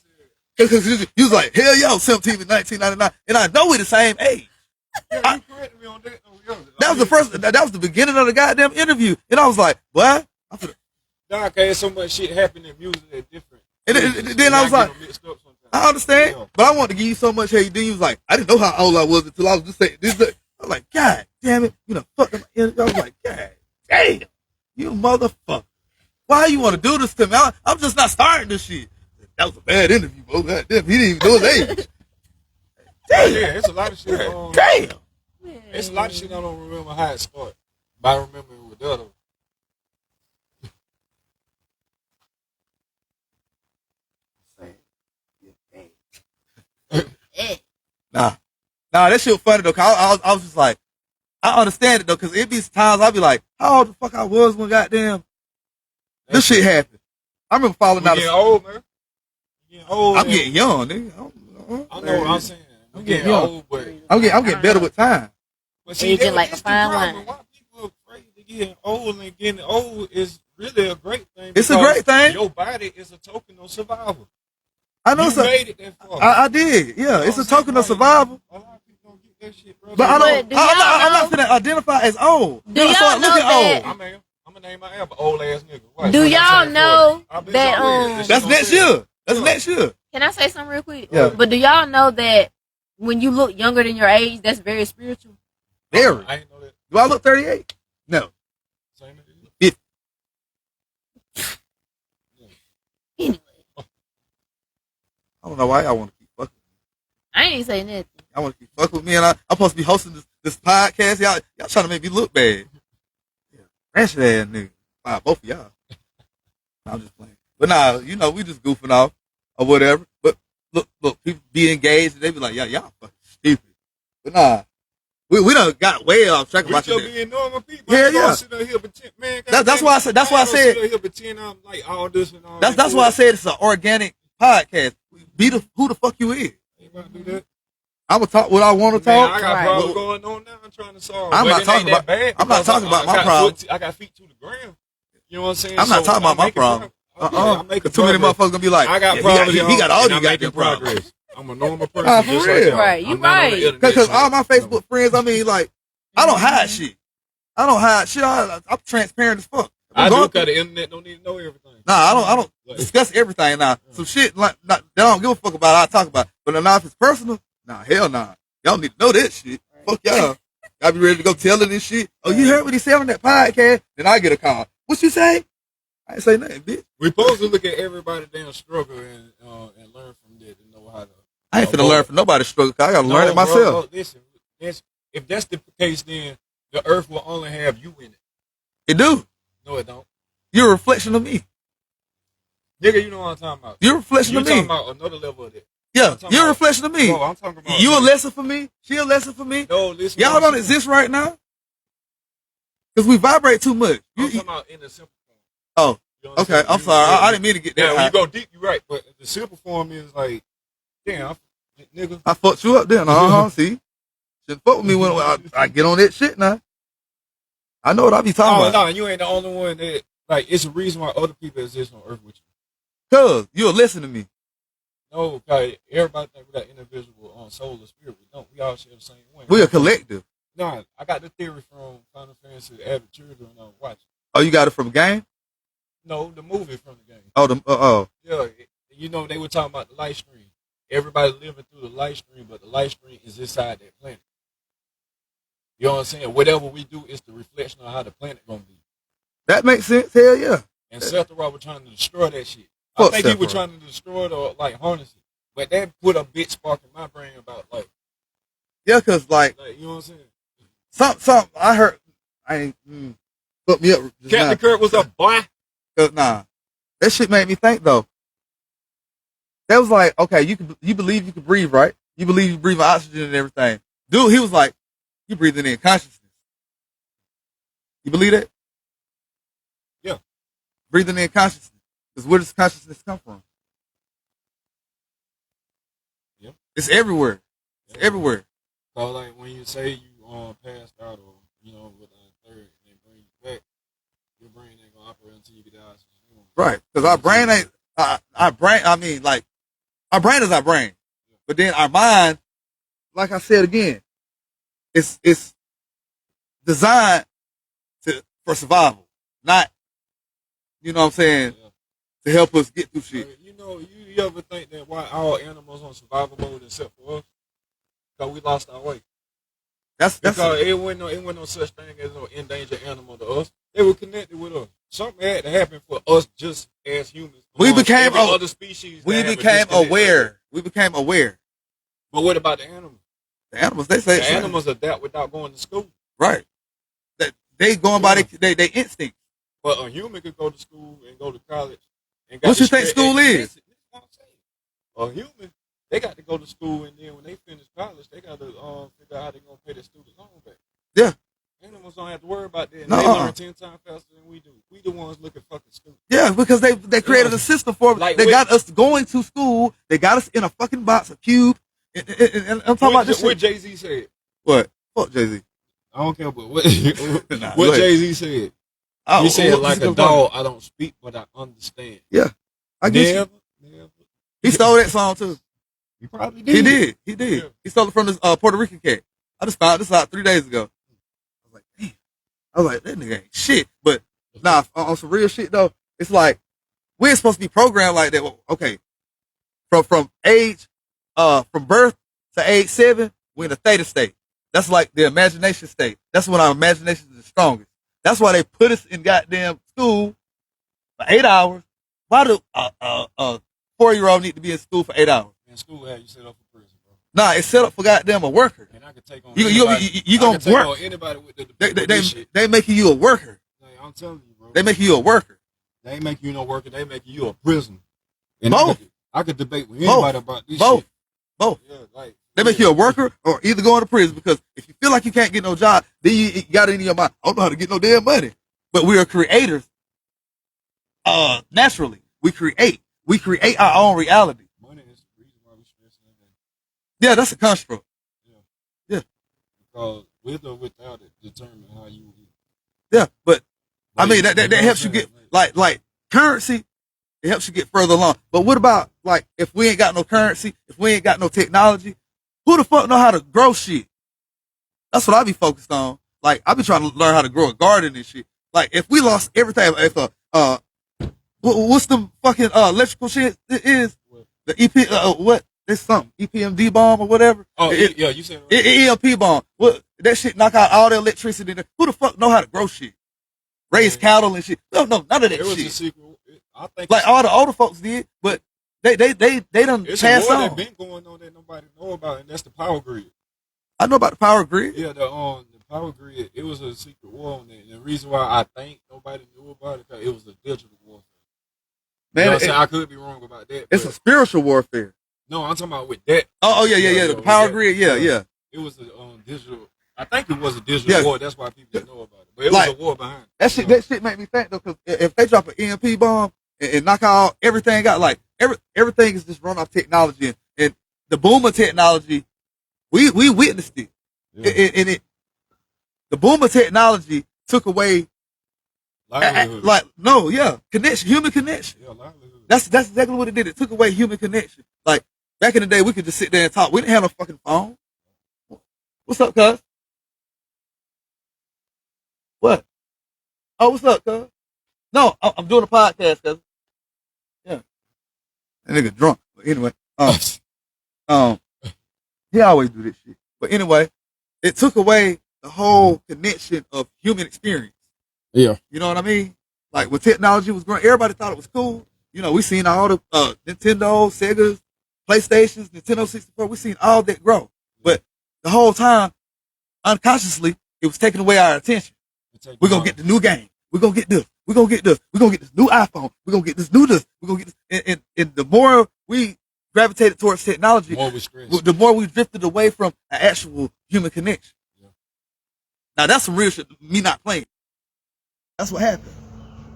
Because you was like, hell yeah, I was 17 in 1999, and I know we're the same age. Yeah, you corrected me on that. That was the beginning of the goddamn interview, and I was like, what? Nah, cause so much shit happened in music that's different. And then I was like, I understand, Yeah. but I wanted to give you so much hell. Then you was like, I didn't know how old I was until I was just saying this. I was like, God damn it, fuck. I was like, God damn, you motherfucker. Why you want to do this to me? I'm just not starting this shit. That was a bad interview, bro. God damn, he didn't even know his age. Damn. Yeah, it's a lot of shit. Damn. It's a lot of shit I don't remember how it started, but I remember it with the other. Nah, that shit funny though. Cause I was just like, I understand it though, cause it be times I be like, how old the fuck I was when goddamn this shit happened. I remember falling out. Getting old, man. Getting old. I'm getting young, nigga. I know what I'm saying. I'm getting young. old, but I'm getting better with time. But So you get like a fine wine. wine. Why people are afraid to get old and getting old is really a great thing. It's a great thing. Your body is a token of survival. I know You made it that far. I did. Yeah, it's a token of survival. A lot of people don't get that shit, bro. But I'm do y'all not know- gonna identify as old. Do y'all start know looking that- old. I'm gonna name my album old ass nigga. What? Do When y'all I turn know 40, I've been that, already- this That's shit next gonna year. That's next year. Can I say something real quick? Yeah. But do y'all know that when you look younger than your age, that's very spiritual? Very. I ain't know that. Do I look 38? No. Same as you. Anyway, I don't know why y'all want to keep fucking. I ain't say nothing. I want to keep fucking with me, and I'm supposed to be hosting this podcast. Y'all trying to make me look bad. Yeah, ratchet ass nigga. Wow, both of y'all. I'm just playing. But nah, we just goofing off or whatever. But look, people be engaged and they be like, y'all fucking stupid. But nah, we done got way off track We about still this. being normal people. Yeah, I ain't gonna yeah. sit up here pretend, man. That's why I said. That's why I said. Sit up here pretend I'm like all this and all That's that. why I said it's an organic podcast. Be who the fuck you is. Ain't about to do that. I'm gonna talk what I want to Man, talk. I got Right. problems going on now. I'm trying to solve. I'm But not it talking ain't that about- bad I'm not because talking about I my got problem. I got feet to the ground. You know what I'm saying? I'm not talking about my problem. I'm making Too many progress. motherfuckers gonna be like, I got yeah, problems. He got all and you I'm got making your problems. progress. I'm a normal person. Nah, for just real. like y'all. Right, you I'm not on the right. internet Because shit. all my Facebook friends, I mean, like, I don't hide shit. I don't hide shit. I'm transparent as fuck. I I'm do going because the internet don't need to know everything. Nah, I don't Like- discuss everything now. Some shit like they don't give a fuck about. I talk about. But now if it's personal, nah, hell nah. Y'all need to know that shit. Fuck y'all. Y'all be ready to go tell her this shit. Oh, you heard what he said on that podcast? Then I get a call. What you say? I ain't say nothing, bitch. We supposed to look at everybody damn struggle and learn from that and know how to. I ain't finna learn from nobody's struggle. 'Cause I gotta learn it Bro, myself. listen, if that's the case, then the earth will only have you in it. It do. No, it don't. You're a reflection of me. Nigga, you know what I'm talking about. You're a reflection of me. You're talking about another level of it. Yeah, you're a reflection of me. No, I'm talking about. You a lesson for me. She a lesson for me. No, listen. Y'all don't exist right now because we vibrate too much. I'm talking about in the simple form. Oh, You know okay. I'm sorry. I didn't mean to get that. Yeah, when you go deep, you're right. But the simple form is like, damn, nigga. I fucked you up then. See, shouldn't fuck with me when I get on that shit now. I know what I be talking about. No, you ain't the only one that like. It's a reason why other people exist on Earth with you. Cause you'll listen to me. No, because everybody think we got individual on soul or spirit. We don't. We all share the same one. We a collective. No, I got the theory from Final Fantasy Avid Children watching. Oh, you got it from game? No, the movie from the game. Oh, Yeah, you know they were talking about the light stream. Everybody living through the light stream, but the light stream is inside that planet. You know what I'm saying? Whatever we do is the reflection of how the planet gonna be. That makes sense. Hell yeah. And Sephiroth was trying to destroy that shit. Fuck I think he was Sephiroth. trying to destroy it or like harness it. But that put a bit spark in my brain about like Yeah, cause like you know what I'm saying? Some I heard. I ain't put me up. Captain Kirk was a boy. Cause nah, that shit made me think though. That was like, okay, you believe you can breathe, right? You believe you breathe oxygen and everything. Dude, he was like, you breathing in consciousness. You believe that? Yeah. Breathing in consciousness. Because where does consciousness come from? Yeah. It's everywhere. It's everywhere. So like when you say you passed out or you know with a third and they bring you back, your brain ain't gonna operate until you get the oxygen. Right. Because our brain ain't our brain. I mean, like our brain is our brain, but then our mind, like I said again, it's designed for survival, not you know what I'm saying, to help us get through shit. You know, you ever think that why all animals on survival mode except for us? Because we lost our way. That's because it wasn't no such thing as no endangered animal to us. They were connected with us. Something had to happen for us just as humans. We became other species. We became aware. We became aware. But what about the animals? The animals, they say the animals adapt without going to school. Right. They going by their instinct. But a human could go to school and go to college. And what you think school is? A human, they got to go to school, and then when they finish college, they got to figure out how they're going to pay their student loan back. Yeah. Animals don't have to worry about that. And they learn 10 times faster than we do. We the ones looking fucking stupid. Yeah, because they created a system for like they got us going to school. They got us in a fucking box, a cube. And I'm talking about this what shit. Jay-Z said. What? Fuck Jay-Z. I don't care, but what Jay-Z said. He said, like a dog, I don't speak, but I understand. Yeah. I guess never. He stole that song too. He probably did. He did. Yeah. He stole it from this Puerto Rican cat. I just found this out 3 days ago. I was like, damn. I was like, that nigga ain't shit. But nah, on some real shit though, it's like we ain't supposed to be programmed like that. Well, okay. From age from birth to age 7, we're in a theta state. That's like the imagination state. That's when our imagination is the strongest. That's why they put us in goddamn school for 8 hours. Why do a 4-year-old need to be in school for 8 hours? In school, you set up for prison, bro. Nah, it's set up for goddamn a worker. And I can take on you gonna work. On anybody with the they making you a worker. Like, I'm telling you, bro. They making you a worker. They ain't making you no worker. They making you a prisoner. And both. I could debate with anybody about this shit. Both. Yeah, like they make you a worker or either going to prison because if you feel like you can't get no job, then you got it in your mind. I don't know how to get no damn money. But we are creators. Naturally, we create our own reality. Money is the reason why we stress everything. Yeah, that's a construct. Yeah. Because with or without it, determine how you will. Yeah, but I mean that helps you get like currency. It helps you get further along. But what about like if we ain't got no currency, if we ain't got no technology, who the fuck know how to grow shit? That's what I be focused on. Like I be trying to learn how to grow a garden and shit. Like if we lost everything, if what's the fucking electrical shit it is? The EP what? It's something EPMD bomb or whatever. Oh yeah, you said right. EMP bomb. What that shit knock out all the electricity. Who the fuck know how to grow shit? Raise cattle and shit. No, none of that shit. It was a secret. I think like all the older folks did, but they done it's passed a war on. that been going on that nobody know about, and that's the power grid. I know about the power grid. Yeah, the power grid. It was a secret war on that. And the reason why I think nobody knew about it because it was a digital warfare. Man, you know what I'm saying? I could be wrong about that. It's a spiritual warfare. No, I'm talking about with that. Oh yeah. The power grid, yeah. It was a digital. I think it was a digital war. That's why people didn't know about it. But it was a war behind it. That shit made me think though, because if they drop an EMP bomb and knock out everything out, like everything is just run off technology, and the boom of technology, we witnessed it, and the boom of technology took away connection, human connection. Yeah, that's exactly what it did. It took away human connection. Like back in the day, we could just sit there and talk. We didn't have no fucking phone. What's up, cuz? What? Oh, what's up, cuz? No, I'm doing a podcast, cuz. Yeah. That nigga drunk. But anyway, he always do this shit. But anyway, it took away the whole connection of human experience. Yeah. You know what I mean? Like when technology was growing, everybody thought it was cool. You know, we seen all the Nintendo, Segas, PlayStations, Nintendo 64. We seen all that grow. But the whole time, unconsciously, it was taking away our attention. We're going to get the new game. We're going to get this. We're going to get this. We're going to get this new iPhone. We're going to get this new this. We're going to get this. And the more we gravitated towards technology, the more we drifted away from an actual human connection. Yeah. Now, that's some real shit, me not playing. That's what happened.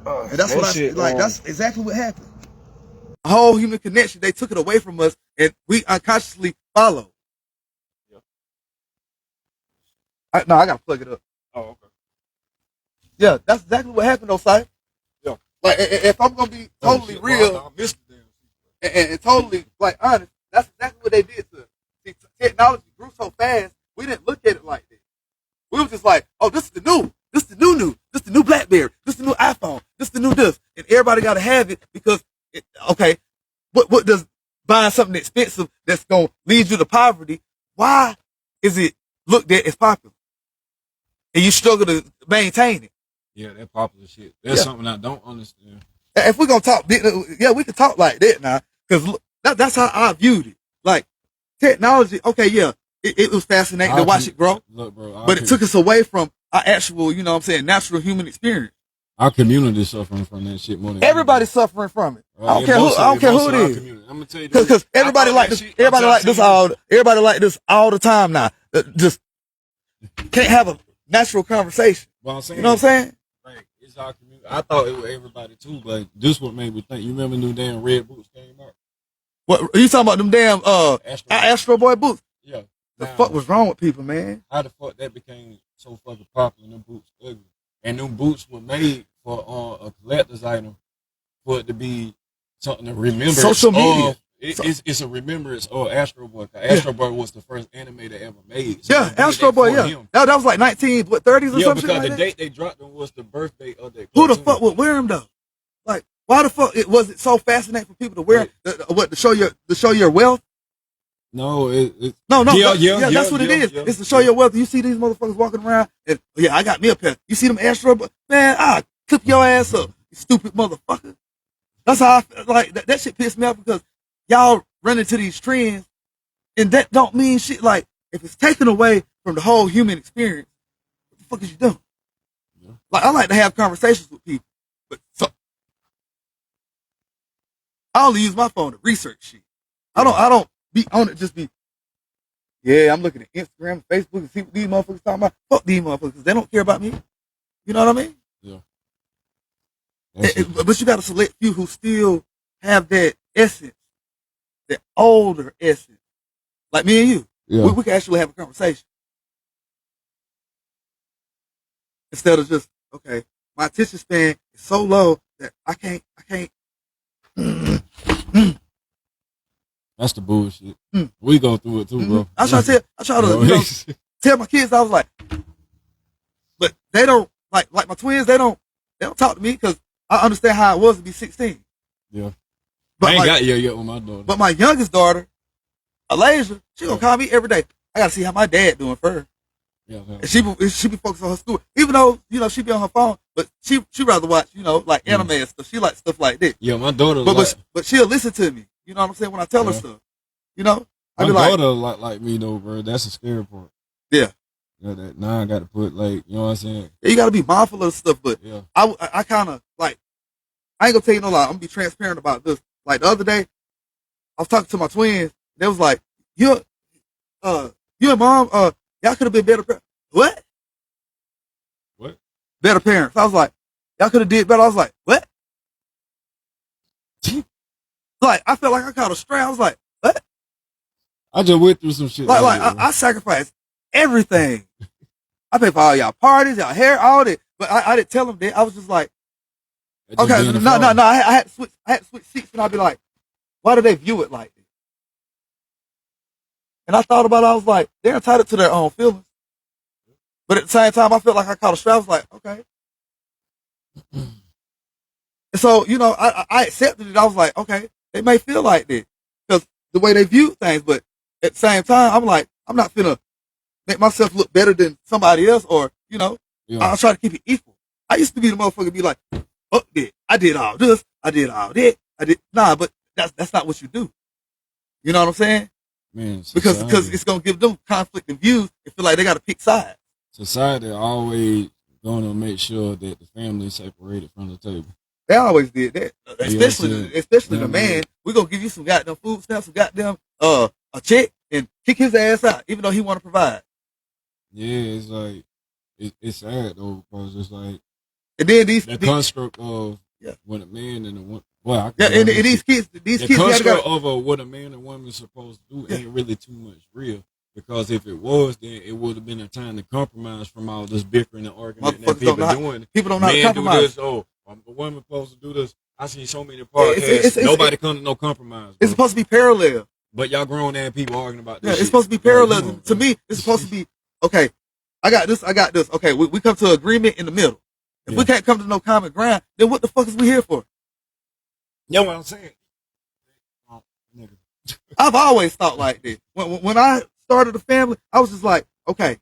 And that's that's exactly what happened. A whole human connection, they took it away from us, and we unconsciously followed. Yeah. I got to plug it up. Oh, okay. Yeah, that's exactly what happened, though, Sypher. Yeah. Like, if I'm going to be totally real and totally, like, honest, that's exactly what they did to us. See, technology grew so fast, we didn't look at it like that. We were just like, oh, this is the new. This is the new. This is the new BlackBerry. This is the new iPhone. This is the new this. And everybody got to have it because, what does buying something expensive that's going to lead you to poverty, why is it looked at as popular? And you struggle to maintain it. Yeah, that popular shit. That's something I don't understand. If we're going to talk, we can talk like that now. Because that's how I viewed it. Like, technology, it was fascinating to watch it grow. Look, bro, but it took us away from our actual, natural human experience. Our community is suffering from that shit more than everybody's suffering from it. I don't care who it is. I'm gonna tell you because everybody like this. Everybody like this all the time now. Just can't have a natural conversation. Well, you know what I'm saying? Like, it's our community. I thought it was everybody too, but this what made me think. You remember them damn red boots came out? What are you talking about? Them damn Astro Boy boots? Yeah. The fuck was wrong with people, man? How the fuck that became so fucking popular? Them boots ugly. And them boots were made for a collector's item for it to be something to remember. Social media. It's a remembrance of Astro Boy. Astro Boy was the first animator ever made. So Astro Boy, that was like 30s or something. Yeah, because the date they dropped them was the birthday of that. Who the fuck would wear them though? Like, why the fuck was it so fascinating for people to wear to show your wealth? No, that's what it is. Yeah. It's to show your wealth. You see these motherfuckers walking around, and I got me a pair. You see them Astro Boy, man, I'll clip your ass up, you stupid motherfucker. That's how I feel. Like that shit pissed me off because y'all run into these trends, and that don't mean shit. Like, if it's taken away from the whole human experience, what the fuck is you doing? Yeah. Like, I like to have conversations with people, but I only use my phone to research shit. I don't be on it, just be, I'm looking at Instagram, Facebook, and see what these motherfuckers talking about. Fuck these motherfuckers. They don't care about me. You know what I mean? Yeah. But you got to select few who still have that essence, that older essence. Like me and you. Yeah. We can actually have a conversation. Instead of just, my attention span is so low that I can't. That's the bullshit. We go through it too, bro. I try to tell my kids. I was like, but they don't like my twins. They don't talk to me because I understand how it was to be 16. Yeah, but I ain't got yet with my daughter. But my youngest daughter, Alasia, she gonna call me every day. I gotta see how my dad doing first. Yeah. And she be focused on her school, even though she be on her phone. But she rather watch like anime and stuff. She like stuff like that. Yeah, my daughter. But she'll listen to me. You know what I'm saying? When I tell her stuff, I be like, daughter like me though, bro. That's a scary part. Yeah. Now I got to put you know what I'm saying? Yeah, you got to be mindful of stuff, but I kind of like I ain't gonna tell you no lie. I'm gonna be transparent about this. Like the other day, I was talking to my twins. They was like, you and mom, y'all could have been better parents. What? Better parents. I was like, y'all could have did better. I was like, what? Like, I felt like I caught a stray. I was like, what? I just went through some shit. I sacrificed everything. I paid for all y'all parties, y'all hair, all that. But I didn't tell them that. I was just like, okay, no. I had to switch seats, and I'd be like, why do they view it like this? And I thought about it. I was like, they're entitled to their own feelings. But at the same time, I felt like I caught a stray. I was like, okay. And so, I accepted it. I was like, okay, they may feel like this because the way they view things. But at the same time, I'm like, I'm not finna make myself look better than somebody else, or I'll try to keep it equal. I used to be the motherfucker be like, fuck that. I did all this. I did all that. But that's not what you do. You know what I'm saying? Man, because it's gonna give them conflicting views and feel like they gotta pick sides. Society always gonna make sure that the family is separated from the table. They always did that, especially the man. We're gonna give you some goddamn food stamps, some goddamn a check, and kick his ass out, even though he want to provide. Yeah, it's like it's sad though, because it's like, and then the construct of what a man and a woman. Well, and these kids, the construct of what a man and woman is supposed to do ain't really too much real. Because if it was, then it would have been a time to compromise from all this bickering and arguing that people doing. People don't know how to compromise. Do this. A woman supposed to do this. I seen so many podcasts. Nobody come to no compromise. Bro. It's supposed to be parallel. But y'all grown ass people arguing about this. Yeah, it's supposed to be parallel. To me, it's supposed to be, okay, I got this. Okay, we come to an agreement in the middle. If we can't come to no common ground, then what the fuck is we here for? You know what I'm saying? I've always thought like this. When I started a family, I was just like, okay,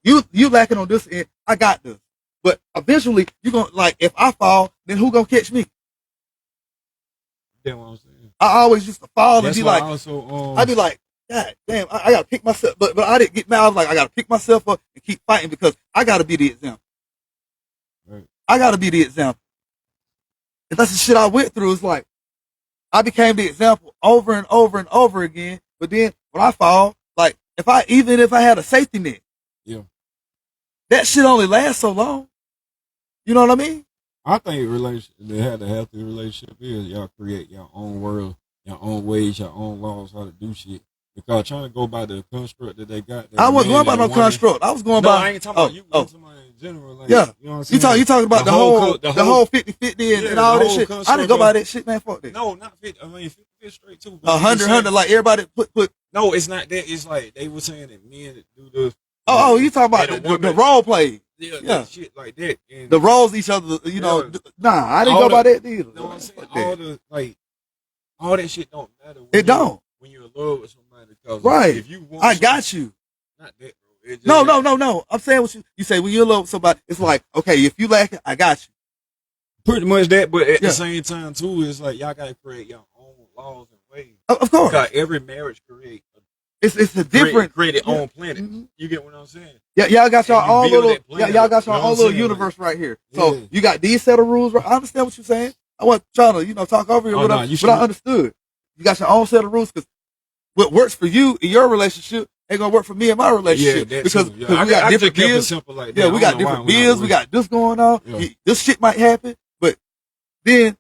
you lacking on this end, I got this. But eventually, you're gonna, like, if I fall, then who gonna catch me? You know what I'm saying? I always used to fall and be like, I'd be like, God damn, I gotta pick myself. But I didn't get mad. I was like, I gotta pick myself up and keep fighting because I gotta be the example. Right. I gotta be the example. And that's the shit I went through. It's like, I became the example over and over and over again. But then when I fall, like, even if I had a safety net, that shit only lasts so long. You know what I mean? I think they had a healthy relationship is y'all create your own world, your own ways, your own laws, how to do shit. Because trying to go by the construct that they got. I wasn't going by no construct. I was going by. I ain't talking about you. I'm talking about in general. Like, yeah. You know what I'm saying? You talking about the whole 50-50 and all that shit. I didn't go by that shit, man. Fuck that. No, not 50. I mean, 50 straight too. 100, like everybody put. No, it's not that. It's like they were saying that men that do this. Oh, you talking about the role play? Yeah, shit like that. And the roles each other, Nah, I didn't go by that either. You know what I'm saying? All that shit don't matter. It don't. When you're in love with somebody, because right? If you want, I got you. Not that, bro. No. I'm saying what you say when you're in love with somebody. It's like, okay, if you lack it, I got you. Pretty much that, but at the same time too, it's like y'all gotta create your own laws and ways. Of course, because every marriage creates. It's a different create its own planet. Mm-hmm. You get what I'm saying? Yeah, y'all got your own little. Y'all got your own little universe right here. So you got these set of rules. I understand what you're saying. I wasn't trying to talk over you, but I understood. You got your own set of rules because what works for you in your relationship ain't gonna work for me in my relationship. Yeah, because we got different bills. Like yeah, we got different bills. We got this going on. Yeah. This shit might happen, but then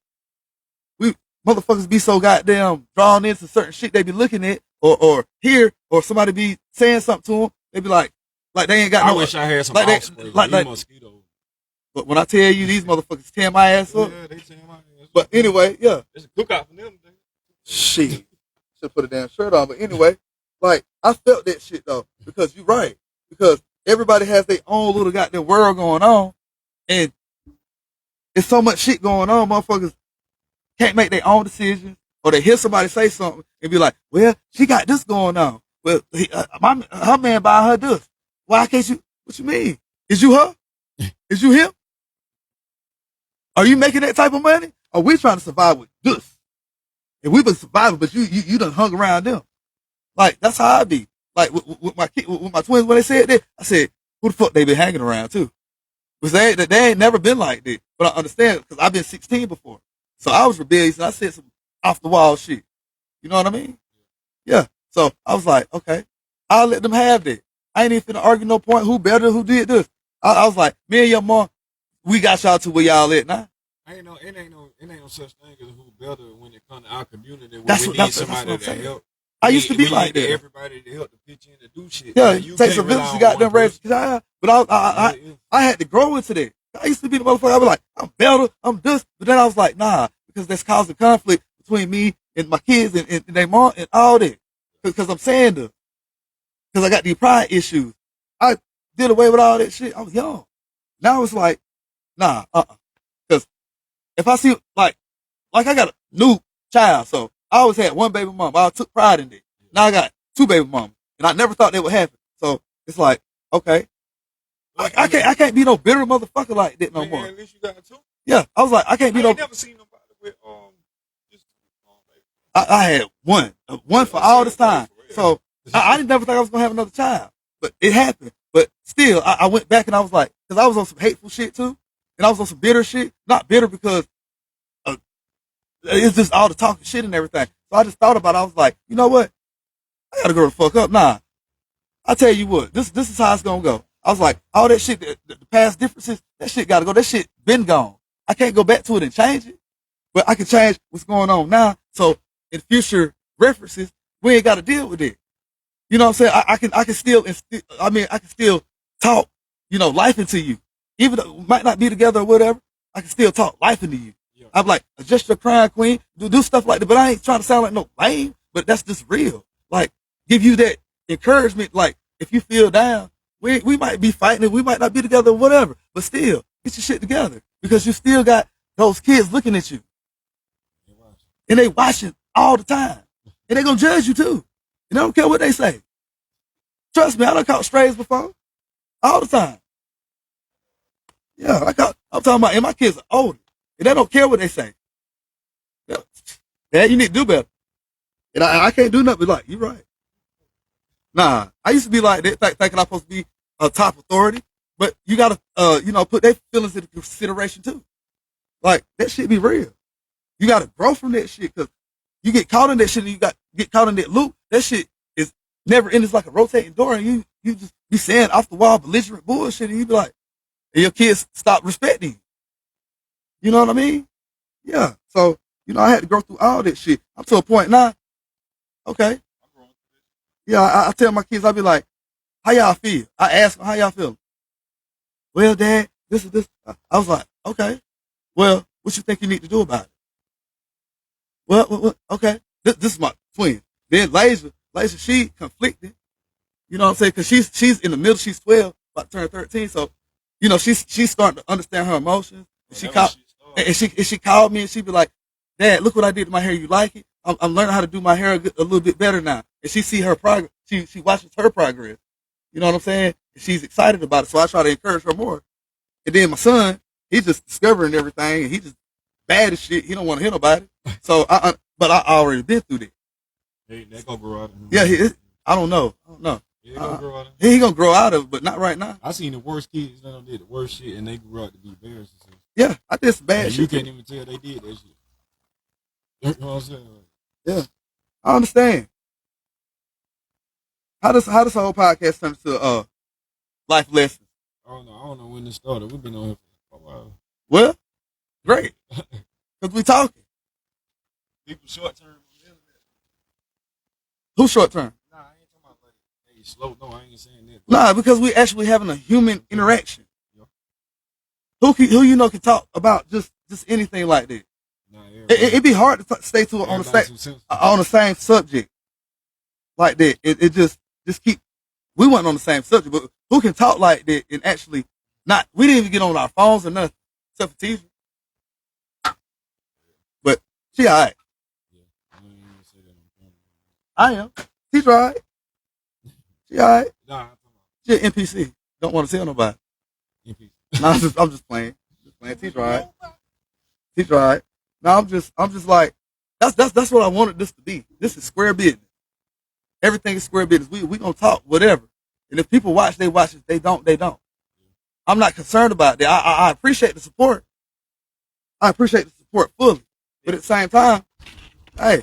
we motherfuckers be so goddamn drawn into certain shit they be looking at or hear or somebody be saying something to them. They be like they ain't got no. I wish I had some offspring, like mosquitoes. But when I tell you these motherfuckers tear my ass up. Yeah, they tear my ass up. But anyway, yeah. It's a cookout for them. Shit. Should put a damn shirt on. But anyway, like, I felt that shit though. Because you're right. Because everybody has their own little goddamn world going on. And there's so much shit going on, motherfuckers can't make their own decisions. Or they hear somebody say something and be like, well, she got this going on. Well, her man buy her this. Why can't you? What you mean? Is you her? Is you him? Are you making that type of money? Or we trying to survive with this? And we've been surviving, but you done hung around them. Like, that's how I be. Like, with my twins, when they said that, I said, who the fuck they been hanging around too? Because they ain't never been like that. But I understand, because I've been 16 before. So I was rebellious and I said some off the wall shit. You know what I mean? Yeah. So I was like, okay, I'll let them have that. I ain't even finna argue no point who better, who did this. I was like, me and your mom, we got y'all to where y'all at now. It ain't no such thing as who better when it comes to our community. Where we need somebody to help. I used to be like that. Everybody to help to pitch in to do shit. Yeah, you take some village, you got them raised. But I had to grow into that. I used to be the motherfucker. I was like, I'm better, I'm this. But then I was like, nah, because that's causing conflict between me and my kids and their mom and all that. Because I'm saying this. Because I got these pride issues. I did away with all that shit. I was young. Now it's like, nah, Because if I see, like I got a new child, so I always had one baby mom. I took pride in it. Now I got 2 baby moms, and I never thought that would happen. So it's like, okay, I can't be no bitter motherfucker like that no more. At least you got 2. Yeah, I was like, I can't be no. I never seen nobody with just I had one for all this time. So I didn't never think I was gonna have another child, but it happened. But still, I went back and I was like, because I was on some hateful shit too, and I was on some bitter shit. Not bitter because it's just all the talking shit and everything. So I just thought about it. I was like, you know what? I gotta grow the fuck up. Nah, I tell you what, this is how it's gonna go. I was like, all that shit, the past differences, that shit gotta go. That shit been gone. I can't go back to it and change it, but I can change what's going on now. So in future references, we ain't gotta deal with it. You know what I'm saying? I can still talk, life into you. Even though we might not be together or whatever, I can still talk life into you. I'm like, adjust your crying queen, do stuff like that, but I ain't trying to sound like no lame, but that's just real. Like, give you that encouragement, like, if you feel down, we might be fighting and we might not be together or whatever, but still, get your shit together, because you still got those kids looking at you. And they watching all the time. And they gonna judge you too. And they don't care what they say. Trust me, I done caught strays before. All the time. Yeah, I'm talking about, and my kids are older. And they don't care what they say. Yeah, you need to do better. And I can't do nothing but like, you're right. Nah, I used to be like that, thinking I'm supposed to be a top authority. But you gotta, put their feelings into consideration too. Like, that shit be real. You gotta grow from that shit, because you get caught in that shit and you get caught in that loop. That shit is never ending. It's like a rotating door, and you just be saying off the wall belligerent bullshit, and you be like, and your kids stop respecting you. You know what I mean? Yeah. So, I had to go through all that shit. I'm to a point now. Okay. Yeah, I tell my kids, I be like, how y'all feel? I ask them, how y'all feel? Well, Dad, this is this. I was like, okay. Well, what you think you need to do about it? Well, okay. This is my twin. Then Laser, she conflicted. You know what I'm saying? Because she's in the middle. She's 12, about to turn 13. So, she's starting to understand her emotions. And she called me and she be like, Dad, look what I did to my hair. You like it? I'm learning how to do my hair a little bit better now. And she see her progress. She watches her progress. You know what I'm saying? And she's excited about it. So I try to encourage her more. And then my son, he's just discovering everything. And he just bad as shit. He don't want to hear nobody. So but I already been through that. They gonna grow out of him. Yeah, I don't know. Yeah, he gonna grow out of him. He gonna grow out of it, but not right now. I seen the worst kids that did the worst shit, and they grew out to be bears. Yeah, I did some bad shit. You can't even tell they did that shit. You know what I'm saying? Yeah, I understand. How does the whole podcast turn to life lessons? I don't know when this started. We've been on here for a while. Well, great, because we talking. People short term. Who's short term? Nah, I ain't talking about like, hey, slow. No, I ain't saying that. Nah, because we actually having a human interaction. Yeah. Who can talk about just anything like that? Nah, it'd be hard to stay to on the same subject like that. It just keep. We weren't on the same subject, but who can talk like that and actually not? We didn't even get on our phones or nothing except for teaching. But she all right. I am. She's right. She all right. Nah, she an NPC. Don't want to tell nobody. NPC. Nah, I'm just playing. She's right. She's right. Now I'm just like, that's what I wanted this to be. This is square business. Everything is square business. We gonna talk whatever. And if people watch, they watch. If they don't, they don't. I'm not concerned about that. I appreciate the support. I appreciate the support fully. But at the same time, hey,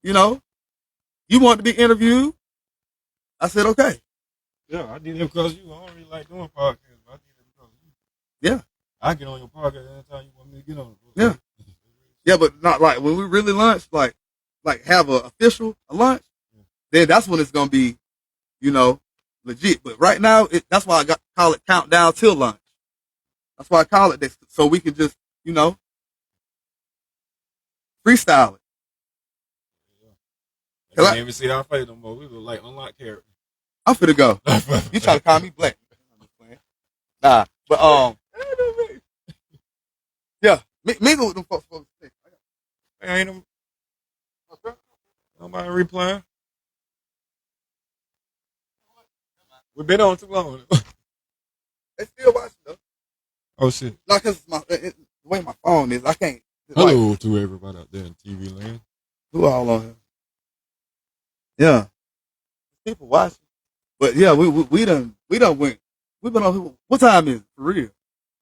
you know, you want to be interviewed? I said, okay. Yeah, I did it because you. I don't really like doing podcasts, but I did it because of you. Yeah. I get on your podcast anytime you want me to get on it. Yeah. Yeah, but not like when we really lunch, like have a official lunch, then that's when it's gonna be, you know, legit. But right now, that's why I call it countdown till lunch. That's why I call it this, so we can just, you know, freestyle it. I didn't even see our face no more. We look like unlocked characters. I'm finna go. You try to call me black? Nah, but yeah, mingle with them folks. Ain't them. Nobody replying. We've been on too long. They still watching though. Oh shit! Not because the way my phone is, I can't. Hello like, to everybody out there in TV land. Who all on here? Yeah, people watching. But yeah, we done went. We've been on here. What time is it for real?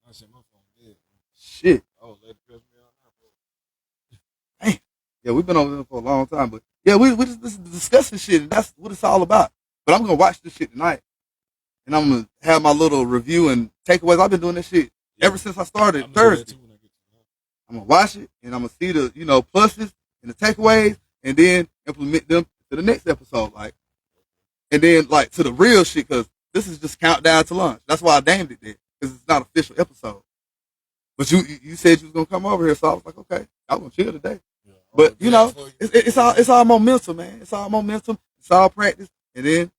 I said my phone dead. Shit. Oh, let it piss me off now. Damn. Yeah, we've been over there for a long time. But yeah, we just discussing shit, and that's what it's all about. But I'm gonna watch this shit tonight, and I'm gonna have my little review and takeaways. I've been doing this shit ever since I started Thursday. I'm gonna watch it, and I'm gonna see the pluses and the takeaways, and then implement them to the next episode, like, and then like to the real shit, because this is just countdown to lunch. That's why I named it that, because it's not an official episode. But you said you was gonna come over here, so I was like, okay, I'm gonna chill today. Yeah, but you know, it's all momentum, man. It's all momentum. It's all practice, and then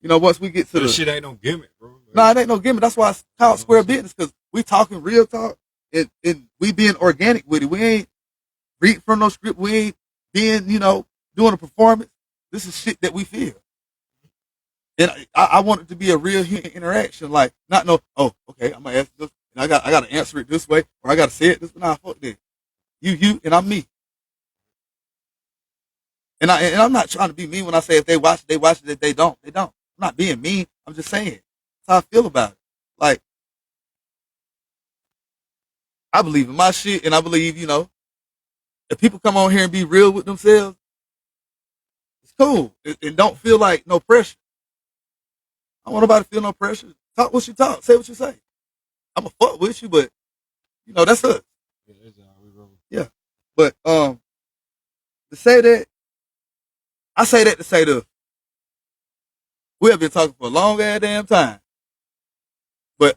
once we get to the shit ain't no gimmick, bro. No, it ain't no gimmick. That's why it's called Square Business, because we talking real talk, and we being organic with it. We ain't reading from no script. We ain't being doing a performance. This is shit that we feel. And I want it to be a real human interaction, like not no. Oh, okay, I'm gonna ask this, and I got to answer it this way, or I got to say it this way. Nah, fuck that. You, and I'm me. And I'm not trying to be mean when I say if they watch it. If they don't, they don't. I'm not being mean. I'm just saying that's how I feel about it. Like, I believe in my shit, and I believe if people come on here and be real with themselves, it's cool, and don't feel like no pressure. I don't want nobody to feel no pressure. Talk what you talk. Say what you say. I'm going to fuck with you, but, that's us. Yeah. But, to say that, I say that to say this. We have been talking for a long damn time. But,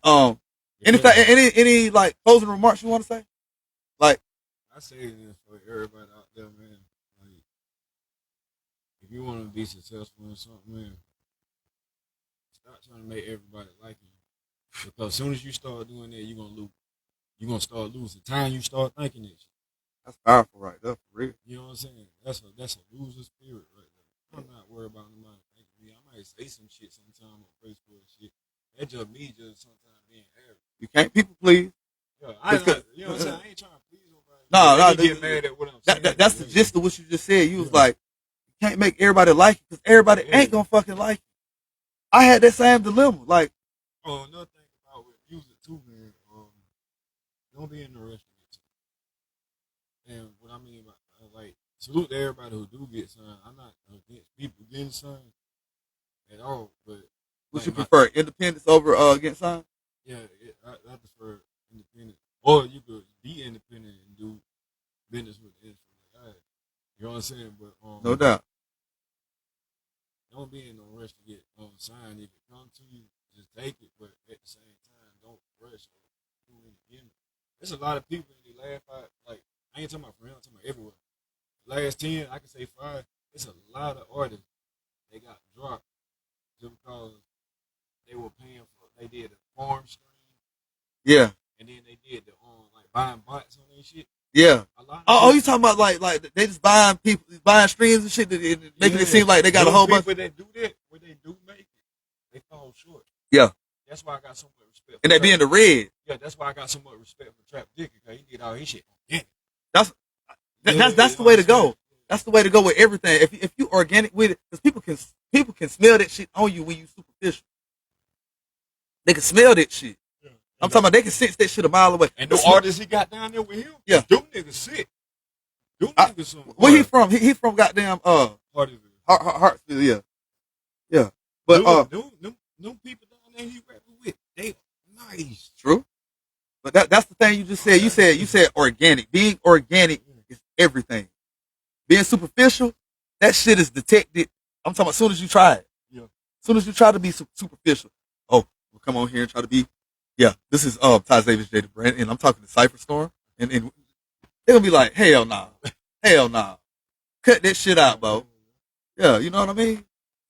any like closing remarks you want to say? Like, I say this for everybody out there, man. Like, if you want to be successful in something, man, stop trying to make everybody like you. Because as soon as you start doing that, you're gonna lose. You're gonna start losing. Time you start thinking this. That's powerful right there, for real. You know what I'm saying? That's a loser spirit right there. I'm not worried about nobody thinking me. I might say some shit sometime on Facebook and shit. That's just me just sometimes being arrogant. You can't people please. Yeah, you know what I'm saying? I ain't trying to please nobody. No, get mad at what I'm saying. That's the gist of what you just said. You was like, you can't make everybody like you, because everybody ain't gonna fucking like you. I had that same dilemma. Like, another thing about with music too, man. Don't be in the rush to get signed. And what I mean by like, salute to everybody who do get signed. I'm not against people getting signed at all, but would you prefer independence over getting signed? Yeah, I prefer independent. Or you could be independent and do business with it. You know what I'm saying? But no doubt. Don't be in no rush to get signed. If it comes to you, just take it. But at the same time, don't rush or do anything. There's a lot of people that they laugh at. Like, I ain't talking about for real, I'm talking about everywhere. Last 10, I can say 5. It's a lot of artists they got dropped just because they were paying for. They did a farm stream. Yeah. And then they did the like buying bots on their shit. Yeah. You talking about like they just buying streams and shit, making it seem like they got a whole bunch. People that do that, when they do make it, they fall short. Yeah. That's why I got so much respect. And they be in the red. Yeah, that's why I got so much respect for Trap Dick, because he did all his shit. Yeah. That's the way to go. That's the way to go with everything. If you organic with it, because people can smell that shit on you when you superficial. They can smell that shit. Yeah. I'm talking about they can sense that shit a mile away. And the artists he got down there with him, yeah, them niggas sick. Them niggas some. Where he from? He from goddamn Hartsville, yeah. But them people down there he rapping with, they nice. True. But that's the thing you just said. You said organic. Being organic is everything. Being superficial, that shit is detected. I'm talking about as soon as you try it. Yeah. As soon as you try to be superficial. Oh, we'll come on here and try to be. Yeah, this is Ty Davis J. the Brand, and I'm talking to Sypher Storm, and they're gonna be like, hell nah. Hell nah. Cut that shit out, bro. Yeah, you know what I mean?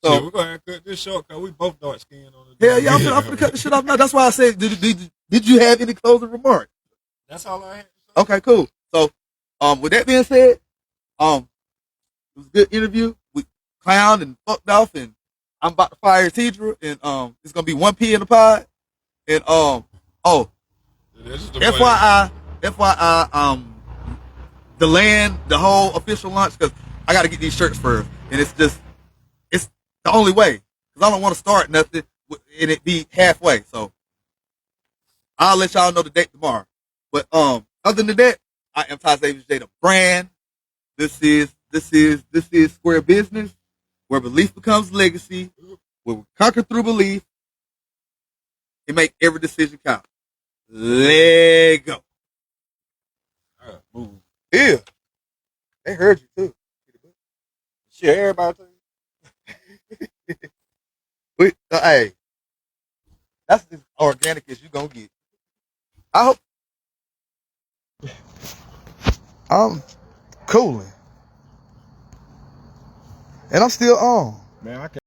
So yeah, we're gonna cut this short because we both dark skinned on the hell yeah, I'm gonna cut the shit off now. That's why I said, did you have any closing remarks? That's all I had. Okay, cool. So, with that being said, it was a good interview. We clowned and fucked off, and I'm about to fire Tidra, and it's gonna be 1P in the pod. And FYI, delaying the whole official launch because I got to get these shirts first, and it's the only way because I don't want to start nothing and it be halfway. So I'll let y'all know the date tomorrow. But other than that, I am Ty Davis J, the brand. This is Square Business, where belief becomes legacy, where we conquer through belief and make every decision count. Let go. All right, move. Yeah. They heard you too. Shit, everybody. Hey, that's as organic as you gonna get. I hope I'm cooling, and I'm still on. Man, I can't.